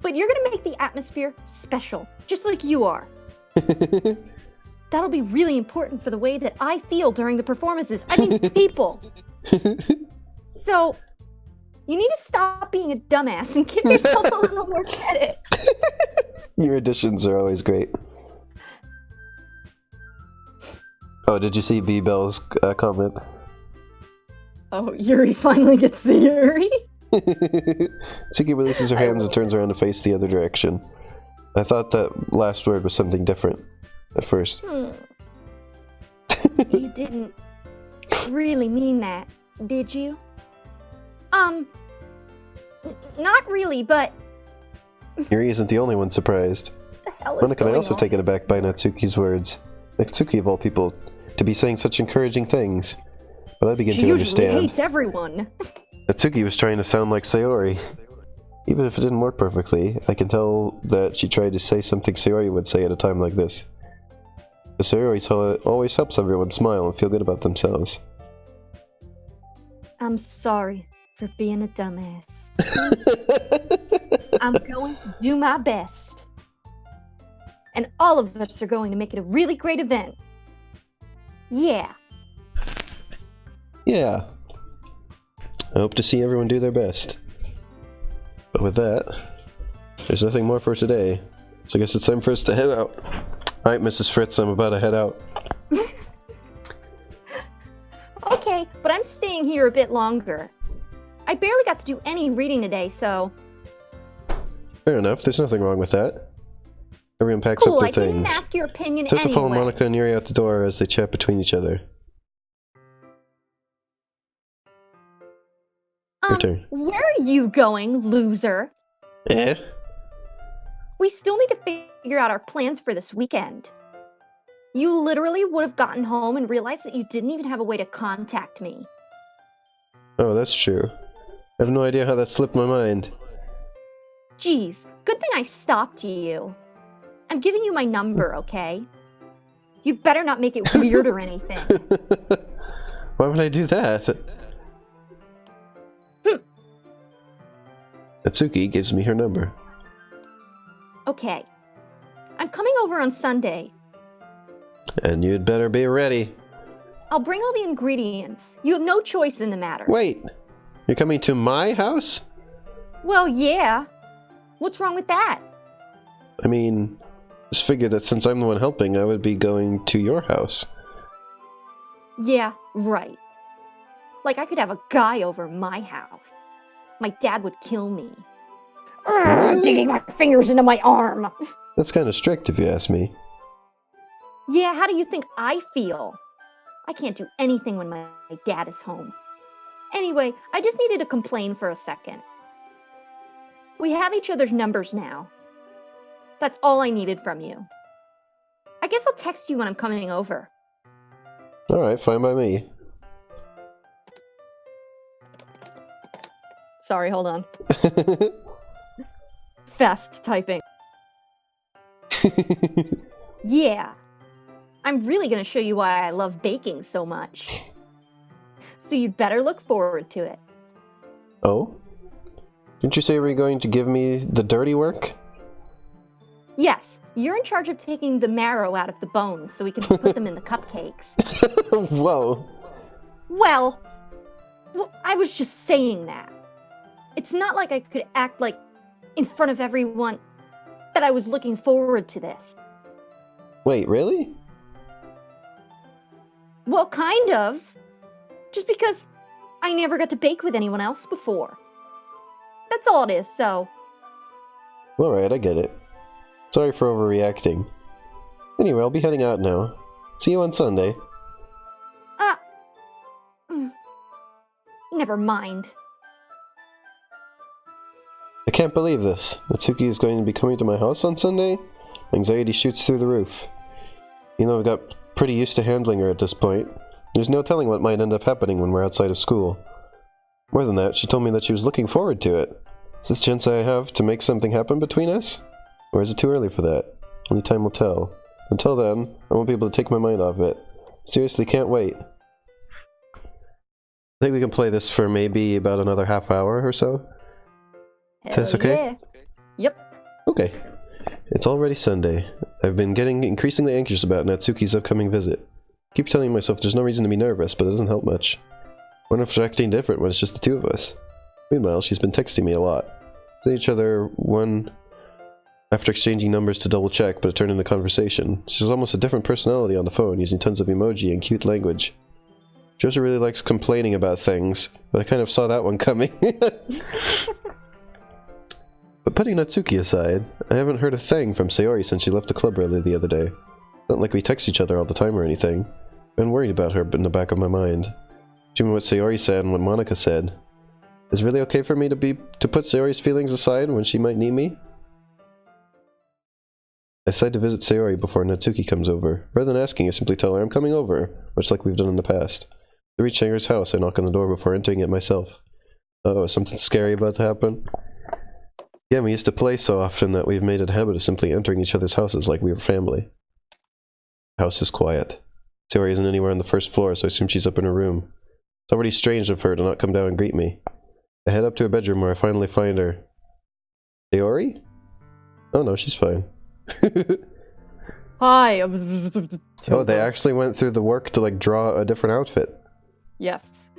But you're going to make the atmosphere special, just like you are. That'll be really important for the way that I feel during the performances. I mean, people. So, you need to stop being a dumbass and give yourself a little more credit. Your additions are always great. Oh, did you see B-Bell's comment? Oh, Yuri finally gets the Yuri? Tsuki releases her hands and turns around to face the other direction. I thought that last word was something different at first. You didn't really mean that, did you? Not really, but Yuri isn't the only one surprised. the hell is Monika going is also on? taken aback by Natsuki's words. Natsuki, of all people, to be saying such encouraging things. But I begin She to usually understand. hates everyone. Natsuki was trying to sound like Sayori. Even if it didn't work perfectly, I can tell that she tried to say something Sayori would say at a time like this. The Sayori always helps everyone smile and feel good about themselves. I'm sorry for being a dumbass. I'm going to do my best. And all of us are going to make it a really great event. Yeah. Yeah. I hope to see everyone do their best. But with that, there's nothing more for today. So I guess it's time for us to head out. Alright, Mrs. Fritz, I'm about to head out. Okay, but I'm staying here a bit longer. I barely got to do any reading today, so... Fair enough, there's nothing wrong with that. Everyone packs Cool, up I their didn't things. ask your opinion Just to follow anyway. Monika and Yuri out the door as they chat between each other. Your turn. Where are you going, loser? Eh? We still need to figure out our plans for this weekend. You literally would have gotten home and realized that you didn't even have a way to contact me. Oh, that's true. I have no idea how that slipped my mind. Geez, good thing I stopped you. I'm giving you my number, okay? You better not make it weird or anything. Why would I do that? Natsuki gives me her number. Okay. I'm coming over on Sunday. And you'd better be ready. I'll bring all the ingredients. You have no choice in the matter. Wait! You're coming to my house? Well, yeah. What's wrong with that? I mean, just figured that since I'm the one helping, I would be going to your house. Yeah, right. Like I could have a guy over my house. My dad would kill me. Really? Digging my fingers into my arm. That's kind of strict if you ask me. Yeah, how do you think I feel? I can't do anything when my dad is home. Anyway, I just needed to complain for a second. We have each other's numbers now. That's all I needed from you. I guess I'll text you when I'm coming over. Alright, fine by me. Sorry, hold on. Fast typing. Yeah. I'm really gonna show you why I love baking so much. So you'd better look forward to it. Oh? Didn't you say you were going to give me the dirty work? Yes, you're in charge of taking the marrow out of the bones so we can put them in the cupcakes. Whoa. Well, I was just saying that. It's not like I could act like, in front of everyone, that I was looking forward to this. Wait, really? Well, kind of. Just because I never got to bake with anyone else before. That's all it is, so... Alright, I get it. Sorry for overreacting. Anyway, I'll be heading out now. See you on Sunday. Never mind. I can't believe this. Natsuki is going to be coming to my house on Sunday? Anxiety shoots through the roof. You know, I've got pretty used to handling her at this point. There's no telling what might end up happening when we're outside of school. More than that, she told me that she was looking forward to it. Is this chance I have to make something happen between us? Or is it too early for that? Only time will tell. Until then, I won't be able to take my mind off it. Seriously, can't wait. I think we can play this for maybe about another half hour or so. That's okay? Yeah. Yep. Okay. It's already Sunday. I've been getting increasingly anxious about Natsuki's upcoming visit. I keep telling myself there's no reason to be nervous, but it doesn't help much. What if she's acting different when it's just the two of us? Meanwhile, she's been texting me a lot. We sent each other one after exchanging numbers to double check, but it turned into conversation. She's almost a different personality on the phone, using tons of emoji and cute language. She also really likes complaining about things, but I kind of saw that one coming. But putting Natsuki aside, I haven't heard a thing from Sayori since she left the club early the other day. It's not like we text each other all the time or anything. I've been worried about her, but in the back of my mind. Given what Sayori said and what Monica said, is it really okay for me to put Sayori's feelings aside when she might need me? I decide to visit Sayori before Natsuki comes over. Rather than asking, I simply tell her I'm coming over, much like we've done in the past. To reach Sayori's house, I knock on the door before entering it myself. Uh-oh, is something scary about to happen? Yeah, we used to play so often that we've made it a habit of simply entering each other's houses like we were family. The house is quiet. Sayori isn't anywhere on the first floor, so I assume she's up in her room. It's already strange of her to not come down and greet me. I head up to her bedroom where I finally find her. Sayori? Oh no, she's fine. Hi. Oh, they actually went through the work to like draw a different outfit. Yes.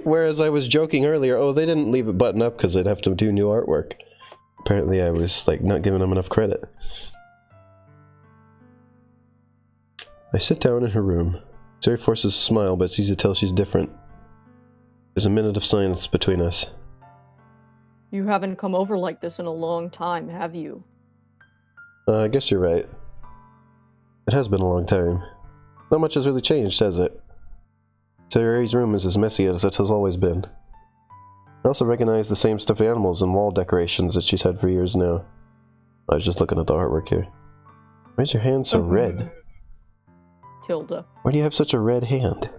Whereas I was joking earlier, oh, they didn't leave it buttoned up because they'd have to do new artwork. Apparently I was like not giving them enough credit. I sit down in her room. Sayori forces a smile, but it's easy to tell she's different. There's a minute of silence between us. You haven't come over like this in a long time, have you? I guess you're right. It has been a long time. Not much has really changed, has it? Sayori's room is as messy as it has always been. I also recognize the same stuffed animals and wall decorations that she's had for years now. I was just looking at the artwork here. Why is your hand so red? Tilda. Why do you have such a red hand?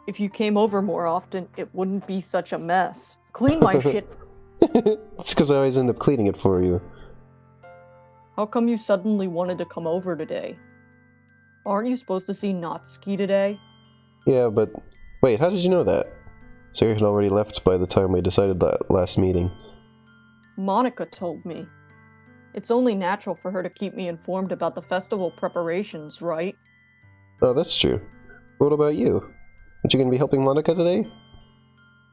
If you came over more often, it wouldn't be such a mess. Clean my shit. It's because I always end up cleaning it for you. How come you suddenly wanted to come over today? Aren't you supposed to see Natsuki today? Yeah, but... Wait, how did you know that? Sayori had already left by the time we decided that last meeting. Monica told me. It's only natural for her to keep me informed about the festival preparations, right? Oh, that's true. What about you? Aren't you going to be helping Monica today?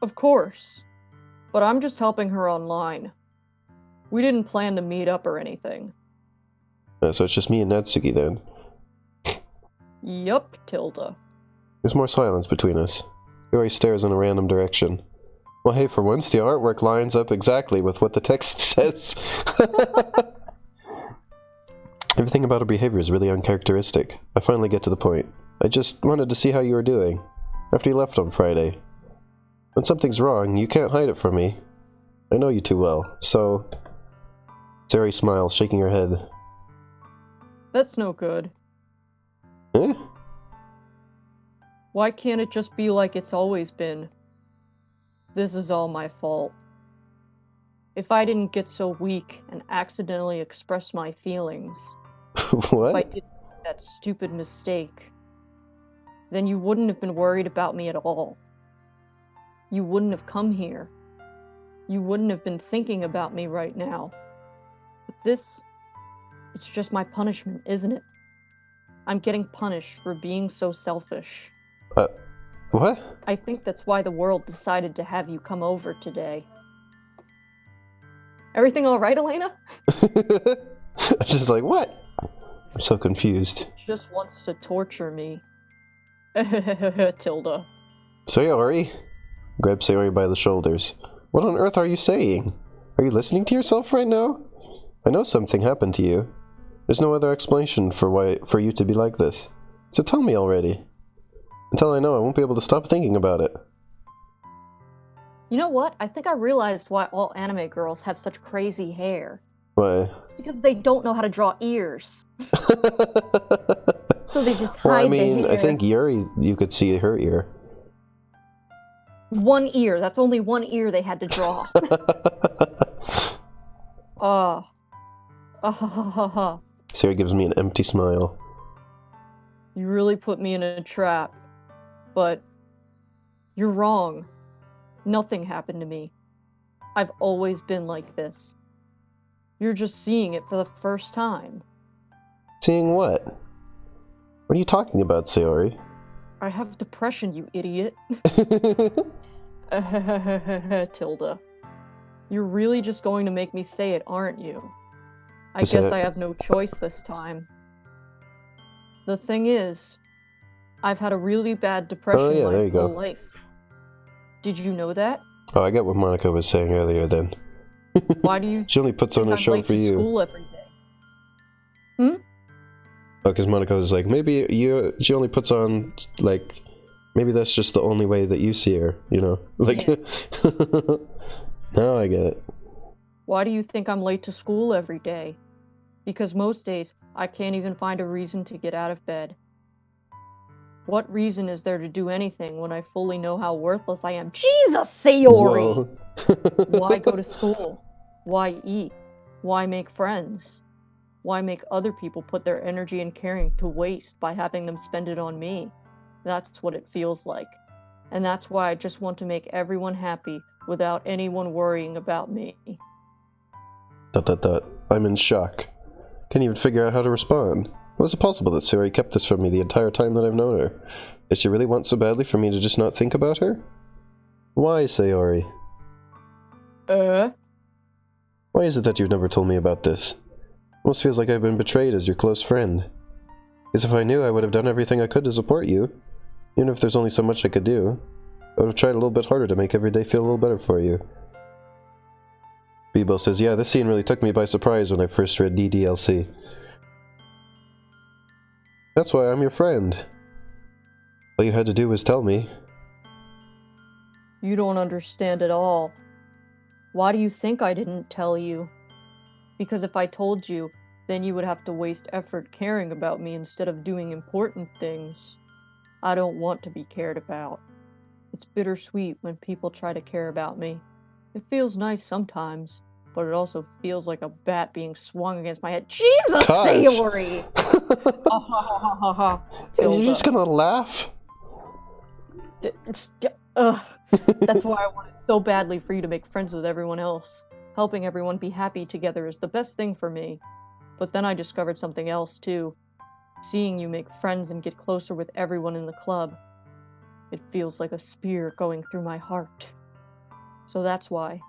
Of course. But I'm just helping her online. We didn't plan to meet up or anything. So it's just me and Natsuki then. Yup, Tilda. There's more silence between us. Sayori stares in a random direction. Well, hey, for once the artwork lines up exactly with what the text says. Everything about her behavior is really uncharacteristic. I finally get to the point. I just wanted to see how you were doing, after you left on Friday. When something's wrong, you can't hide it from me. I know you too well, so... Sayori smiles, shaking her head. That's no good. Eh? Why can't it just be like it's always been? This is all my fault. If I didn't get so weak and accidentally express my feelings, What? if I didn't make that stupid mistake, then you wouldn't have been worried about me at all. You wouldn't have come here. You wouldn't have been thinking about me right now. It's just my punishment, isn't it? I'm getting punished for being so selfish. What? I think that's why the world decided to have you come over today. Everything all right, Elena? I'm just like, what? I'm so confused. Just wants to torture me. Tilda. Sayori? Grab Sayori by the shoulders. What on earth are you saying? Are you listening to yourself right now? I know something happened to you. There's no other explanation for you to be like this. So tell me already. Until I know, I won't be able to stop thinking about it. You know what? I think I realized why all anime girls have such crazy hair. Why? Because they don't know how to draw ears. So they just hide Well, I the mean, hair. I think Yuri, you could see her ear. One ear. That's only one ear they had to draw. Sayori gives me an empty smile. You really put me in a trap. But you're wrong. Nothing happened to me. I've always been like this. You're just seeing it for the first time. Seeing what? What are you talking about, Sayori? I have depression, you idiot. Tilda. You're really just going to make me say it, aren't you? I guess I have no choice this time. The thing is, I've had a really bad depression my whole life. Did you know that? Oh, I get what Monica was saying earlier then. Why do you She only puts on a show late for to you. school every day? Oh, because Monica was like, maybe she only puts on, like, maybe that's just the only way that you see her, you know? Like, now I get it. Why do you think I'm late to school every day? Because most days, I can't even find a reason to get out of bed. What reason is there to do anything when I fully know how worthless I am? Jesus, Sayori! Why go to school? Why eat? Why make friends? Why make other people put their energy and caring to waste by having them spend it on me? That's what it feels like. And that's why I just want to make everyone happy without anyone worrying about me. ... I'm in shock. Can't even figure out how to respond. How is it possible that Sayori kept this from me the entire time that I've known her? Does she really want so badly for me to just not think about her? Why, Sayori? Why is it that you've never told me about this? Almost feels like I've been betrayed as your close friend. Because if I knew, I would have done everything I could to support you. Even if there's only so much I could do. I would have tried a little bit harder to make every day feel a little better for you. Bebo says, yeah, this scene really took me by surprise when I first read DDLC. That's why I'm your friend. All you had to do was tell me. You don't understand at all. Why do you think I didn't tell you? Because if I told you, then you would have to waste effort caring about me instead of doing important things. I don't want to be cared about. It's bittersweet when people try to care about me. It feels nice sometimes, but it also feels like a bat being swung against my head. Jesus, Sayori! Are you just gonna laugh? That's why I wanted so badly for you to make friends with everyone else. Helping everyone be happy together is the best thing for me. But then I discovered something else, too. Seeing you make friends and get closer with everyone in the club. It feels like a spear going through my heart. So that's why.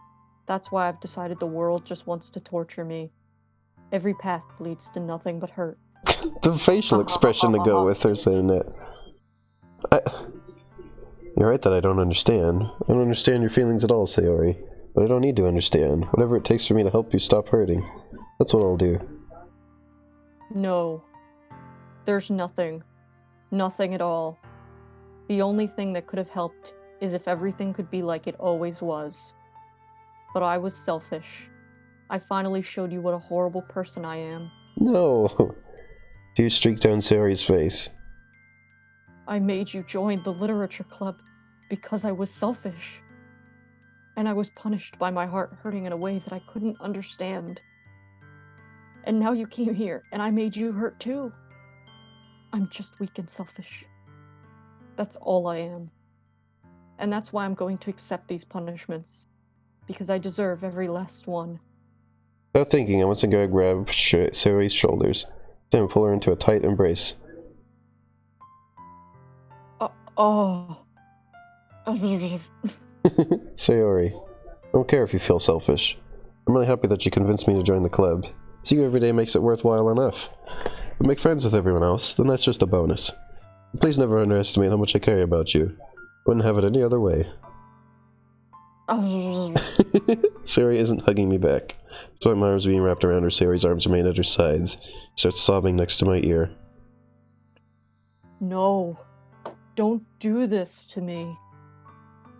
That's why I've decided the world just wants to torture me. Every path leads to nothing but hurt. The facial expression to go with her saying that. You're right that I don't understand. I don't understand your feelings at all, Sayori. But I don't need to understand. Whatever it takes for me to help you stop hurting. That's what I'll do. No. There's nothing. Nothing at all. The only thing that could have helped is if everything could be like it always was. But I was selfish. I finally showed you what a horrible person I am. No. Tears streaked down Sayori's face. I made you join the literature club because I was selfish. And I was punished by my heart hurting in a way that I couldn't understand. And now you came here, and I made you hurt too. I'm just weak and selfish. That's all I am. And that's why I'm going to accept these punishments. Because I deserve every last one. Without thinking, I once again grabbed Sayori's shoulders, then pull her into a tight embrace. Oh. Sayori, I don't care if you feel selfish. I'm really happy that you convinced me to join the club. Seeing you every day makes it worthwhile enough. But make friends with everyone else, then that's just a bonus. Please never underestimate how much I care about you. Wouldn't have it any other way. Sayori isn't hugging me back. Despite my arms being wrapped around her, Sayori's arms remain at her sides. She starts sobbing next to my ear. No. Don't do this to me.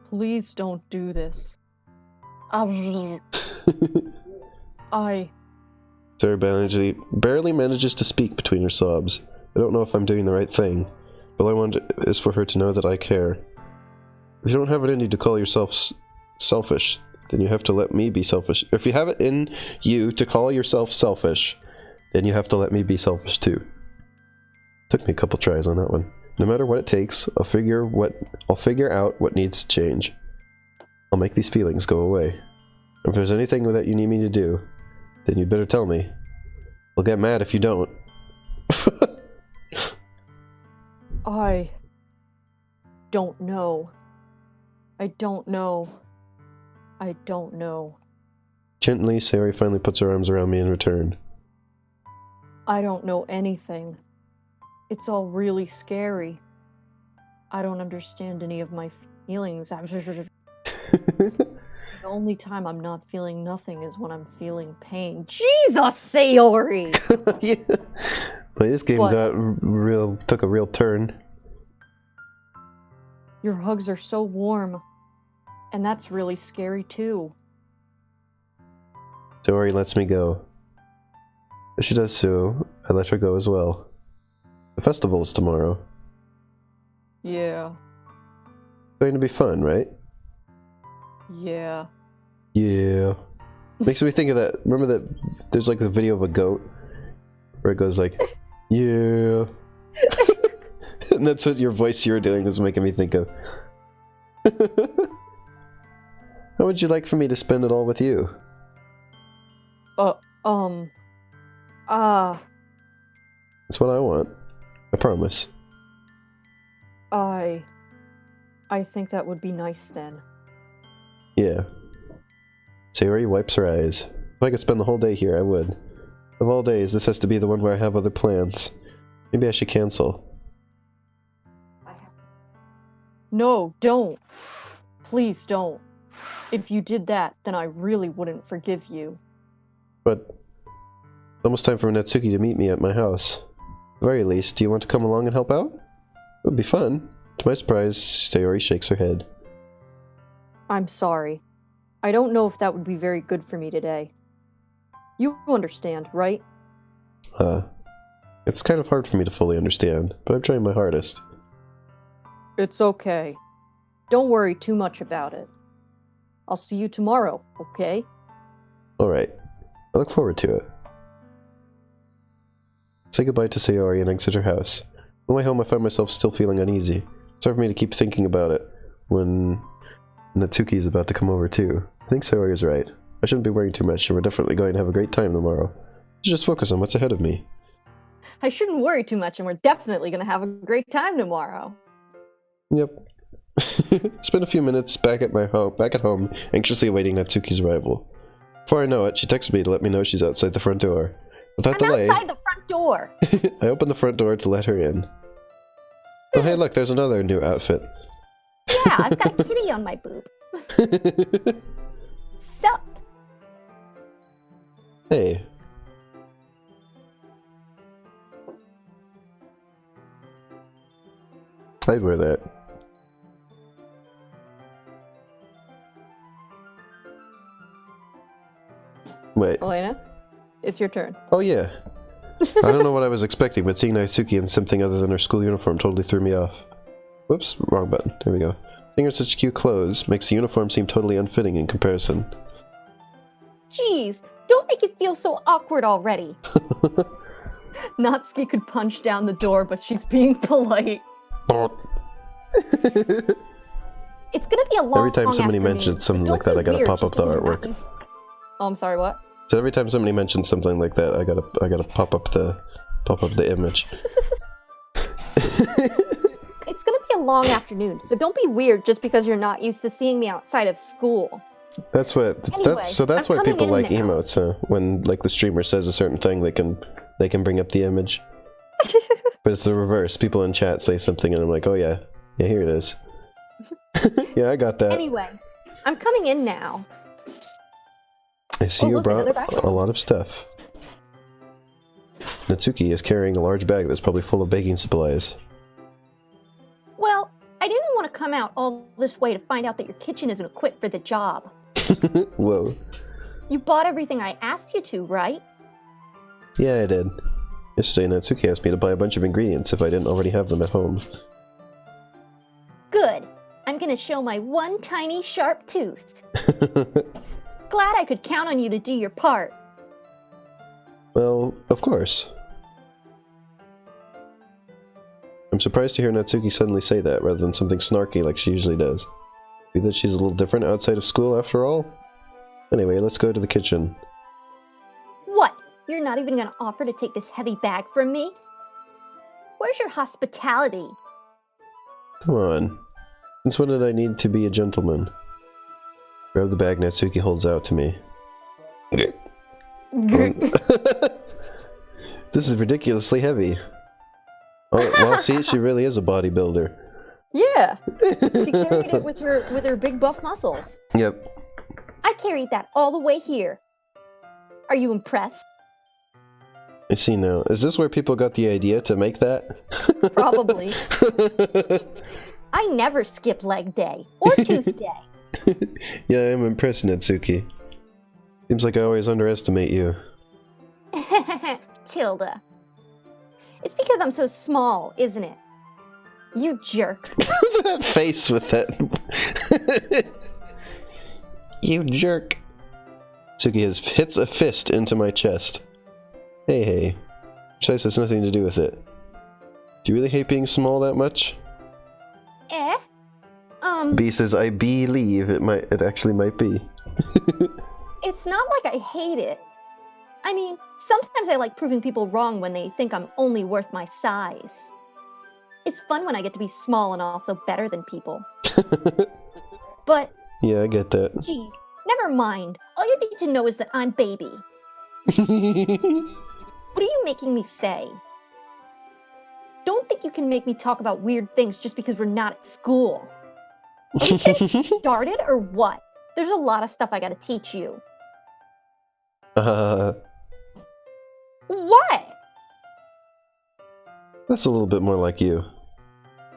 Please don't do this. Sayori barely manages to speak between her sobs. I don't know if I'm doing the right thing. All I want is for her to know that I care. If you don't have it in you to call yourself selfish, then you have to let me be selfish. If you have it in you to call yourself selfish, then you have to let me be selfish too. Took me a couple tries on that one. No matter what it takes, I'll figure out what needs to change. I'll make these feelings go away. If there's anything that you need me to do, then you'd better tell me. I'll get mad if you don't. I don't know. I don't know. I don't know. Gently, Sayori finally puts her arms around me in return. I don't know anything. It's all really scary. I don't understand any of my feelings. The only time I'm not feeling nothing is when I'm feeling pain. Jesus, Sayori! Yeah. But this game took a real turn. Your hugs are so warm. And that's really scary too. Sayori lets me go. As she does so, I let her go as well. The festival is tomorrow. Yeah. It's going to be fun, right? Yeah. Yeah. Makes me think of that. Remember that there's like the video of a goat where it goes like, yeah. And that's what your voice you were doing was making me think of. How would you like for me to spend it all with you? That's what I want. I promise. I think that would be nice then. Yeah. Sayori wipes her eyes. If I could spend the whole day here, I would. Of all days, this has to be the one where I have other plans. Maybe I should cancel. No, don't. Please don't. If you did that, then I really wouldn't forgive you. But it's almost time for Natsuki to meet me at my house. At the very least, do you want to come along and help out? It would be fun. To my surprise, Sayori shakes her head. I'm sorry. I don't know if that would be very good for me today. You understand, right? It's kind of hard for me to fully understand, but I'm trying my hardest. It's okay. Don't worry too much about it. I'll see you tomorrow, okay? Alright. I look forward to it. Say goodbye to Sayori and exit her house. On the way home, I find myself still feeling uneasy. It's hard for me to keep thinking about it when Natsuki is about to come over too. I think Sayori is right. I shouldn't be worrying too much, and we're definitely going to have a great time tomorrow. I should just focus on what's ahead of me. I shouldn't worry too much, and we're definitely going to have a great time tomorrow. Yep. Spent a few minutes back at home, anxiously awaiting Natsuki's arrival. Before I know it, she texted me to let me know she's outside the front door. Without delay, outside the front door. I opened the front door to let her in. Oh hey look, there's another new outfit. Yeah, I've got a kitty on my boob. Sup? Hey. I'd wear that. Wait. Elena, it's your turn. Oh yeah. I don't know what I was expecting, but seeing Natsuki in something other than her school uniform totally threw me off. Whoops, wrong button. There we go. Seeing her in such cute clothes makes the uniform seem totally unfitting in comparison. Jeez, don't make it feel so awkward already. Natsuki could punch down the door, but she's being polite. It's gonna be a long Every time somebody afternoon, mentions something so like that, I don't gotta be pop weird, up the just artwork. Oh, I'm sorry, what? So every time somebody mentions something like that, I gotta pop up the image. It's gonna be a long afternoon, so don't be weird just because you're not used to seeing me outside of school. That's what. Anyway, That's I'm why people coming like in now. emotes, huh? When like the streamer says a certain thing, they can bring up the image. But it's the reverse. People in chat say something, and I'm like, oh yeah, here it is. Yeah, I got that. Anyway, I'm coming in now. I see you look, brought another backpack. a lot of stuff. Natsuki is carrying a large bag that's probably full of baking supplies. Well, I didn't want to come out all this way to find out that your kitchen isn't equipped for the job. Whoa. You bought everything I asked you to, right? Yeah, I did. Yesterday, Natsuki asked me to buy a bunch of ingredients if I didn't already have them at home. Good. I'm gonna show my one tiny sharp tooth. Glad I could count on you to do your part. Well, of course. I'm surprised to hear Natsuki suddenly say that, rather than something snarky like she usually does. Maybe that she's a little different outside of school after all? Anyway, let's go to the kitchen. What? You're not even gonna offer to take this heavy bag from me? Where's your hospitality? Come on. Since when did I need to be a gentleman? Grab the bag Natsuki holds out to me. This is ridiculously heavy. Oh, well, see, she really is a bodybuilder. Yeah. She carried it with her big buff muscles. Yep. I carried that all the way here. Are you impressed? I see now. Is this where people got the idea to make that? Probably. I never skip leg day or tooth day. Yeah, I'm impressed, Natsuki. Seems like I always underestimate you. Tilda. It's because I'm so small, isn't it? You jerk. That face with that. You jerk. Natsuki hits a fist into my chest. Hey. Size has nothing to do with it. Do you really hate being small that much? Eh? B says, I believe it actually might be. It's not like I hate it. I mean, sometimes I like proving people wrong when they think I'm only worth my size. It's fun when I get to be small and also better than people. But, Yeah, I get that. gee, never mind. All you need to know is that I'm baby. What are you making me say? Don't think you can make me talk about weird things just because we're not at school. Are we getting started or what? There's a lot of stuff I gotta teach you. What? That's a little bit more like you.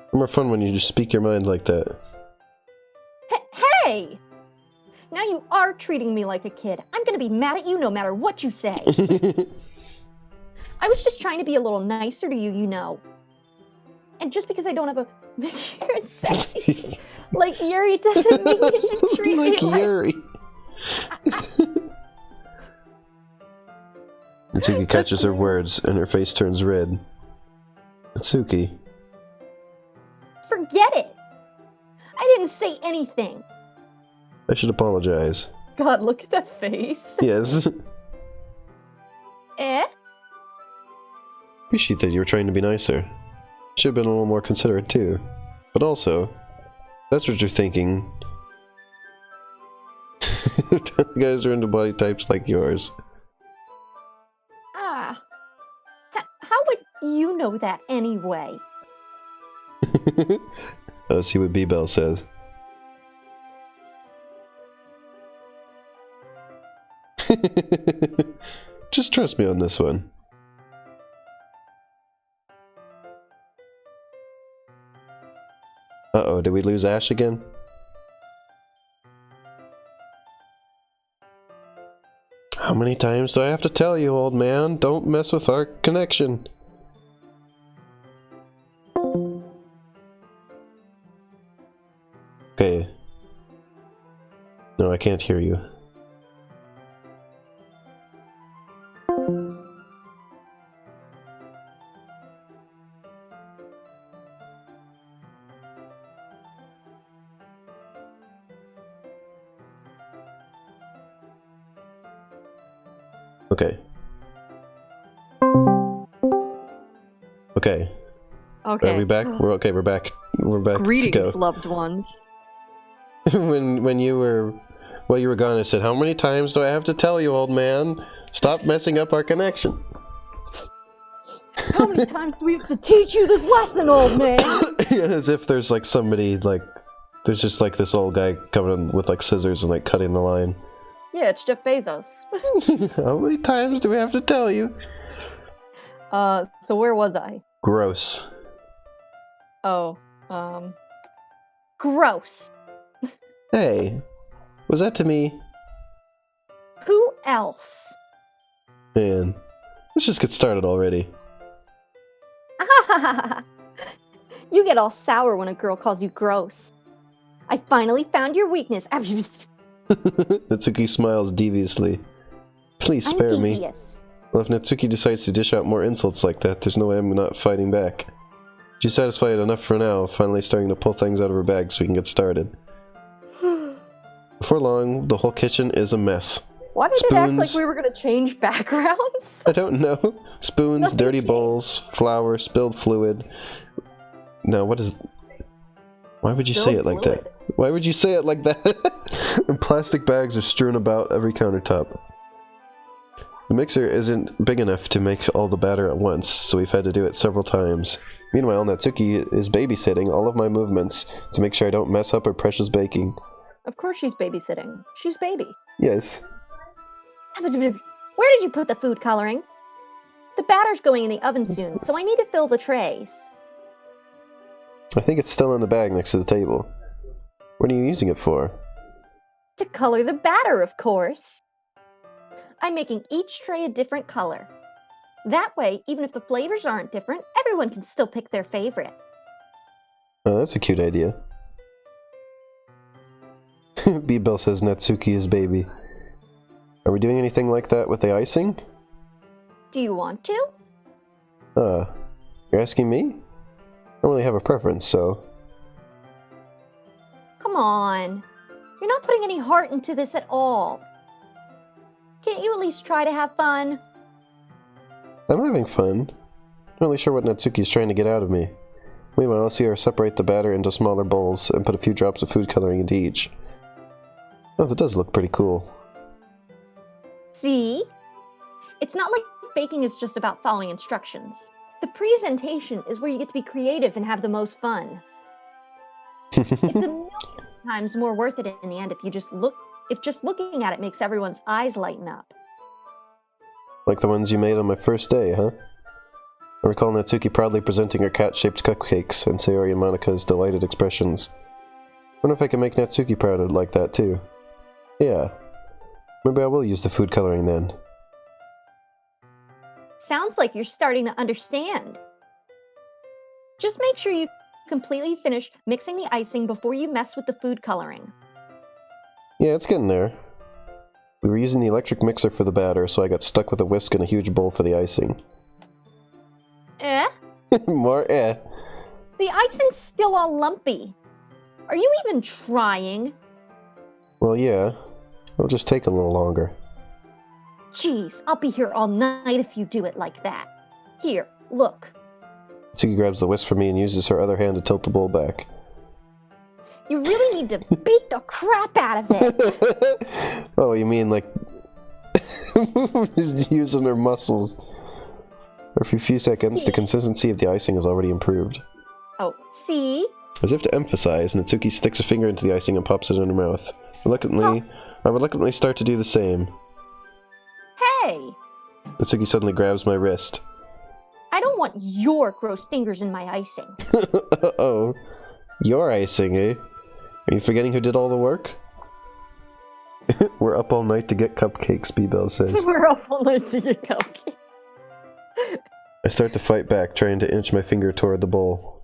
It's more fun when you just speak your mind like that. Hey! Now you are treating me like a kid. I'm gonna be mad at you no matter what you say. I was just trying to be a little nicer to you, you know. And just because I don't have a mature and sexy like Yuri doesn't mean you should treat me like Yuri. Natsuki catches her words and her face turns red. Natsuki. Forget it. I didn't say anything. I should apologize. God, look at that face. Yes. Eh? Appreciate that you were trying to be nicer. Should have been a little more considerate too. But also, that's what you're thinking. Guys are into body types like yours. Ah. How would you know that anyway? See what B-Bell says. Just trust me on this one. Uh-oh, did we lose Ash again? How many times do I have to tell you, old man? Don't mess with our connection. Okay. No, I can't hear you. Okay. Okay. Okay. Are we back? We're okay. We're back. We're back. Greetings, to go. loved ones. when you were gone, I said, "How many times do I have to tell you, old man? Stop messing up our connection." How many times do we have to teach you this lesson, old man? Yeah, as if there's like somebody like, there's just like this old guy coming in with like scissors and like cutting the line. Yeah, it's Jeff Bezos. How many times do we have to tell you? So where was I? Gross. Oh, gross. Hey, was that to me? Who else? Man, let's just get started already. You get all sour when a girl calls you gross. I finally found your weakness. Natsuki smiles deviously. Please spare I'm me. devious. Well, if Natsuki decides to dish out more insults like that, there's no way I'm not fighting back. She's satisfied enough for now, finally starting to pull things out of her bag so we can get started. Before long, the whole kitchen is a mess. Why did it act like Spoons. we were gonna change backgrounds? I don't know. Spoons, Nothing dirty changed. bowls, flour, spilled fluid. No, what is... Why would you say Spilled it like fluid. that? Why would you say it like that? And plastic bags are strewn about every countertop. The mixer isn't big enough to make all the batter at once, so we've had to do it several times. Meanwhile, Natsuki is babysitting all of my movements to make sure I don't mess up her precious baking. Of course she's babysitting. She's baby. Yes. Where did you put the food coloring? The batter's going in the oven soon, so I need to fill the trays. I think it's still in the bag next to the table. What are you using it for? To color the batter, of course. I'm making each tray a different color. That way, even if the flavors aren't different, everyone can still pick their favorite. Oh, that's a cute idea. B-Bell says Natsuki is baby. Are we doing anything like that with the icing? Do you want to? You're asking me? I don't really have a preference, so... Come on. You're not putting any heart into this at all. Can't you at least try to have fun? I'm having fun. Not really sure what Natsuki's trying to get out of me. Meanwhile, I'll see her separate the batter into smaller bowls and put a few drops of food coloring into each. Oh, that does look pretty cool. See? It's not like baking is just about following instructions. The presentation is where you get to be creative and have the most fun. It's a million times more worth it in the end if just looking at it makes everyone's eyes lighten up. Like the ones you made on my first day, huh? I recall Natsuki proudly presenting her cat-shaped cupcakes and Sayori and Monika's delighted expressions. I wonder if I can make Natsuki proud like that too. Yeah. Maybe I will use the food coloring then. Sounds like you're starting to understand. Just make sure you completely finish mixing the icing before you mess with the food coloring. Yeah, it's getting there. We were using the electric mixer for the batter, so I got stuck with a whisk and a huge bowl for the icing. Eh? More eh. The icing's still all lumpy. Are you even trying? Well, yeah. It'll just take a little longer. Jeez, I'll be here all night if you do it like that. Here, look. Natsuki grabs the whisk from me and uses her other hand to tilt the bowl back. You really need to beat the crap out of it. Oh, you mean like... just using her muscles. For a few seconds, the consistency of the icing is already improved. Oh, see? As if to emphasize, Natsuki sticks a finger into the icing and pops it in her mouth. I reluctantly start to do the same. Hey! Natsuki suddenly grabs my wrist. I don't want your gross fingers in my icing. Uh-oh. Your icing, eh? Are you forgetting who did all the work? We're up all night to get cupcakes, B-Bell says. We're up all night to get cupcakes. I start to fight back, trying to inch my finger toward the bowl.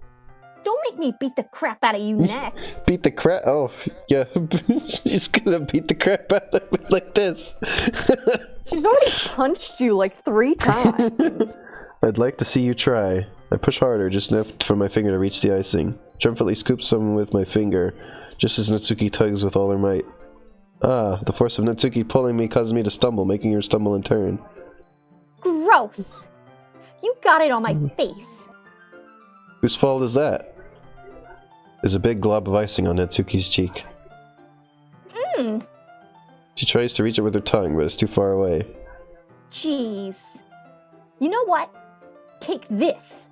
Don't make me beat the crap out of you next. Beat the crap? Oh, yeah. She's gonna beat the crap out of me like this. She's already punched you like 3 times. I'd like to see you try. I push harder, just enough for my finger to reach the icing. Triumphantly scoop some with my finger, just as Natsuki tugs with all her might. Ah, the force of Natsuki pulling me causes me to stumble, making her stumble in turn. Gross! You got it on my face. Whose fault is that? There's a big glob of icing on Natsuki's cheek. Mmm. She tries to reach it with her tongue, but it's too far away. Jeez. You know what? Take this.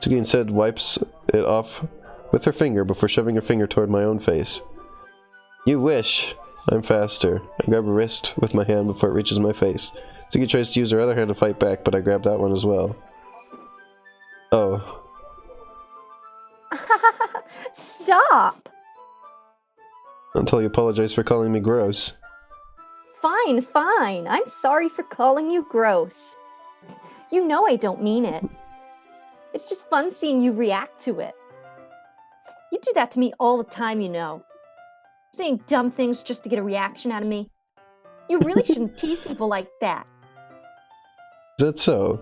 Natsuki instead wipes it off with her finger before shoving her finger toward my own face. You wish! I'm faster. I grab her wrist with my hand before it reaches my face. Natsuki tries to use her other hand to fight back, but I grab that one as well. Oh. Stop! Until you apologize for calling me gross. Fine, fine. I'm sorry for calling you gross. You know I don't mean it. It's just fun seeing you react to it. You do that to me all the time, you know. Saying dumb things just to get a reaction out of me. You really shouldn't tease people like that. Is that so?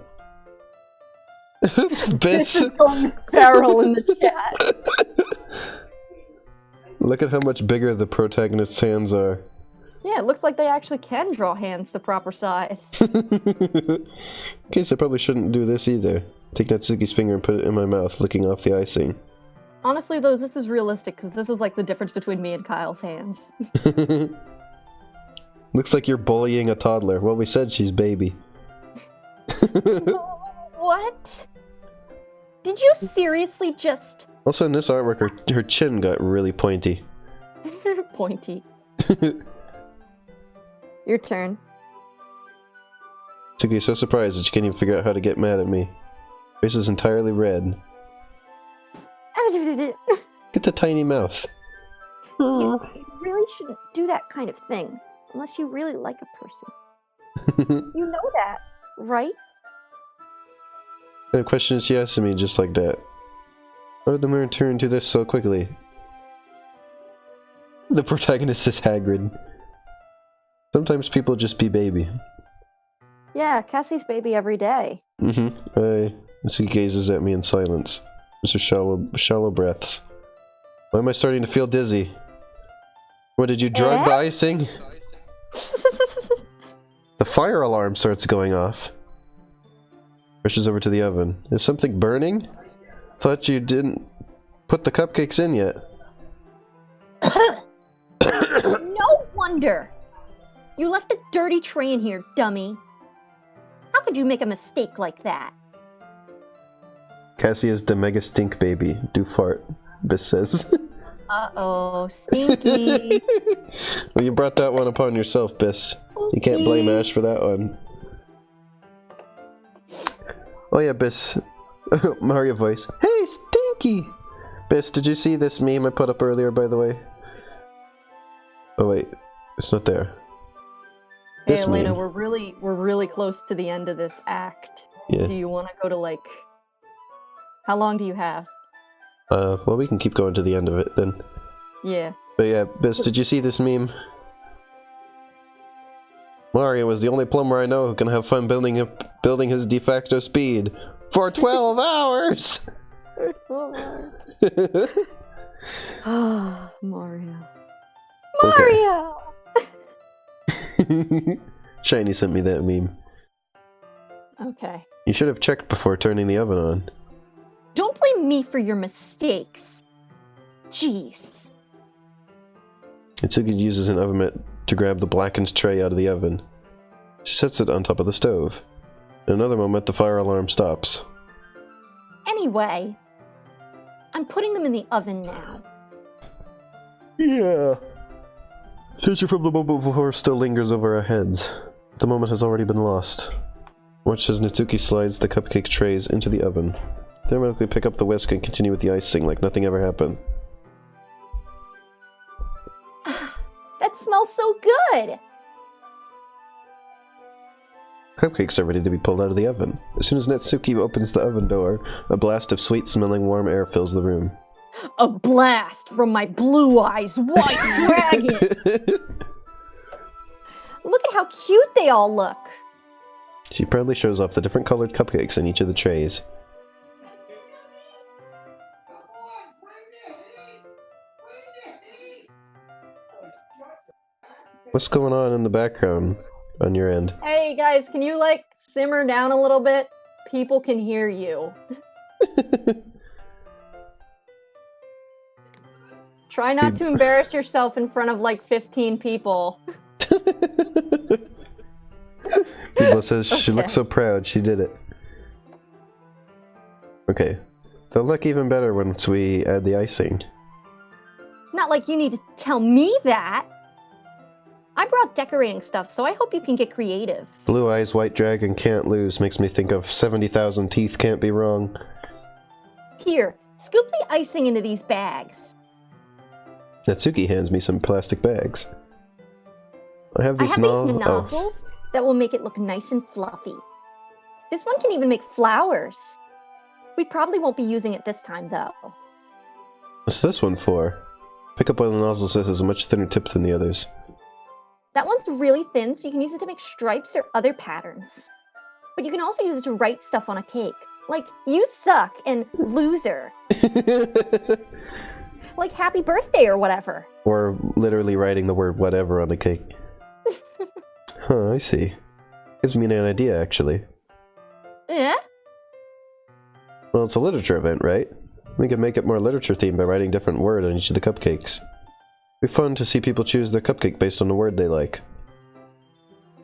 This Bits! is going feral in the chat. Look at how much bigger the protagonist's hands are. Yeah, it looks like they actually can draw hands the proper size. Guess I probably shouldn't do this either. Take Natsuki's finger and put it in my mouth, licking off the icing. Honestly, though, this is realistic, because this is like the difference between me and Kyle's hands. Looks like you're bullying a toddler. Well, we said she's baby. What? Did you seriously just... Also, in this artwork, her chin got really pointy. Pointy. Your turn. Natsuki is so surprised that she can't even figure out how to get mad at me. Her face is entirely red. Get the tiny mouth. You really shouldn't do that kind of thing, unless you really like a person. You know that, right? What kind of question is she asking me just like that? How did the mirror turn to this so quickly? The protagonist is Hagrid. Sometimes people just be baby. Yeah, Cassie's baby every day. Natsuki gazes at me in silence. Those are shallow breaths. Why am I starting to feel dizzy? What, did you drug the icing? The fire alarm starts going off. Rushes over to the oven. Is something burning? Thought you didn't put the cupcakes in yet. No wonder! You left a dirty tray in here, dummy. How could you make a mistake like that? Cassie is the mega stink baby. Do fart, Biss says. Uh-oh, stinky. Well, you brought that one upon yourself, Biss. You can't blame Ash for that one. Oh yeah, Biss. Mario voice. Hey, Stinky! Biss, did you see this meme I put up earlier, by the way? Oh wait, it's not there. Hey, This Elena, meme. we're really close to the end of this act. Yeah. Do you want to go to, like... How long do you have? Well, we can keep going to the end of it then. Yeah. But yeah, Biss, did you see this meme? Mario is the only plumber I know who can have fun building his de facto speed for 12 hours. Ah, Mario. Mario! Shiny sent me that meme. Okay. You should have checked before turning the oven on. Don't blame me for your mistakes. Jeez. Natsuki uses an oven mitt to grab the blackened tray out of the oven. She sets it on top of the stove. In another moment, the fire alarm stops. Anyway, I'm putting them in the oven now. Yeah. Tension from the moment before still lingers over our heads. The moment has already been lost. Watch as Natsuki slides the cupcake trays into the oven. They automatically pick up the whisk and continue with the icing like nothing ever happened. That smells so good! Cupcakes are ready to be pulled out of the oven. As soon as Natsuki opens the oven door, a blast of sweet-smelling warm air fills the room. A blast from my blue eyes white dragon! Look at how cute they all look. She proudly shows off the different colored cupcakes in each of the trays. What's going on in the background on your end? Hey guys, can you like simmer down a little bit? People can hear you. Try not to embarrass yourself in front of like 15 people. People says she looks so proud she did it. Okay. They'll look even better once we add the icing. Not like you need to tell me that. I brought decorating stuff, so I hope you can get creative. Blue eyes, white dragon, can't lose makes me think of 70,000 teeth can't be wrong. Here, scoop the icing into these bags. Natsuki hands me some plastic bags. I have these nozzles that will make it look nice and fluffy. This one can even make flowers. We probably won't be using it this time, though. What's this one for? Pick up one of the nozzles that has a much thinner tip than the others. That one's really thin, so you can use it to make stripes or other patterns. But you can also use it to write stuff on a cake. Like, you suck and loser. Like happy birthday or whatever. Or literally writing the word whatever on the cake. Huh, I see. Gives me an idea, actually. Yeah? Well, it's a literature event, right? We can make it more literature themed by writing different word on each of the cupcakes. It'd be fun to see people choose their cupcake based on the word they like.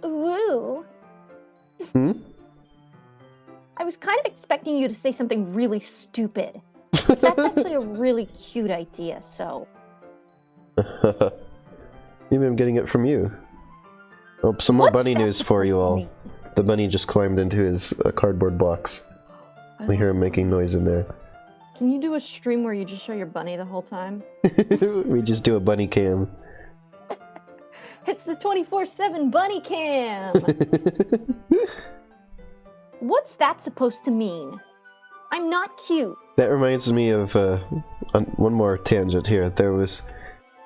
Woo. Hmm? I was kind of expecting you to say something really stupid. But that's actually a really cute idea, so... Maybe I'm getting it from you. Oh, some more bunny news for you all. The bunny just climbed into his cardboard box. We hear him making noise in there. Can you do a stream where you just show your bunny the whole time? We just do a bunny cam. It's the 24/7 bunny cam! What's that supposed to mean? I'm not cute. That reminds me of one more tangent here. There was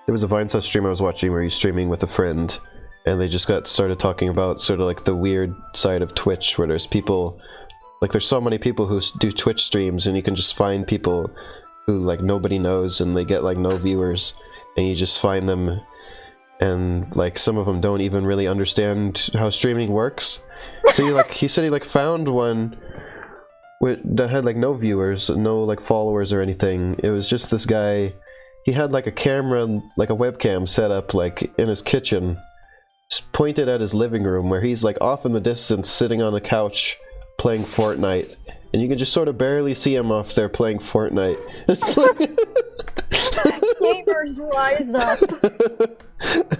a Vinesauce stream I was watching where he's streaming with a friend, and they just started talking about sort of like the weird side of Twitch, where there's people, like there's so many people who do Twitch streams, and you can just find people who like nobody knows, and they get like no viewers, and you just find them, and like some of them don't even really understand how streaming works. So he said he found one that had like no viewers, no like followers or anything. It was just this guy. He had like a camera, like a webcam set up like in his kitchen, just pointed at his living room where he's like off in the distance sitting on a couch playing Fortnite, and you can just sort of barely see him off there playing Fortnite. It's like Gamers rise up!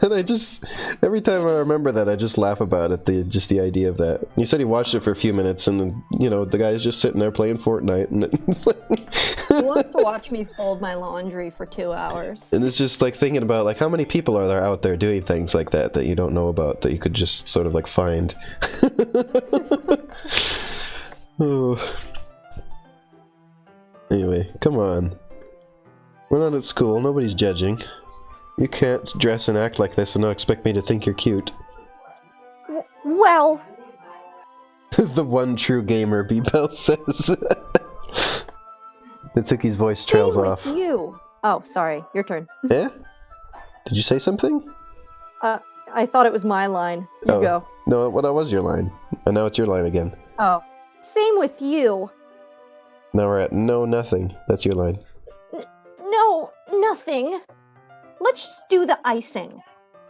And I just, every time I remember that, I just laugh about it, the idea of that. He said he watched it for a few minutes, and the guy's just sitting there playing Fortnite, and it's like... He wants to watch me fold my laundry for 2 hours. And it's just like thinking about like how many people are there out there doing things like that you don't know about, that you could just sort of like find. Oh. Anyway, come on. We're not at school, nobody's judging. You can't dress and act like this and not expect me to think you're cute. Well... The one true gamer, B-Bell says. Natsuki's voice trails off. You. Oh, sorry. Your turn. Eh? Did you say something? I thought it was my line. You go. No, well, that was your line. And now it's your line again. Oh. Same with you. Now we're at no, nothing. That's your line. No, nothing. Let's just do the icing.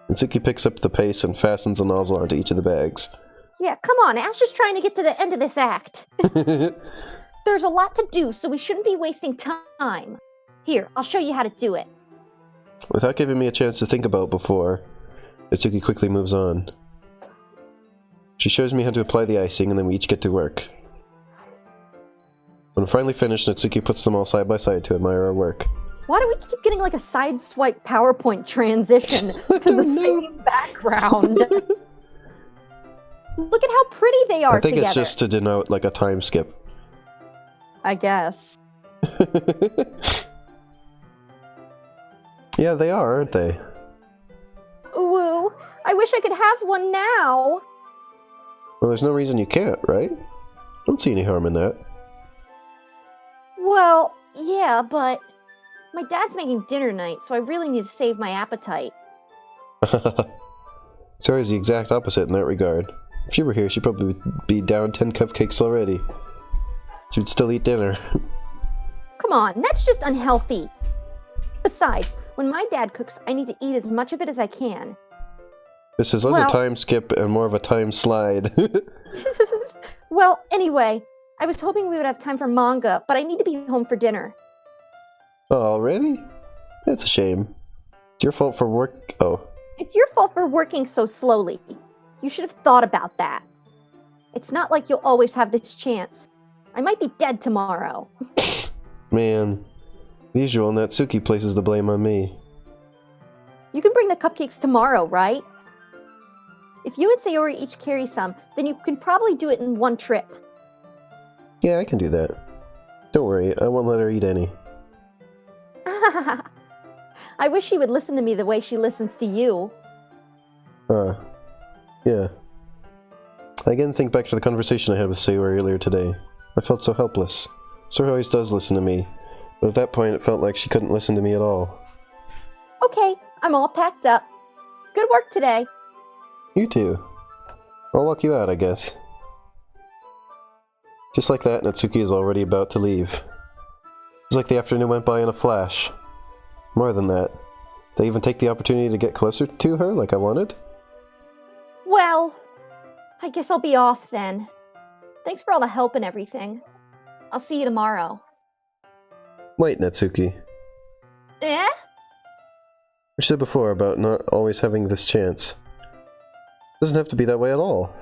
Natsuki picks up the pace and fastens a nozzle onto each of the bags. Yeah, come on. Ash is trying to get to the end of this act. There's a lot to do, so we shouldn't be wasting time. Here, I'll show you how to do it. Without giving me a chance to think about before, Natsuki quickly moves on. She shows me how to apply the icing, and then we each get to work. When finally finished, Natsuki puts them all side by side to admire our work. Why do we keep getting like a side swipe PowerPoint transition to the same background? Look at how pretty they are I think together. it's just to denote like a time skip. I guess. Yeah, they are, aren't they? Ooh, I wish I could have one now. Well, there's no reason you can't, right? Don't see any harm in that. Well, yeah, but my dad's making dinner tonight, so I really need to save my appetite. Sayori's the exact opposite in that regard. If she were here, she'd probably be down 10 cupcakes already. She'd still eat dinner. Come on, that's just unhealthy. Besides, when my dad cooks, I need to eat as much of it as I can. This is less a time skip and more of a time slide. Well, anyway, I was hoping we would have time for manga, but I need to be home for dinner. Oh, already? That's a shame. It's your fault for work. Oh. It's your fault for working so slowly. You should have thought about that. It's not like you'll always have this chance. I might be dead tomorrow. Man. The usual Natsuki places the blame on me. You can bring the cupcakes tomorrow, right? If you and Sayori each carry some, then you can probably do it in one trip. Yeah, I can do that. Don't worry, I won't let her eat any. I wish she would listen to me the way she listens to you. Yeah. I again think back to the conversation I had with Sayori earlier today. I felt so helpless. Sayori always does listen to me, but at that point it felt like she couldn't listen to me at all. Okay, I'm all packed up. Good work today. You too. I'll walk you out, I guess. Just like that, Natsuki is already about to leave. It's like the afternoon went by in a flash. More than that, did I even take the opportunity to get closer to her like I wanted? Well, I guess I'll be off then. Thanks for all the help and everything. I'll see you tomorrow. Wait, Natsuki. Eh? You said before about not always having this chance. It doesn't have to be that way at all.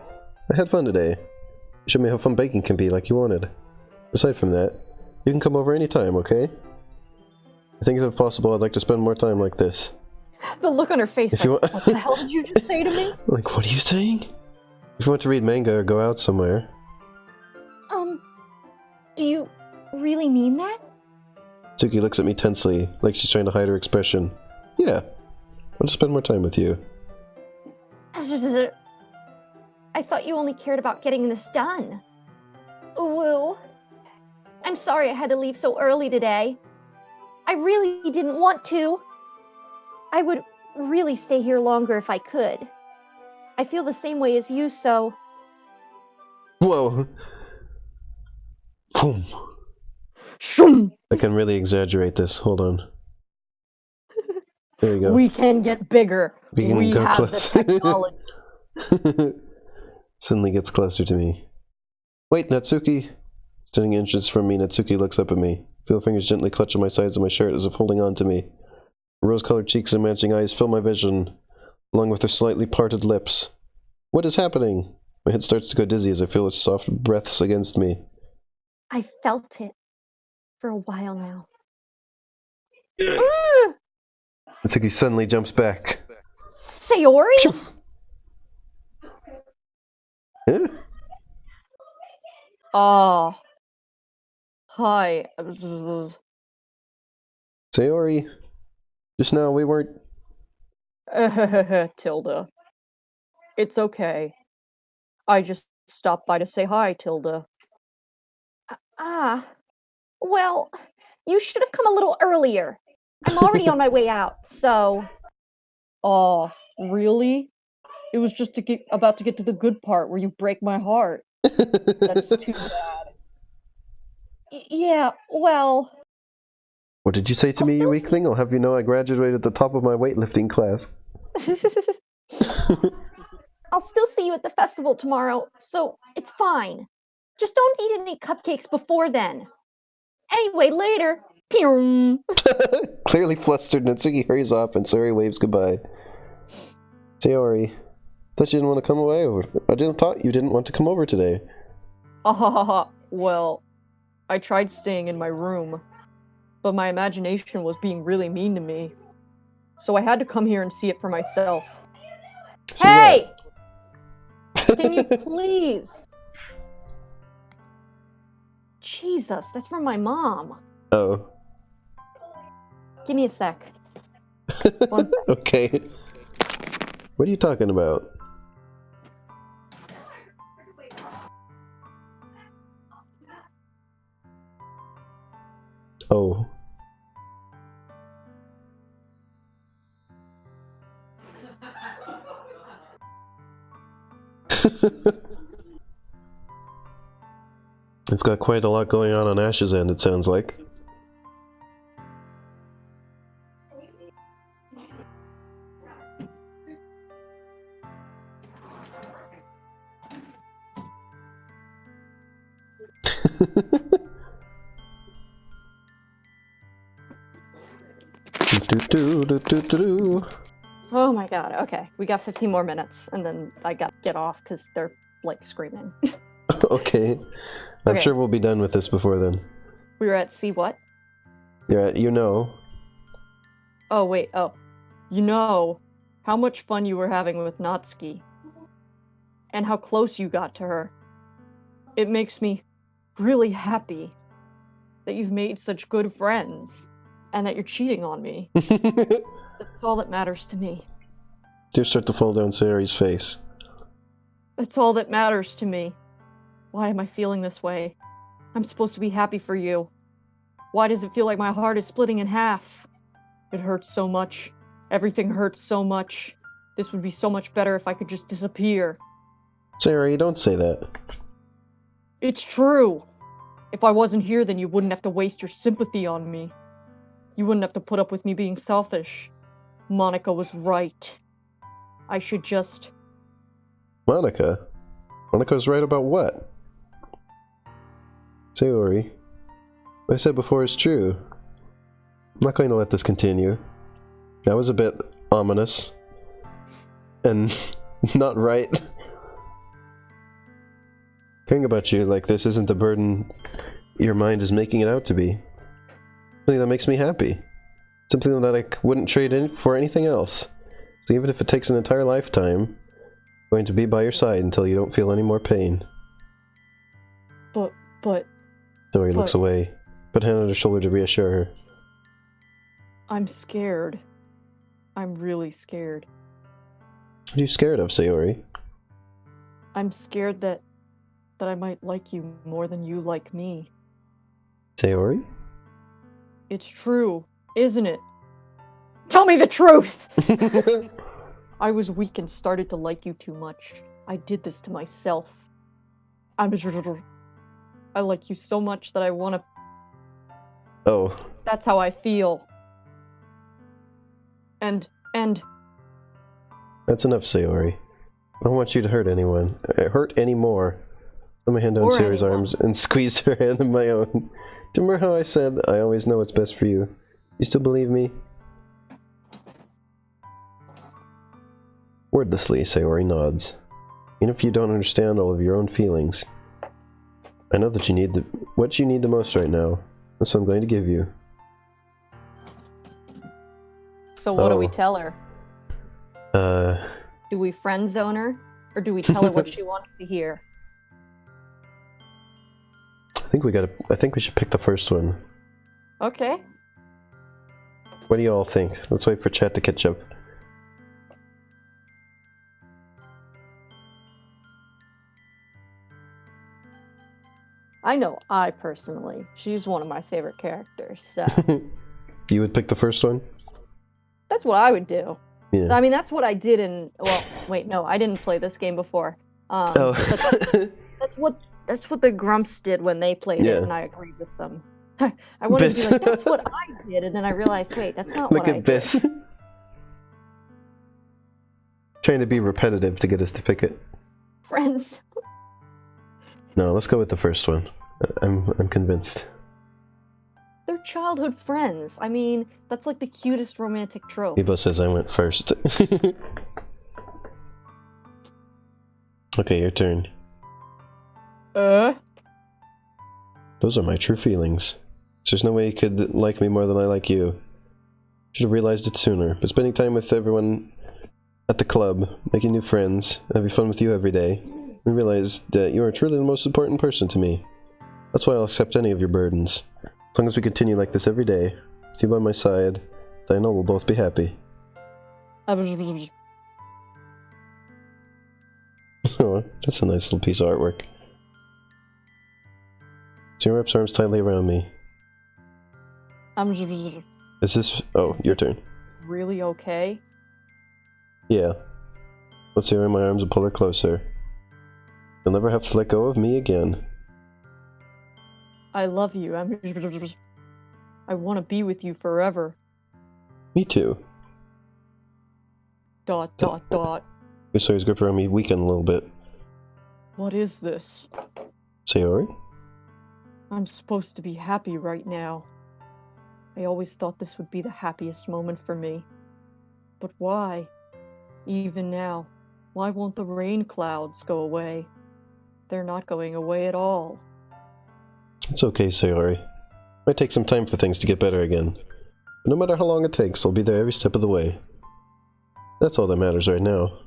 I had fun today. You showed me how fun baking can be like you wanted. Aside from that, you can come over anytime, okay? I think if possible, I'd like to spend more time like this. The look on her face, If you like, what the hell did you just say to me? Like, what are you saying? If you want to read manga or go out somewhere. Do you really mean that? Tsuki looks at me tensely, like she's trying to hide her expression. Yeah, I'll just spend more time with you. I thought you only cared about getting this done. Woo. I'm sorry I had to leave so early today. I really didn't want to. I would really stay here longer if I could. I feel the same way as you, so... Whoa! Boom. Shoom! I can really exaggerate this. Hold on. There you go. We can get bigger. We can We go have close. the technology. Suddenly gets closer to me. Wait, Natsuki! Standing inches from me, Natsuki looks up at me. Feel fingers gently clutching my sides of my shirt as if holding on to me. Her rose-colored cheeks and matching eyes fill my vision, along with her slightly parted lips. What is happening? My head starts to go dizzy as I feel her soft breaths against me. I felt it for a while now. Natsuki suddenly jumps back. Sayori? Huh? Oh. Hi. Sayori, just now we weren't... Tilda. It's okay. I just stopped by to say hi, Tilda. Well, you should have come a little earlier. I'm already on my way out, so... Oh, really? It was just about to get to the good part where you break my heart. That's too bad. Yeah, well... What did you say to me, you weakling? I'll have you know I graduated at the top of my weightlifting class. I'll still see you at the festival tomorrow, so it's fine. Just don't eat any cupcakes before then. Anyway, later. Pew. Clearly flustered, Natsuki hurries off and Sayori waves goodbye. Sayori, thought you didn't want to come away, or I thought you didn't want to come over today. Well, I tried staying in my room, but my imagination was being really mean to me. So I had to come here and see it for myself. See Hey! what? Can you please? Jesus, that's from my mom. Oh. Give me a sec. 1 sec. Okay. What are you talking about? Oh. We've got quite a lot going on Ash's end, it sounds like. Oh my god, okay. We got 15 more minutes, and then I gotta get off because they're, like, screaming. Okay. I'm Okay. sure we'll be done with this before then. We were at C what? You're at, you know. Oh, wait, oh. You know how much fun you were having with Natsuki. And how close you got to her. It makes me really happy that you've made such good friends, and that you're cheating on me. That's all that matters to me. Tears start to fall down Sayori's face. That's all that matters to me. Why am I feeling this way? I'm supposed to be happy for you. Why does it feel like my heart is splitting in half? It hurts so much. Everything hurts so much. This would be so much better if I could just disappear. Sayori, don't say that. It's true. If I wasn't here, then you wouldn't have to waste your sympathy on me. You wouldn't have to put up with me being selfish. Monica was right. I should just... Monica? Monica's right about what? Sayori, what I said before is true. I'm not going to let this continue. That was a bit ominous. And not right. Caring about you like this isn't the burden your mind is making it out to be. Something that makes me happy. Something that I wouldn't trade in for anything else. So even if it takes an entire lifetime, I'm going to be by your side until you don't feel any more pain. But... Sayori looks away, put a hand on her shoulder to reassure her. I'm scared. I'm really scared. What are you scared of, Sayori? I'm scared that I might like you more than you like me. Sayori? It's true, isn't it? Tell me the truth! I was weak and started to like you too much. I did this to myself. I like you so much that I want to... Oh. That's how I feel. And... That's enough, Sayori. I don't want you to hurt anyone. Hurt anymore. Let my hand down Sayori's arms and squeeze her hand in my own. Do you remember how I said I always know what's best for you? You still believe me? Wordlessly, Sayori nods. Even if you don't understand all of your own feelings, I know that you need what you need the most right now. That's what I'm going to give you. So what do we tell her? Do we friend zone her? Or do we tell her what she wants to hear? I think we should pick the first one. Okay. What do you all think? Let's wait for chat to catch up. I know I personally. She's one of my favorite characters, so... You would pick the first one? That's what I would do. Yeah. I mean, that's what I did in... Well, wait, no, I didn't play this game before. Oh. But that's what the Grumps did when they played it, and I agreed with them. I wanted to be like, that's what I did, and then I realized, wait, that's not what I did. Look at this. Trying to be repetitive to get us to pick it. Friends. No, let's go with the first one. I'm convinced. They're childhood friends. I mean, that's like the cutest romantic trope. Ebo says I went first. Okay, your turn. Those are my true feelings. There's no way you could like me more than I like you. Should have realized it sooner, but spending time with everyone at the club, making new friends, having fun with you every day, I realized that you are truly the most important person to me. That's why I'll accept any of your burdens. As long as we continue like this every day, with you by my side, I know we'll both be happy. Oh, that's a nice little piece of artwork. She wraps her arms tightly around me. Is this... Oh, your turn. Really okay? Yeah. Let's see her in my arms and pull her closer. You'll never have to let go of me again. I love you. I want to be with you forever. Me too. ... Your Sayori's grip around me weakened a little bit. What is this? Sayori? I'm supposed to be happy right now. I always thought this would be the happiest moment for me. But why? Even now, why won't the rain clouds go away? They're not going away at all. It's okay, Sayori. Might take some time for things to get better again. But no matter how long it takes, I'll be there every step of the way. That's all that matters right now.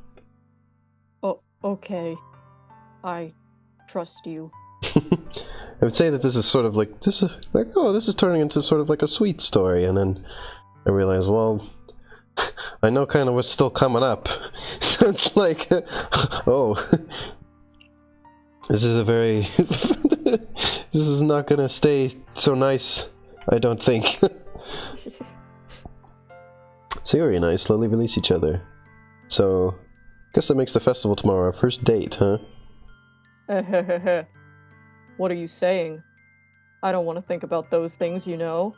Oh, okay. I trust you. I would say that this is sort of like, this is turning into sort of like a sweet story, and then I realize, well, I know kind of what's still coming up. So it's like, oh, this is a very, this is not gonna stay so nice, I don't think. Sayori and I slowly release each other. So, guess that makes the festival tomorrow our first date, huh? What are you saying? I don't want to think about those things, you know?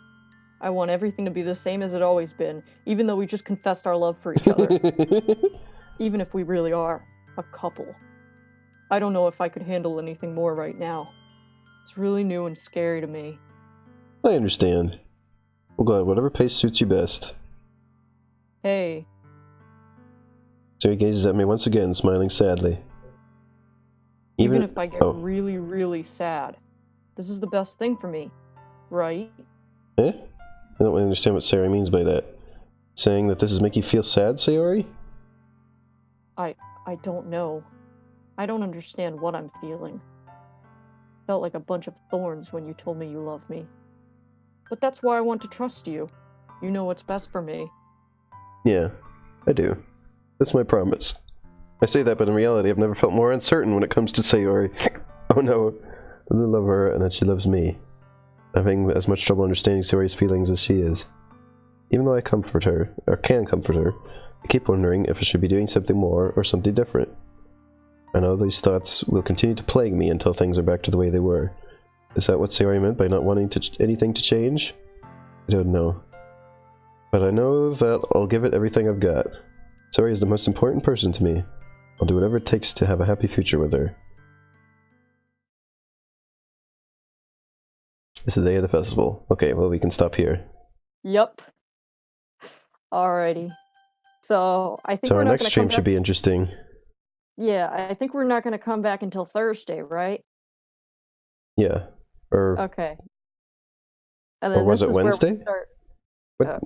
I want everything to be the same as it always been, even though we just confessed our love for each other. Even if we really are a couple. I don't know if I could handle anything more right now. It's really new and scary to me. I understand. Well, glad whatever pace suits you best. Hey. Sayori gazes at me once again, smiling sadly. Even if I get really, really sad, this is the best thing for me, right? Eh? I don't really understand what Sayori means by that. Saying that this is making you feel sad, Sayori? I don't know. I don't understand what I'm feeling. Felt like a bunch of thorns when you told me you love me. But that's why I want to trust you. You know what's best for me. Yeah, I do. That's my promise. I say that, but in reality, I've never felt more uncertain when it comes to Sayori. Oh no, I really love her, and that she loves me. I'm having as much trouble understanding Sayori's feelings as she is. Even though I comfort her, or can comfort her, I keep wondering if I should be doing something more or something different. I know these thoughts will continue to plague me until things are back to the way they were. Is that what Sayori meant by not wanting anything to change? I don't know. But I know that I'll give it everything I've got. Sayori is the most important person to me. I'll do whatever it takes to have a happy future with her. It's the day of the festival. Okay, well, we can stop here. Yup. Alrighty. So, I think So we're our not next gonna stream come should back... be interesting. Yeah, I think we're not gonna come back until Thursday, right? Yeah. Or Okay. And then or was this it is where we Wednesday? start...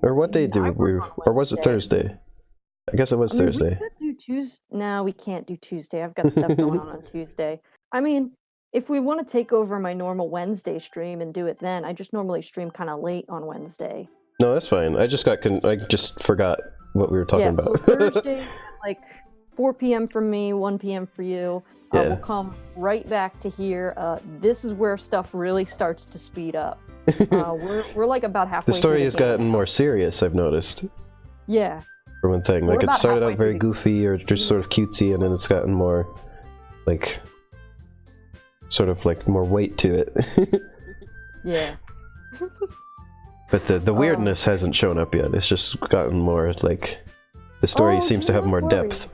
What day did I we... work on Or was it Wednesday. Thursday? I guess it was Thursday. We could do Tuesday. No, we can't do Tuesday. I've got stuff going on Tuesday. I mean, if we want to take over my normal Wednesday stream and do it then, I just normally stream kind of late on Wednesday. No, that's fine. I just forgot what we were talking about. So Thursday, like 4 p.m. for me, 1 p.m. for you. Yeah. We'll come right back to here. This is where stuff really starts to speed up. We're like about halfway. The story through has the game gotten now. more serious, I've noticed. Yeah. For one thing, We're like it about started halfway out very through the goofy or just sort of cutesy, and then it's gotten more, like, sort of like more weight to it. Yeah. But the weirdness hasn't shown up yet. It's just gotten more like the story seems to have more depth.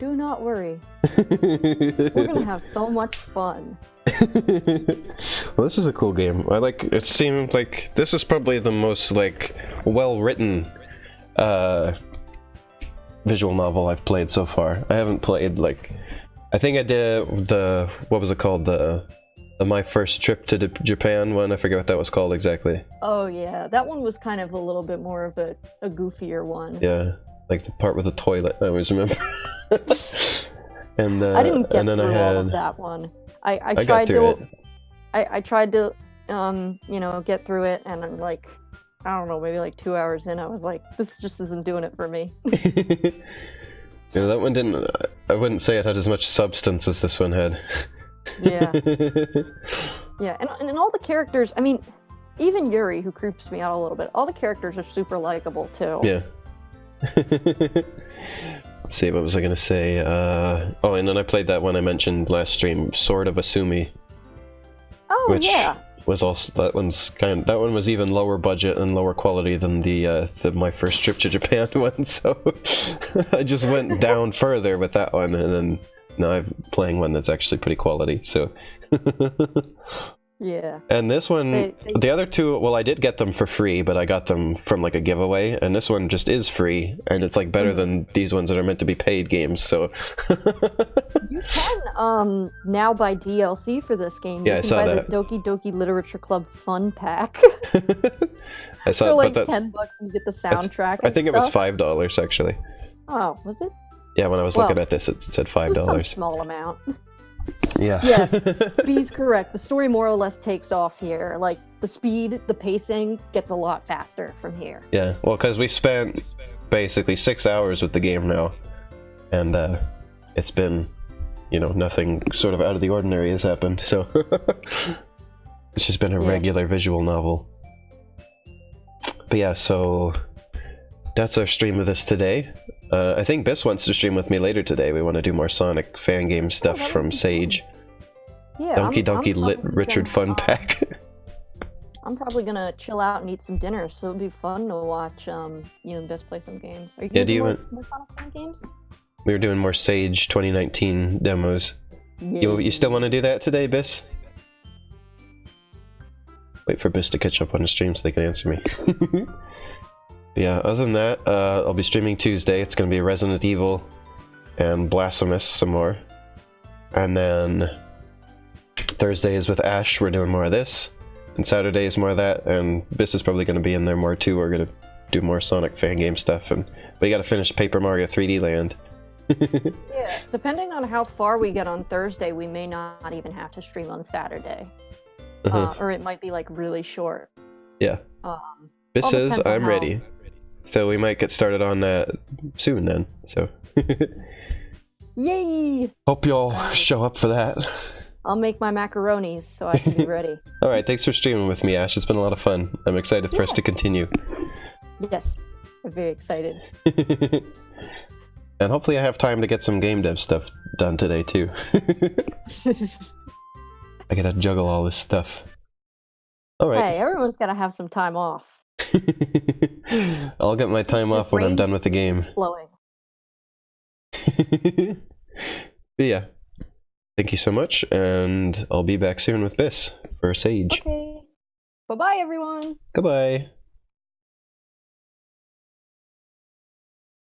Do not worry. We're gonna have so much fun. Well, this is a cool game. It seemed like this is probably the most like well-written visual novel I've played so far. I haven't played I think I did what was it called, the My First Trip to Japan one. I forget what that was called exactly. Oh yeah, that one was kind of a little bit more of a goofier one. Yeah, like the part with the toilet, I always remember. And I didn't get and then through I had, all of that one. I got tried through to it. I tried to get through it, and I'm like, I don't know, maybe like 2 hours in, I was like, this just isn't doing it for me. Yeah, that one didn't. I wouldn't say it had as much substance as this one had. Yeah. Yeah, and all the characters, I mean, even Yuri, who creeps me out a little bit, all the characters are super likable too. Yeah. let's see, what was I gonna say? Oh, and then I played that one I mentioned last stream, Sword of Asumi. Oh, which yeah. was also, that one was even lower budget and lower quality than my first trip to Japan one, so I just went down further with that one, and then now I'm playing one that's actually pretty quality, so. Yeah. And this one, the other two, well, I did get them for free, but I got them from like a giveaway, and this one just is free, and it's like better than these ones that are meant to be paid games, so. You can now buy DLC for this game. Yeah, you I can saw buy that. the Doki Doki Literature Club Fun Pack I saw, for like but that's, $10 and you get the soundtrack. I think it was stuff. $5 actually. Oh, was it? Yeah, when I was looking at this, it said It was some $5. small amount. Yeah. Yeah, but he's correct. The story more or less takes off here. Like, the speed, the pacing gets a lot faster from here. Yeah, well, because we spent basically 6 hours with the game now, and it's been, you know, nothing sort of out of the ordinary has happened, so it's just been a regular visual novel. But yeah, so that's our stream of this today. I think Biss wants to stream with me later today. We want to do more Sonic fan game stuff from Sage. Yeah, Doki Doki I'm Richard Fun Pack. I'm probably gonna chill out and eat some dinner, so it'll be fun to watch you and Biss play some games. Are you Yeah, gonna do you more want... Sonic fan games? We were doing more Sage 2019 demos. Yeah. You still want to do that today, Biss? Wait for Biss to catch up on the stream so they can answer me. Yeah, other than that, I'll be streaming Tuesday. It's going to be Resident Evil and Blasphemous some more. And then Thursday is with Ash. We're doing more of this. And Saturday is more of that. And Biss is probably going to be in there more too. We're going to do more Sonic fan game stuff. And we got to finish Paper Mario 3D Land. Yeah, depending on how far we get on Thursday, we may not even have to stream on Saturday. Or it might be like really short. Yeah. Biss says, I'm ready. So we might get started on that soon then. So. Yay! Hope y'all show up for that. I'll make my macaronis so I can be ready. Alright, thanks for streaming with me, Ash. It's been a lot of fun. I'm excited for us to continue. Yes, I'm very excited. And hopefully I have time to get some game dev stuff done today too. I gotta juggle all this stuff. Alright. Hey, everyone's gotta have some time off. I'll get my time off when I'm done with the game. Flowing. But yeah. Thank you so much, and I'll be back soon with Biss for Sage. Okay. Bye-bye, everyone. Goodbye.